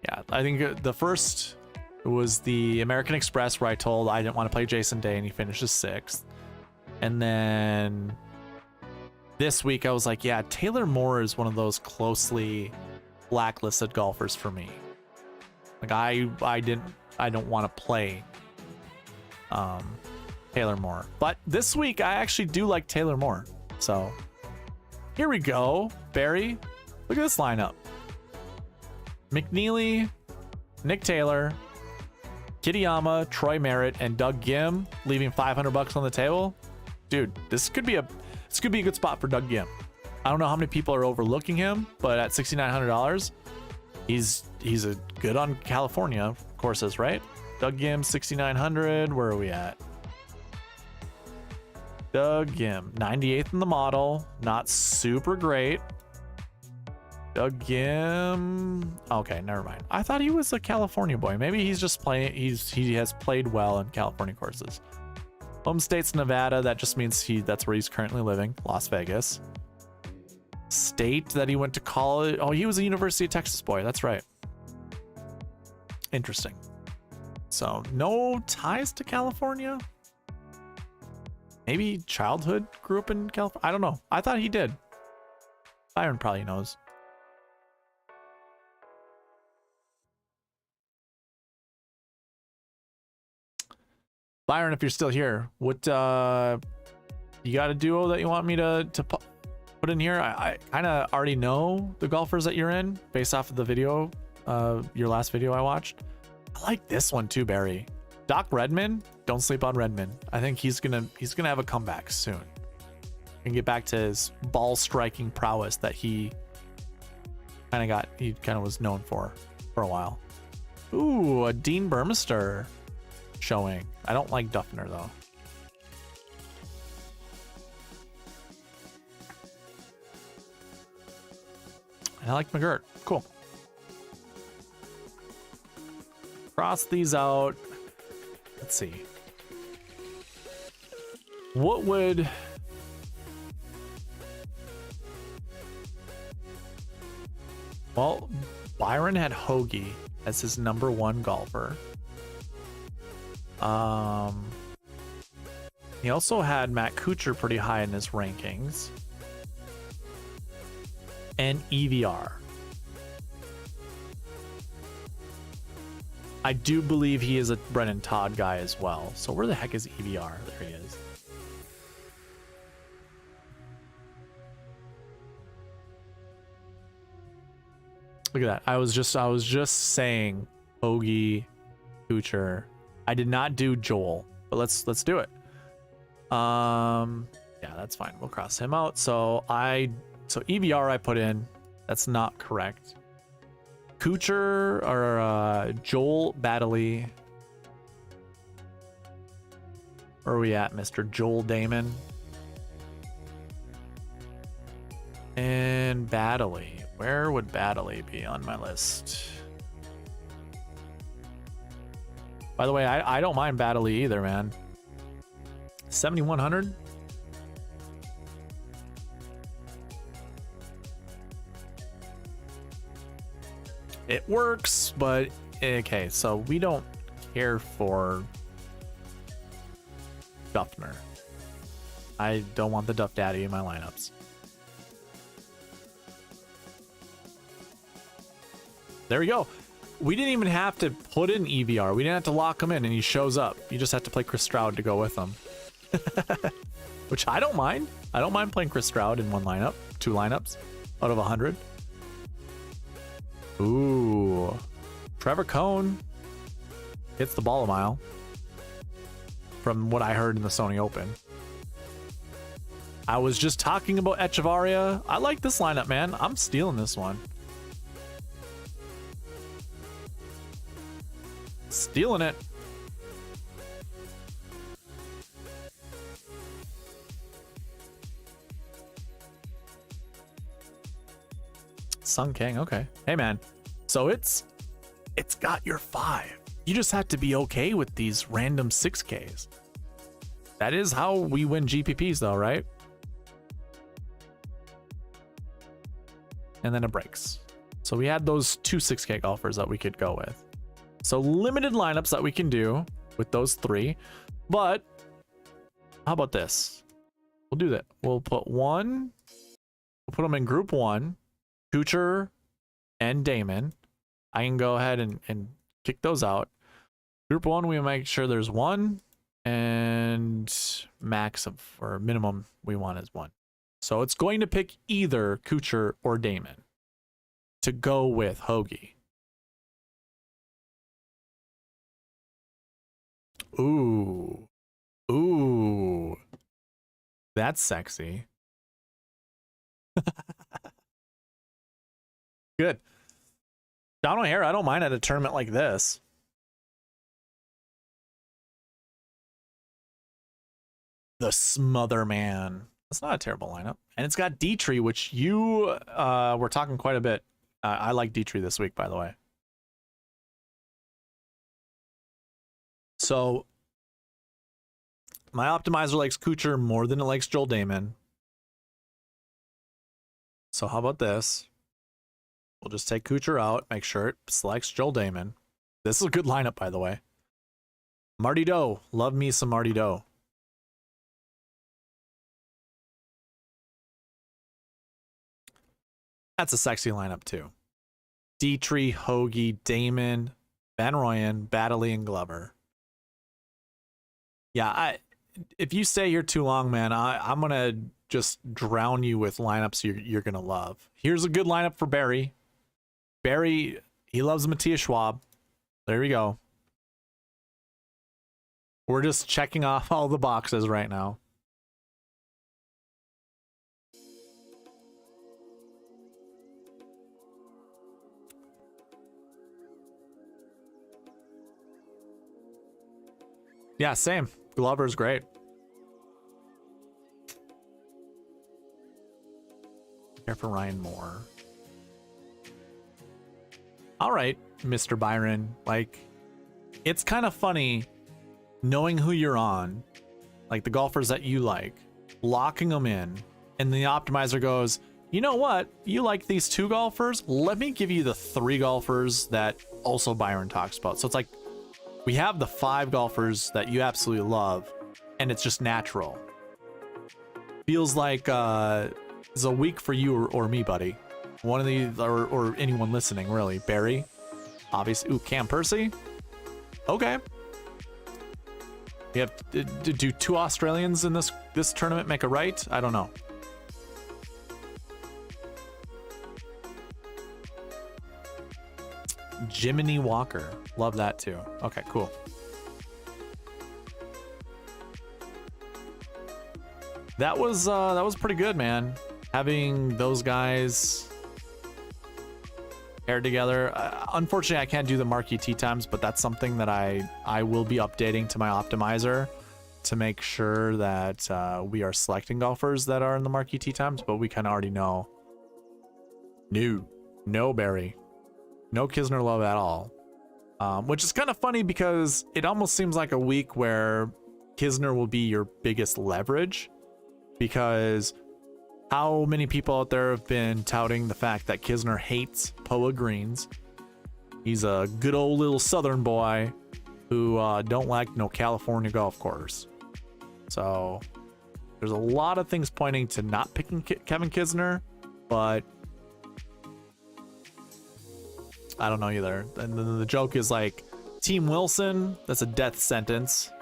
Yeah, I think the first was the American Express where I told I didn't want to play Jason Day and he finishes 6th. And then this week I was like, yeah, Taylor Moore is one of those closely blacklisted golfers for me. Like I don't want to play Taylor Moore. But this week I actually do like Taylor Moore. So here we go, Barry. Look at this lineup. McNeely, Nick Taylor, Kitayama, Troy Merritt, and Doug Gim, leaving $500 on the table. Dude, this could be a good spot for Doug Gim. I don't know how many people are overlooking him, but at $6,900, he's a good on California courses, right? Doug Gim, 6,900. Where are we at? Doug Gim, 98th in the model, not super great. Doug Gim. Okay, never mind. I thought he was a California boy. Maybe he's just playing. He has played well in California courses. Home state's Nevada. That just means that's where he's currently living. Las Vegas. State that he went to college. Oh, he was a University of Texas boy. That's right. Interesting. So no ties to California. Maybe childhood grew up in California. I don't know. I thought he did. Byron probably knows. Byron, if you're still here, what you got a duo that you want me to put in here? I kind of already know the golfers that you're in based off of the video, your last video I watched. I like this one too, Barry. Doc Redman. Don't sleep on Redman. I think he's gonna have a comeback soon. and get back to his ball striking prowess that he kind of was known for a while. Ooh, a Dean Burmester showing. I don't like Duffner though. I like McGirt. Cool. Cross these out. Let's see. What would... Well, Byron had Hoagie as his #1 golfer. He also had Matt Kuchar pretty high in his rankings. And EVR. I do believe he is a Brennan Todd guy as well. So where the heck is EVR? There he is. Look at that. I was just saying Hoagie, Kuchar. I did not do Joel, but let's do it. Yeah, that's fine. We'll cross him out. So EVR I put in. That's not correct. Kuchar or Joel Baddeley. Where are we at, Mr. Joel Damon? And Baddeley. Where would Baddeley be on my list? By the way, I don't mind Baddeley either, man. 7,100? It works, but okay, so we don't care for Duffner. I don't want the Duff Daddy in my lineups. There we go. We didn't even have to put in EVR. We didn't have to lock him in and he shows up. You just have to play Chris Stroud to go with him. Which I don't mind. I don't mind playing Chris Stroud in one lineup, 2 lineups out of 100. Ooh. Trevor Cohn hits the ball a mile. From what I heard in the Sony Open. I was just talking about Echevarria. I like this lineup, man. I'm stealing this one. Stealing it. Sun King, okay. Hey man, so it's got your 5. You just have to be okay with these random 6Ks. That is how we win GPPs though, right? And then it breaks. So we had those 2 6K golfers that we could go with. So limited lineups that we can do with those 3. But how about this? We'll do that. We'll put them in group 1. Kuchar and Damon. I can go ahead and kick those out. Group 1, we make sure there's 1 and max of, or minimum we want is 1. So it's going to pick either Kuchar or Damon to go with Hoagie. Ooh. Ooh. That's sexy. Good. John O'Hara, I don't mind at a tournament like this. The Smother Man. That's not a terrible lineup. And it's got Dietrich, which you were talking quite a bit. I like Dietrich this week, by the way. So my optimizer likes Kuchar more than it likes Joel Damon. So how about this? We'll just take Kuchar out, make sure it selects Joel Damon. This is a good lineup, by the way. Marty Doe. Love me some Marty Doe. That's a sexy lineup, too. Dietrich, Hoagie, Damon, Van Rooyen, Baddeley, and Glover. Yeah, if you stay here too long, man, I'm going to just drown you with lineups you're going to love. Here's a good lineup for Barry. Barry, he loves Matthias Schwab. There we go. We're just checking off all the boxes right now. Yeah, same. Glover's great. Care for Ryan Moore. All right, Mr. Byron. Like, it's kind of funny knowing who you're on, like the golfers that you like, locking them in, and the optimizer goes, you know what? You like these 2 golfers? Let me give you the 3 golfers that also Byron talks about. So it's like we have the 5 golfers that you absolutely love, and it's just natural. Feels like it's a week for you or me, buddy. One of these, or anyone listening, really. Barry, obviously. Ooh, Cam Percy. Okay. We have do 2 Australians in this tournament make a right? I don't know. Jiminy Walker, love that too. Okay, cool. That was pretty good, man. Having those guys paired together. Unfortunately, I can't do the Marquee Tee Times, but that's something that I will be updating to my optimizer to make sure that we are selecting golfers that are in the Marquee Tee Times, but we kind of already know. No Barry. No Kisner love at all. Which is kind of funny because it almost seems like a week where Kisner will be your biggest leverage, because how many people out there have been touting the fact that Kisner hates POA greens? He's a good old little southern boy who don't like no California golf course. So there's a lot of things pointing to not picking Kevin Kisner, but I don't know either. And then the joke is like, Team Wilson, that's a death sentence.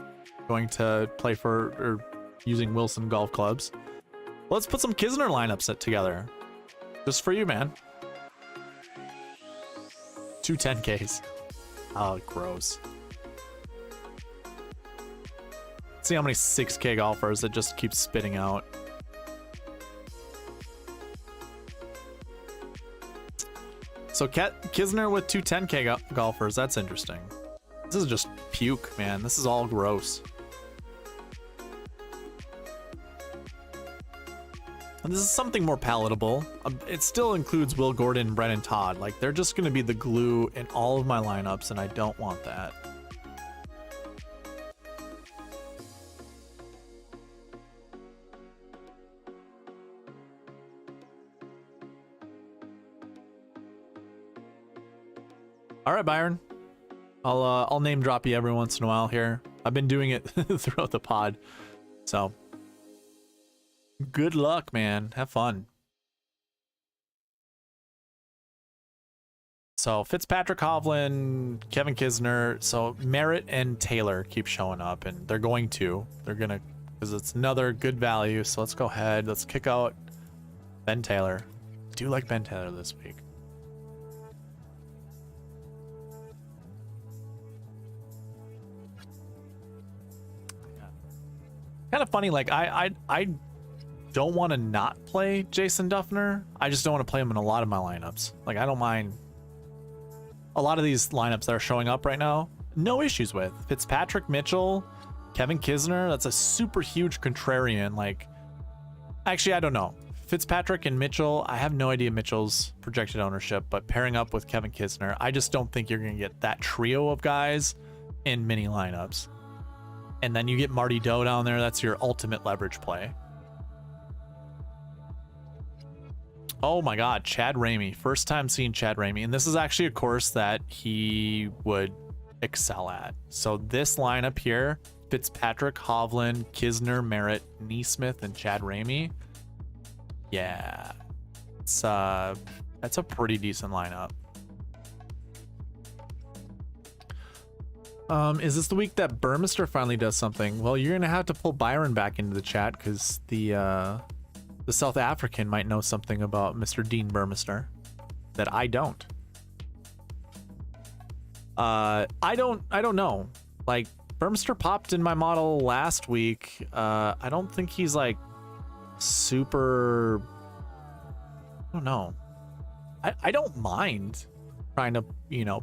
Going to play for or using Wilson golf clubs. Let's put some Kisner lineups together. Just for you, man. 2 10Ks. Oh, gross. See how many 6K golfers it just keeps spitting out. So Kisner with 2 10K golfers, that's interesting. This is just puke, man. This is all gross. And this is something more palatable. It still includes Will Gordon, Brennan Todd. Like, they're just going to be the glue in all of my lineups, and I don't want that. All right, Byron. I'll name drop you every once in a while here. I've been doing it throughout the pod. So good luck, man. Have fun. So Fitzpatrick, Hovland, Kevin Kisner. So Merritt and Taylor keep showing up, and they're going to. They're gonna, because it's another good value. So let's go ahead. Let's kick out Ben Taylor. I do like Ben Taylor this week. Kind of funny, like I don't want to not play Jason Duffner. I just don't want to play him in a lot of my lineups. Like, I don't mind a lot of these lineups that are showing up right now. No issues with Fitzpatrick, Mitchell, Kevin Kisner. That's a super huge contrarian. Like, actually, I don't know. Fitzpatrick and Mitchell, I have no idea Mitchell's projected ownership, but pairing up with Kevin Kisner, I just don't think you're going to get that trio of guys in many lineups. And then you get Marty Doe down there. That's your ultimate leverage play. Oh my God, Chad Ramey. First time seeing Chad Ramey. And this is actually a course that he would excel at. So this lineup here, Fitzpatrick, Hovland, Kisner, Merritt, Neesmith, and Chad Ramey. Yeah, it's that's a pretty decent lineup. Is this the week that Burmester finally does something? Well, you're gonna have to pull Byron back into the chat, because the South African might know something about Mr. Dean Burmester that I don't. I don't know. Like, Burmester popped in my model last week. I don't think he's like super. I don't know. I don't mind trying to, you know,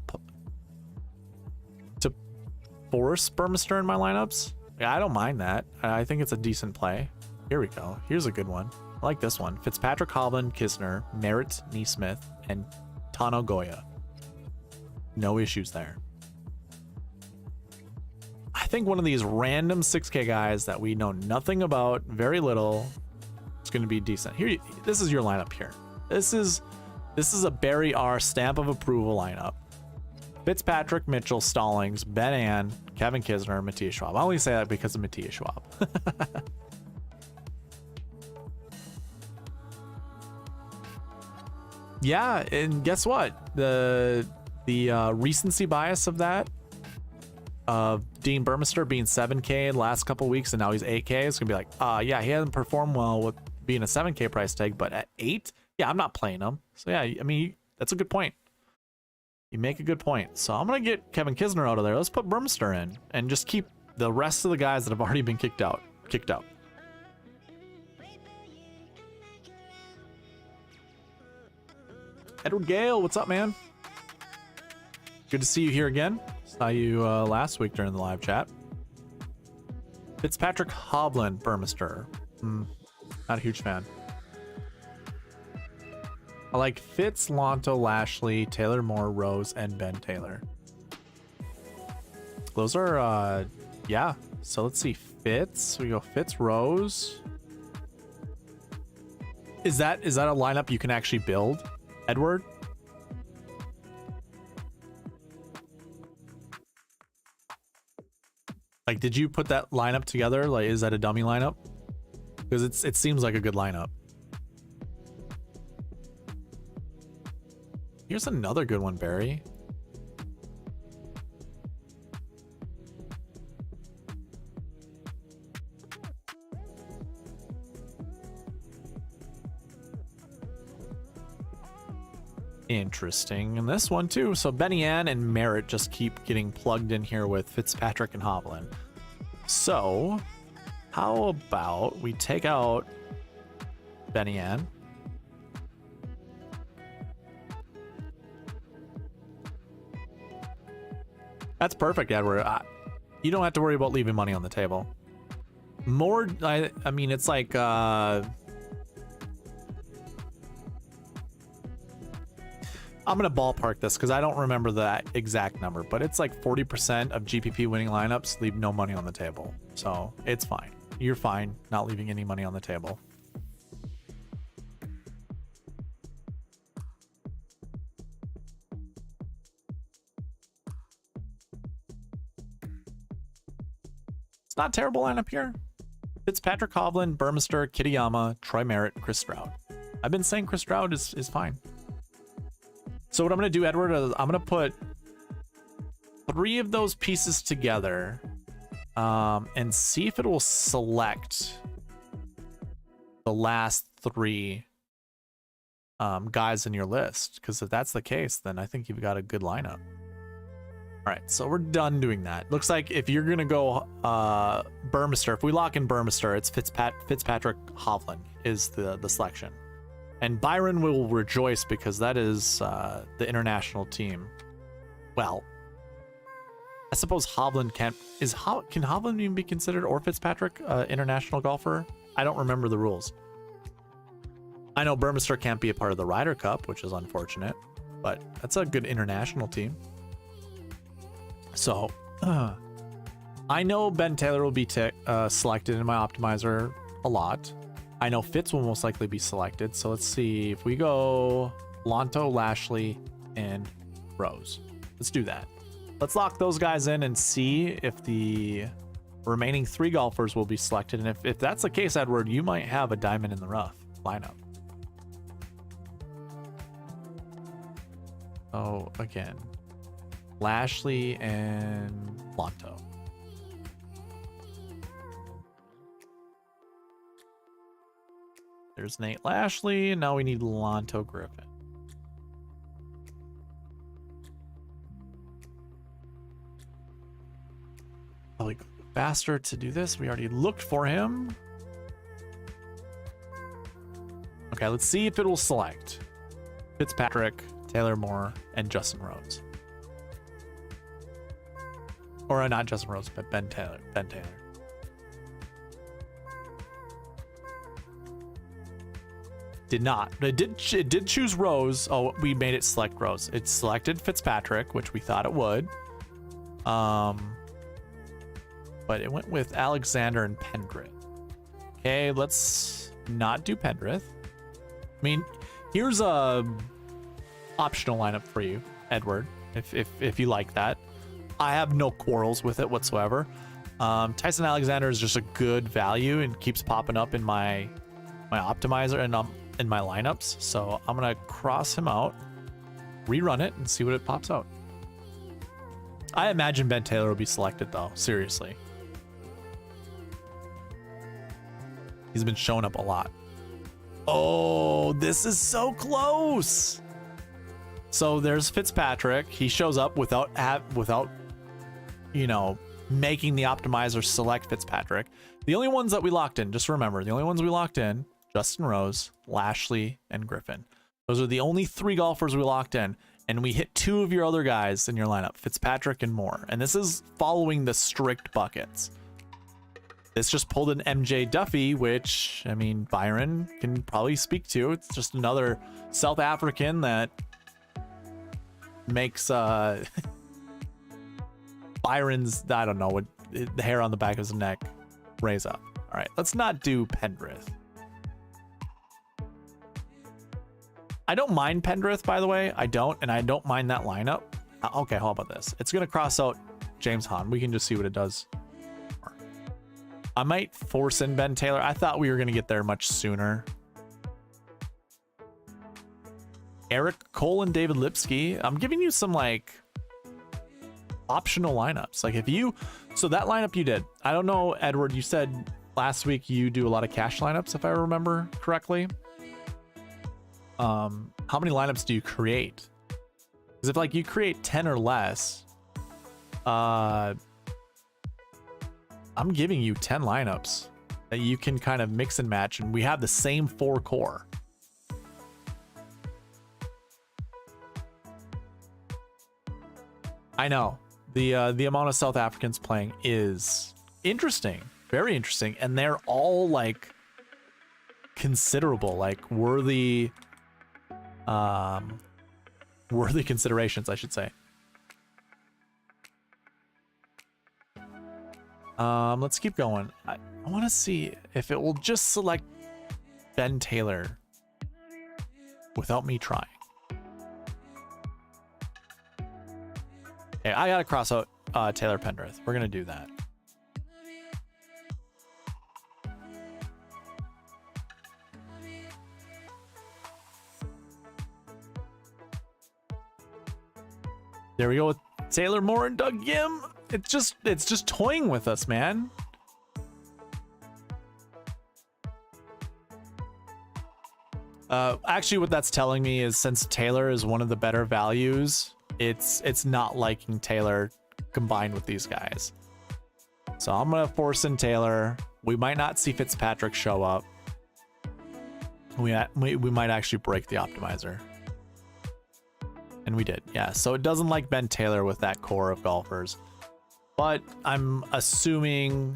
force Burmester in my lineups. Yeah, I don't mind that. I think it's a decent play. Here we go. Here's a good one. I like this one. Fitzpatrick, Hovland, Kisner, Merritt, Neesmith, and Tano Goya. No issues there. I think one of these random 6K guys that we know nothing about, very little, is going to be decent. Here, this is your lineup here. This is a Barry R stamp of approval lineup. Fitzpatrick, Mitchell, Stallings, Ben Ann, Kevin Kisner, Matthias Schwab. I only say that because of Matthias Schwab. Yeah, and guess what? The recency bias of that, Dean Burmester being 7K in the last couple weeks and now he's 8K, it's gonna be like, yeah, he hasn't performed well with being a 7K price tag, but at 8, yeah, I'm not playing him. So yeah, I mean, that's a good point. You make a good point. So I'm gonna get Kevin Kisner out of there. Let's put Burmester in and just keep the rest of the guys that have already been kicked out. Edward Gale, what's up, man? Good to see you here again. Saw you last week during the live chat. Fitzpatrick, Hovland, Burmester. Not a huge fan. I like Fitz, Lonto, Lashley, Taylor Moore, Rose, and Ben Taylor. Those are, yeah. So let's see. Fitz. We go Fitz, Rose. Is that a lineup you can actually build, Edward? Like, did you put that lineup together? Like, is that a dummy lineup? Because it seems like a good lineup. Here's another good one, Barry. Interesting. And this one too. So Benny Ann and Merritt just keep getting plugged in here with Fitzpatrick and Hovland. So how about we take out Benny Ann? That's perfect, Edward. You don't have to worry about leaving money on the table. More, I mean, it's like, I'm going to ballpark this because I don't remember that exact number, but it's like 40% of GPP winning lineups leave no money on the table. So it's fine. You're fine not leaving any money on the table. It's not a terrible lineup here. Fitzpatrick, Hovland, Burmester, Kitayama, Troy Merritt, Chris Stroud. I've been saying Chris Stroud is fine. So what I'm going to do, Edward, is I'm going to put 3 of those pieces together and see if it will select the last 3 guys in your list. Because if that's the case, then I think you've got a good lineup. All right, so we're done doing that. Looks like if you're going to go Burmester, if we lock in Burmester, it's Fitzpatrick Hovland is the selection. And Byron will rejoice because that is the international team. Well, I suppose Hovland can't. Can Hovland even be considered, or Fitzpatrick, international golfer? I don't remember the rules. I know Burmester can't be a part of the Ryder Cup, which is unfortunate, but that's a good international team. So, I know Ben Taylor will be selected in my optimizer a lot. I know Fitz will most likely be selected. So let's see if we go Lonto, Lashley, and Rose. Let's do that. Let's lock those guys in and see if the remaining 3 golfers will be selected. And if that's the case, Edward, you might have a diamond in the rough lineup. Oh, again, Lashley and Lonto. There's Nate Lashley, and now we need Lonto Griffin. Probably faster to do this. We already looked for him. Okay, let's see if it will select Fitzpatrick, Taylor Moore, and Justin Rose. Or not Justin Rose, but Ben Taylor. Ben Taylor. Did not. It did choose Rose. Oh, we made it select Rose. It selected Fitzpatrick, which we thought it would. But it went with Alexander and Pendrith. Okay, let's not do Pendrith. I mean, here's a optional lineup for you, Edward, if you like that. I have no quarrels with it whatsoever. Tyson Alexander is just a good value and keeps popping up in my optimizer and in my lineups. So I'm gonna cross him out, rerun it, and see what it pops out. I imagine Ben Taylor will be selected though, seriously. He's been showing up a lot. Oh, this is so close. So there's Fitzpatrick. He shows up without you know, making the optimizer select Fitzpatrick. The only ones that we locked in, just remember, the only ones we locked in, Justin Rose, Lashley, and Griffin. Those are the only 3 golfers we locked in. And we hit 2 of your other guys in your lineup, Fitzpatrick and Moore. And this is following the strict buckets. This just pulled an MJ Duffy, which, I mean, Byron can probably speak to. It's just another South African that makes Byron's, I don't know, what the hair on the back of his neck raise up. All right, let's not do Pendrith. I don't mind Pendrith, by the way. I don't, and I don't mind that lineup. Okay, how about this? It's going to cross out James Hahn. We can just see what it does. I might force in Ben Taylor. I thought we were going to get there much sooner. Eric Cole and David Lipsky. I'm giving you some, like, optional lineups. Like, if you... So that lineup you did. I don't know, Edward, you said last week you do a lot of cash lineups, if I remember correctly. How many lineups do you create? Because if, like, you create 10 or less, I'm giving you 10 lineups that you can kind of mix and match, and we have the same 4 core. I know the amount of South Africans playing is interesting, very interesting, and they're all like considerable, like worthy considerations, I should say. Let's keep going. I want to see if it will just select Ben Taylor without me trying. Okay, I gotta cross out Taylor Pendrith. We're gonna do that. There we go with Taylor Moore and Doug Gim. It's just toying with us, man. Actually, what that's telling me is since Taylor is one of the better values, it's not liking Taylor combined with these guys. So I'm gonna force in Taylor. We might not see Fitzpatrick show up. We might actually break the optimizer. And we did, yeah. So it doesn't like Ben Taylor with that core of golfers. But I'm assuming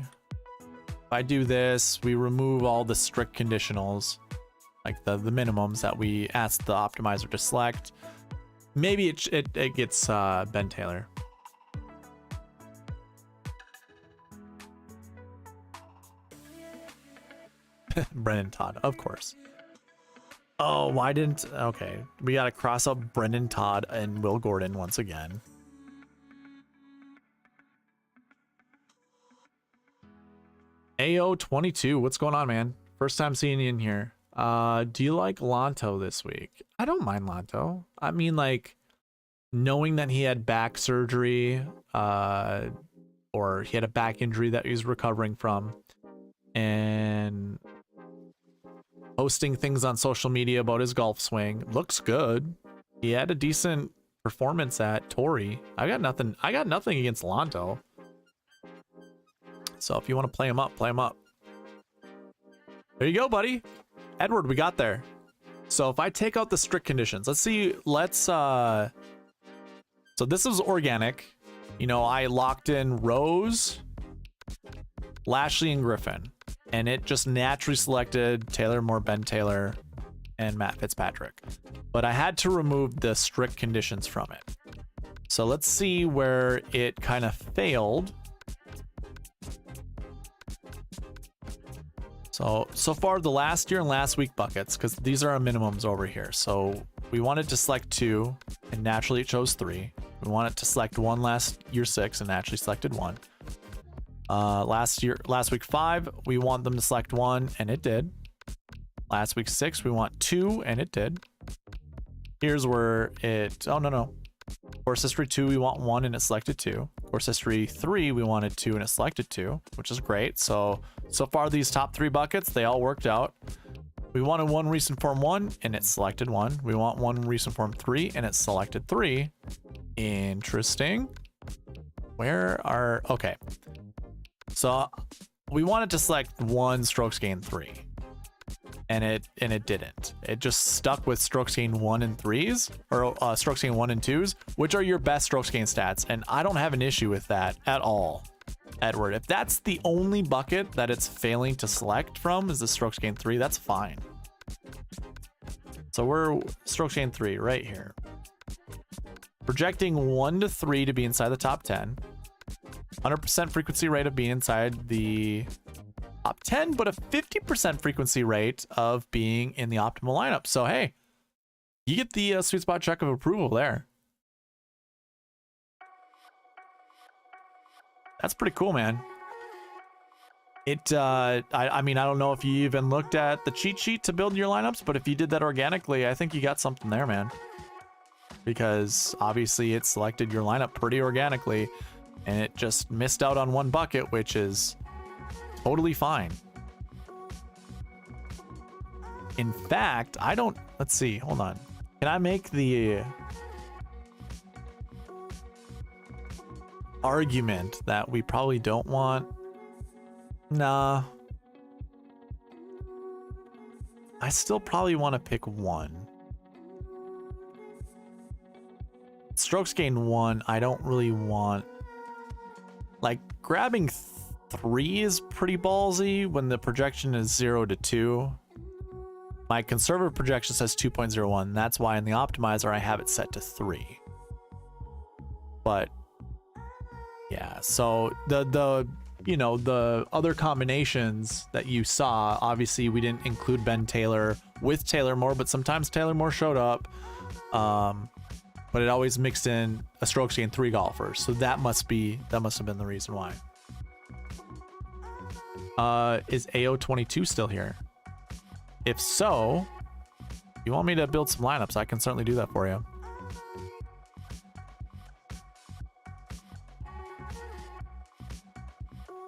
if I do this, we remove all the strict conditionals, like the minimums that we asked the optimizer to select. Maybe it gets Ben Taylor. Brendan Todd, of course. Oh, why didn't... Okay, we got to cross out Brendan Todd and Will Gordon once again. AO22, what's going on, man? First time seeing you in here. Do you like Lanto this week? I don't mind Lanto. I mean, like, knowing that he had back surgery, or he had a back injury that he's recovering from, and posting things on social media about his golf swing, looks good. He had a decent performance at Torrey. I got nothing against Lanto. So if you want to play him up, play him up. There you go, buddy. Edward, we got there. So if I take out the strict conditions, let's see, so this is organic. you know, I locked in Rose, Lashley, and Griffin, and it just naturally selected Taylor Moore, Ben Taylor, and Matt Fitzpatrick. But I had to remove the strict conditions from it. So let's see where it kind of failed. So far the last year and last week buckets, because these are our minimums over here. So we wanted to select 2 and naturally it chose 3. We wanted to select 1 last year 6 and naturally selected 1. Last week 5, we want them to select 1 and it did. Last week 6, we want 2 and it did. Here's where it, oh no. Course history 2, we want 1 and it selected 2. Course history 3, we wanted 2 and it selected 2, which is great. So far these top 3 buckets, they all worked out. We wanted 1 recent form 1 and it selected 1. We want 1 recent form 3 and it selected 3. Interesting. Where are, okay. So we wanted to select 1 strokes gain 3. And it didn't. It just stuck with strokes gain 1 and 3s, or strokes gain 1 and 2s, which are your best strokes gain stats. And I don't have an issue with that at all, Edward. If that's the only bucket that it's failing to select from is the strokes gain 3, that's fine. So we're strokes gain 3 right here. Projecting 1 to 3 to be inside the top 10. 100% frequency rate of being inside the top 10, but a 50% frequency rate of being in the optimal lineup. So hey, you get the sweet spot check of approval there. That's pretty cool, man. It I mean, I don't know if you even looked at the cheat sheet to build your lineups, but if you did that organically, I think you got something there, man. Because obviously it selected your lineup pretty organically and it just missed out on 1 bucket, which is totally fine. In fact, I don't, let's see, hold on. Can I make the argument that we probably don't want? Nah. I still probably want to pick 1. Strokes gain 1, I don't really want, like, grabbing 3 is pretty ballsy when the projection is 0 to 2. My conservative projection says 2.01. That's why in the optimizer I have it set to 3. But yeah, so the you know, the other combinations that you saw, obviously we didn't include Ben Taylor with Taylor Moore, but sometimes Taylor Moore showed up. But it always mixed in a strokes gain 3 golfer. So that must have been the reason why. Is AO22 still here? If so, if you want me to build some lineups, I can certainly do that for you.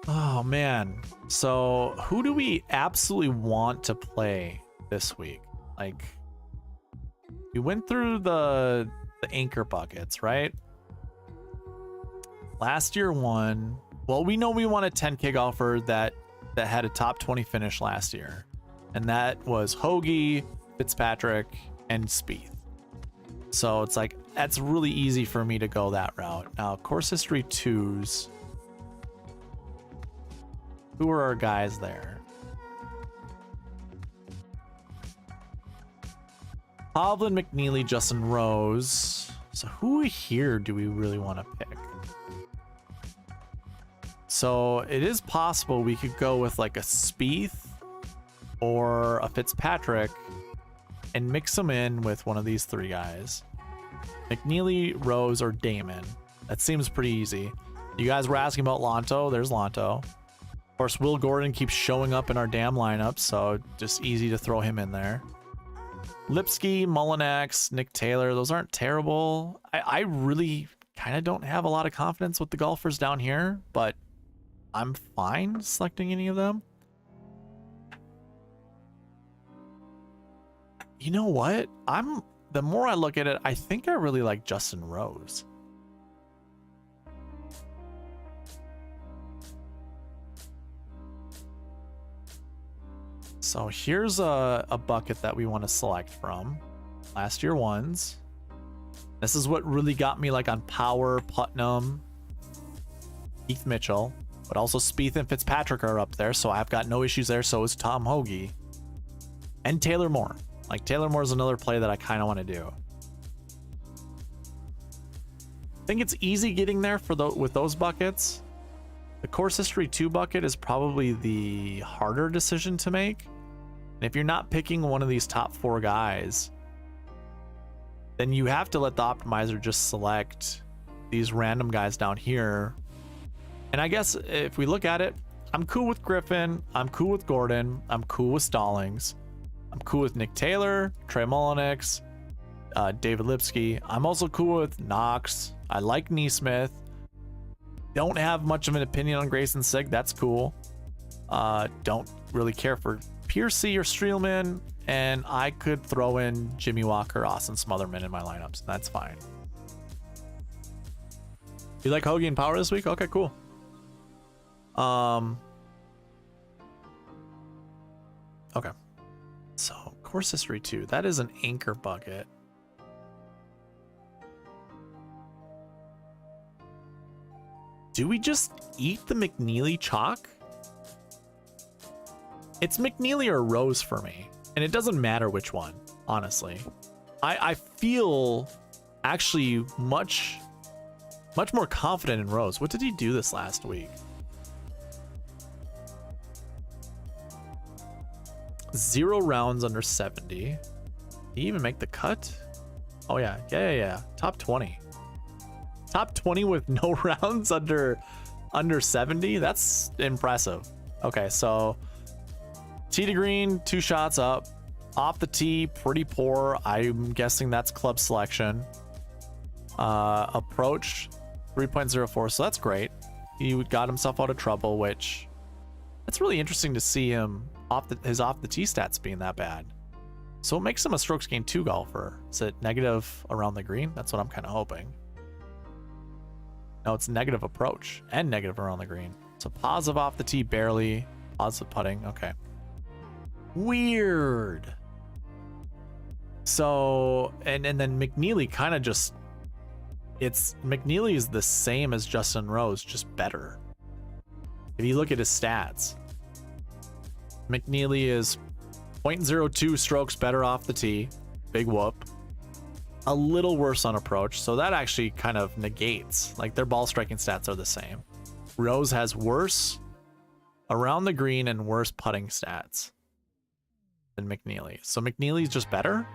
Oh man, so who do we absolutely want to play this week? Like, we went through the anchor buckets, right? Last year one, well, we know we want a 10K golfer that had a top 20 finish last year, and that was Hoagie, Fitzpatrick, and Spieth. So it's like, that's really easy for me to go that route. Now, course history 2s. Who are our guys there? Hovland, McNeely, Justin Rose. So who here do we really want to pick? So it is possible we could go with like a Spieth or a Fitzpatrick and mix them in with one of these 3 guys. McNeely, Rose, or Damon. That seems pretty easy. You guys were asking about Lonto. There's Lonto. Of course, Will Gordon keeps showing up in our damn lineup, so just easy to throw him in there. Lipsky, Mullinax, Nick Taylor, those aren't terrible. I really kind of don't have a lot of confidence with the golfers down here, but I'm fine selecting any of them. You know what? The more I look at it, I think I really like Justin Rose. So here's a bucket that we want to select from. Last year ones. This is what really got me like on Power, Putnam, Keith Mitchell, but also Spieth and Fitzpatrick are up there, so I've got no issues there. So is Tom Hoagie and Taylor Moore. Like Taylor Moore is another play that I kind of want to do. I think it's easy getting there for with those buckets. The course history 2 bucket is probably the harder decision to make. And if you're not picking one of these top 4 guys, then you have to let the optimizer just select these random guys down here. And I guess if we look at it, I'm cool with Griffin, I'm cool with Gordon, I'm cool with Stallings, I'm cool with Nick Taylor, Trey Mullinax, David Lipsky. I'm also cool with Knox. I like Neesmith. Don't have much of an opinion on Grayson Sigg. That's cool. Don't really care for Piercy or Streelman, and I could throw in Jimmy Walker, Austin Smotherman in my lineups. That's fine. You like Hoagie and Power this week? Okay, cool. Okay. So course history 2. That is an anchor bucket. Do we just eat the McNeely chalk? It's McNeely or Rose for me, and it doesn't matter which one, honestly. I feel actually much more confident in Rose. What did he do this last week? 0 rounds under 70. Did he even make the cut? Oh yeah. Top 20. Top 20 with no rounds under 70. That's impressive. Okay, so tee to green, 2 shots up. Off the tee, pretty poor. I'm guessing that's club selection. Approach 3.04, so that's great. He got himself out of trouble, which that's really interesting to see him his off the tee stats being that bad. So it makes him a strokes gained 2 golfer. Is it negative around the green? That's what I'm kind of hoping. No, it's negative approach and negative around the green. So positive off the tee, barely. Positive putting. Okay. Weird. So, and then McNeely kind of just, McNeely is the same as Justin Rose, just better. If you look at his stats, McNeely is 0.02 strokes better off the tee. Big whoop. A little worse on approach, so that actually kind of negates, like their ball striking stats are the same. Rose has worse around the green and worse putting stats than McNeely. So McNeely's just better.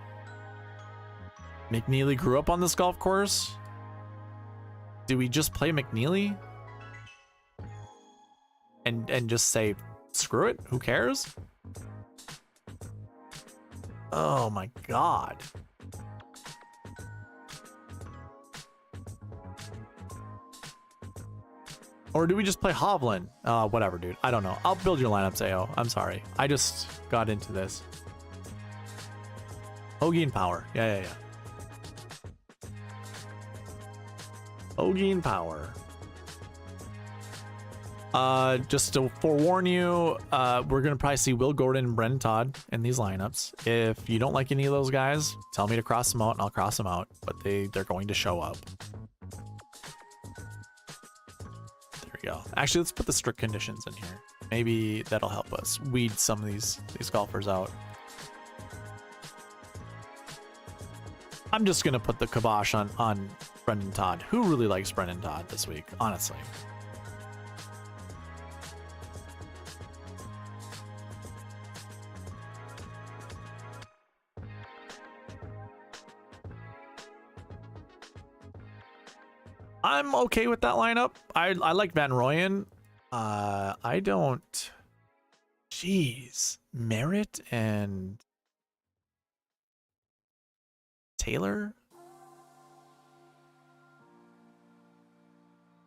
McNeely grew up on this golf course. Do we just play McNeely and just say screw it? Who cares? Oh my god. Or do we just play Hovland? Whatever, dude. I don't know. I'll build your lineups, AO. I'm sorry. I just got into this. Hoagie and Power. Yeah. Hoagie and Power. Just to forewarn you, we're going to probably see Will Gordon and Brendan Todd in these lineups. If you don't like any of those guys, tell me to cross them out and I'll cross them out. But they're going to show up. Go. Actually, let's put the strict conditions in here. Maybe that'll help us weed some of these golfers out. I'm just gonna put the kibosh on Brendan Todd. Who really likes Brendan Todd this week, honestly? I'm okay with that lineup. I like Van Rooyen. I don't. Jeez, Merritt and Taylor.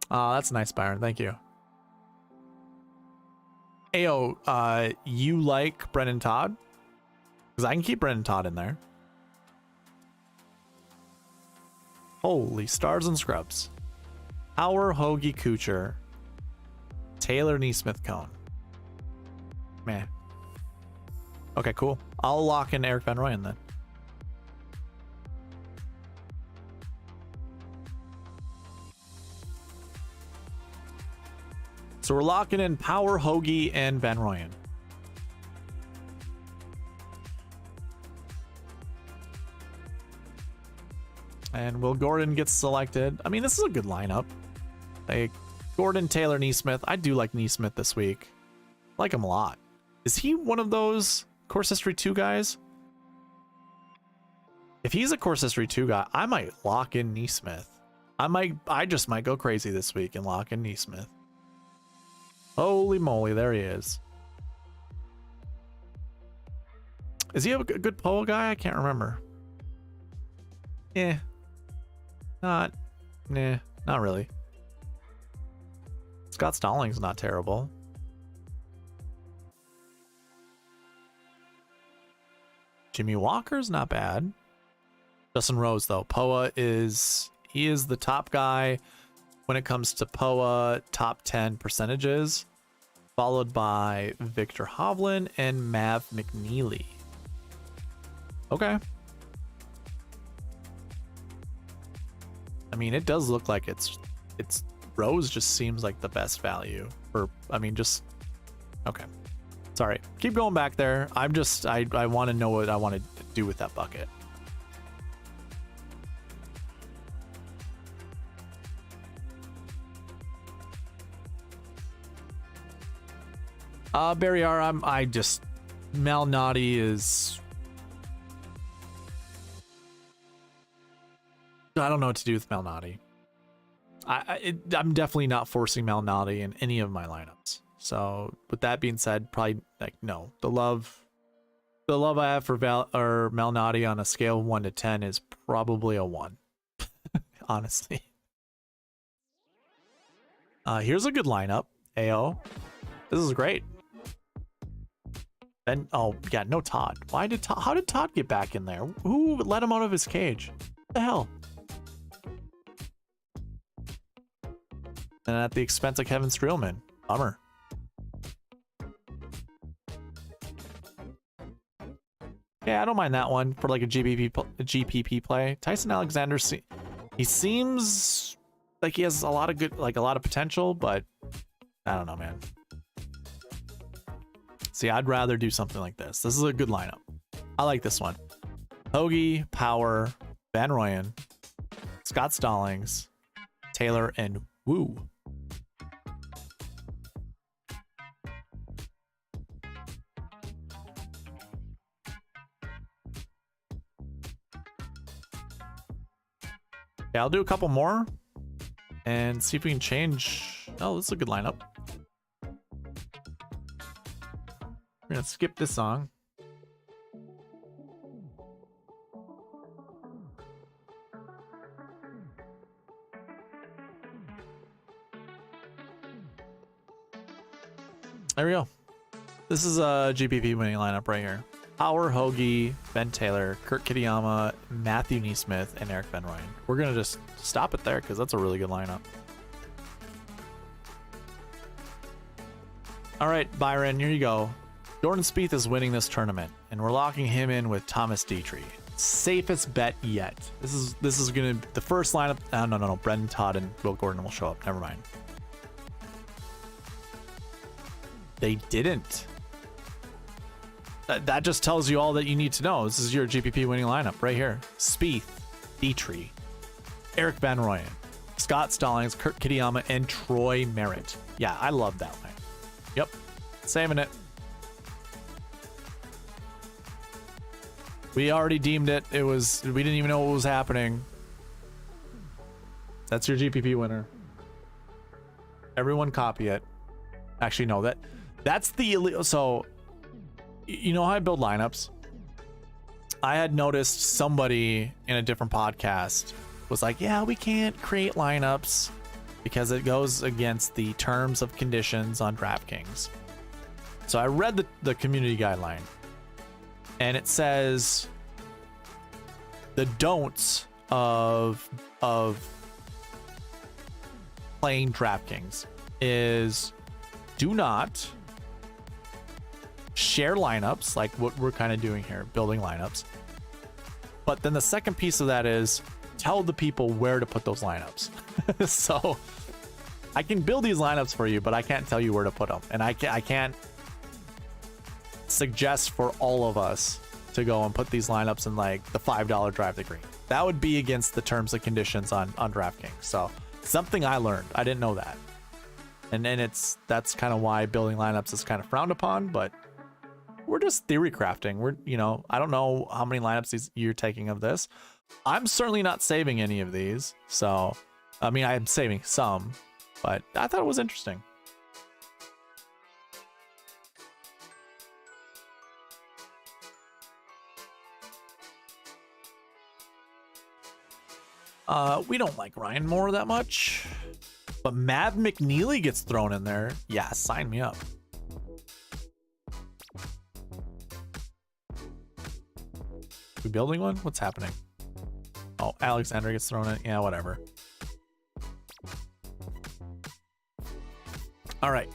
Oh, that's nice, Byron. Thank you. Ayo, you like Brendan Todd? Because I can keep Brendan Todd in there. Holy stars and scrubs. Power, Hoagie, Kuchar, Taylor, Neesmith, Cone. Man. Okay, cool. I'll lock in Eric Van Rooyen then. So we're locking in Power, Hoagie, and Van Rooyen. And Will Gordon gets selected. I mean, this is a good lineup. Like Gordon, Taylor, Neesmith. I do like Neesmith this week. I like him a lot. Is he one of those Course History 2 guys? If he's a Course History 2 guy, I might lock in Neesmith. I just might go crazy this week and lock in Neesmith. Holy moly, there he is. Is he a good pole guy? I can't remember. Not really. Scott Stallings not terrible. Jimmy Walker's not bad. Justin Rose though, he is the top guy when it comes to POA top 10 percentages, followed by Victor Hovland and Mav McNeely. Okay. I mean, it does look like it's Rose just seems like the best value for, I mean, just okay. Sorry, keep going back there. I want to know what I want to do with that bucket. Barry R, Malnati is, I don't know what to do with Malnati. I'm definitely not forcing Malnati in any of my lineups. So with that being said, probably like no. The love I have for Malnati on a scale of 1 to 10 is probably a 1. Honestly. Here's a good lineup. AO. This is great. And oh yeah, no Todd. How did Todd get back in there? Who let him out of his cage? What the hell? And at the expense of Kevin Streelman. Bummer. Yeah, I don't mind that one for like a GPP play. Tyson Alexander, he seems like he has a lot of potential, but I don't know, man. See, I'd rather do something like this. This is a good lineup. I like this one. Hoagie, Power, Van Rooyen, Scott Stallings, Taylor, and Woo. Yeah, I'll do a couple more and see if we can change. Oh, this is a good lineup. We're gonna skip this song. There we go. This is a GPP winning lineup right here. Power, Hoagie, Ben Taylor, Kurt Kitayama, Matthew Neesmith, and Eric Van Rooyen. We're gonna just stop it there because that's a really good lineup. All right, Byron, here you go. Jordan Spieth is winning this tournament, and we're locking him in with Thomas Dietrich. Safest bet yet. This is gonna be the first lineup. Oh, no. Brendan Todd and Will Gordon will show up. Never mind. They didn't. That just tells you all that you need to know. This is your GPP winning lineup right here. Spieth, Dietrich, Eric Van Rooyen, Scott Stallings, Kurt Kitayama, and Troy Merritt. Yeah, I love that line. Yep, saving it. We already deemed it. We didn't even know what was happening. That's your GPP winner. Everyone copy it. Actually, no, that's the, so you know how I build lineups? I had noticed somebody in a different podcast was like, yeah, we can't create lineups because it goes against the terms of conditions on DraftKings. So I read the community guideline, and it says the don'ts of playing DraftKings is do not share lineups like what we're kind of doing here, building lineups. But then the second piece of that is tell the people where to put those lineups. So I can build these lineups for you, but I can't tell you where to put them. And I can't suggest for all of us to go and put these lineups in like the $5 drive the green. That would be against the terms and conditions on DraftKings. So something I learned. I didn't know that. And then that's kind of why building lineups is kind of frowned upon, but we're just theory crafting. We're, you know, I don't know how many lineups you're taking of this. I'm certainly not saving any of these. So, I mean, I'm saving some, but I thought it was interesting. We don't like Ryan Moore that much, but Mav McNeely gets thrown in there. Yeah, sign me up. We building one? What's happening? Oh, Alexander gets thrown in. Yeah, whatever. All right.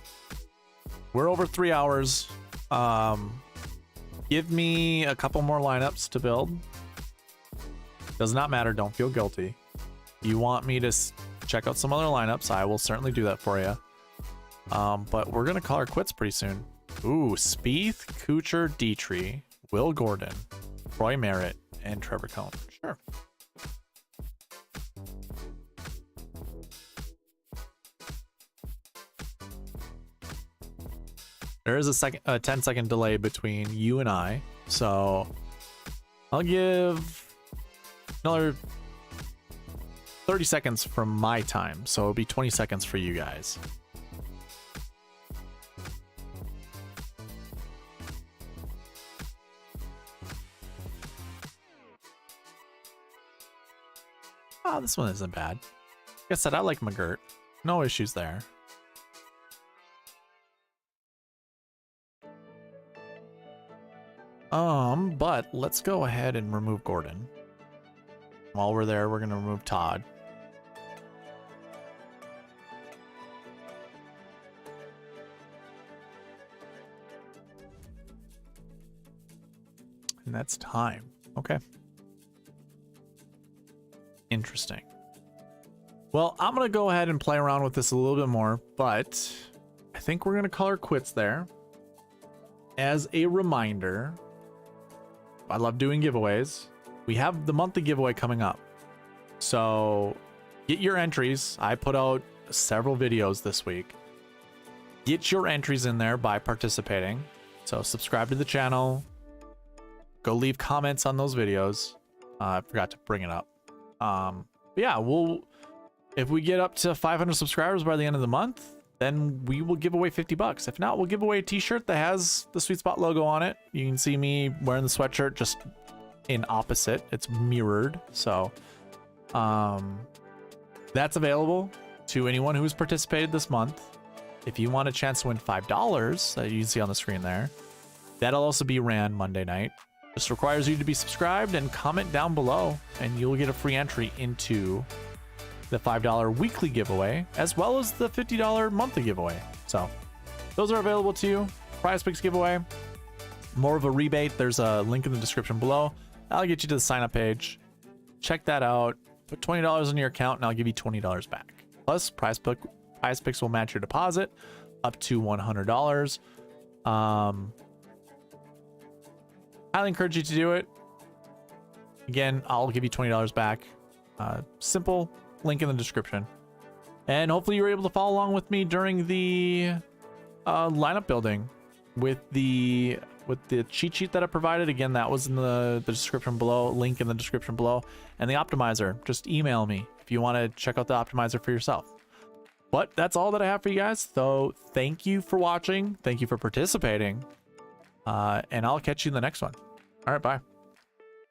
We're over 3 hours. Give me a couple more lineups to build. Does not matter. Don't feel guilty. You want me to check out some other lineups, I will certainly do that for you. But we're going to call our quits pretty soon. Ooh, Spieth, Kuchar, Dietrich, Will Gordon, Roy Merritt, and Trevor Cohn. Sure. There is a 10-second delay between you and I, so I'll give another 30 seconds from my time, so it'll be 20 seconds for you guys. Oh, this one isn't bad. Like I said, I like McGirt. No issues there. But let's go ahead and remove Gordon. While we're there, we're going to remove Todd. And that's time. Okay. Interesting. Well, I'm going to go ahead and play around with this a little bit more, but I think we're going to call our quits there. As a reminder, I love doing giveaways. We have the monthly giveaway coming up. So get your entries. I put out several videos this week. Get your entries in there by participating. So subscribe to the channel. Go leave comments on those videos. I forgot to bring it up. But yeah, if we get up to 500 subscribers by the end of the month, then we will give away $50. If not, we'll give away a t-shirt that has the SweetSpot logo on it. You can see me wearing the sweatshirt just in opposite. It's mirrored. So that's available to anyone who's participated this month. If you want a chance to win $5 that you can see on the screen there, that'll also be ran Monday night. This requires you to be subscribed and comment down below, and you'll get a free entry into the $5 weekly giveaway, as well as the $50 monthly giveaway. So those are available to you. Prize Picks giveaway, more of a rebate. There's a link in the description below. I'll get you to the sign up page. Check that out. Put $20 in your account and I'll give you $20 back. Plus Prize Picks will match your deposit up to $100. Highly encourage you to do it. Again, I'll give you $20 back. Simple. Link in the description. And hopefully you're able to follow along with me during the lineup building with the cheat sheet that I provided. Again, that was in the description below, link in the description below. And the optimizer, just email me if you want to check out the optimizer for yourself. But that's all that I have for you guys. So thank you for watching. Thank you for participating. And I'll catch you in the next one. All right, bye.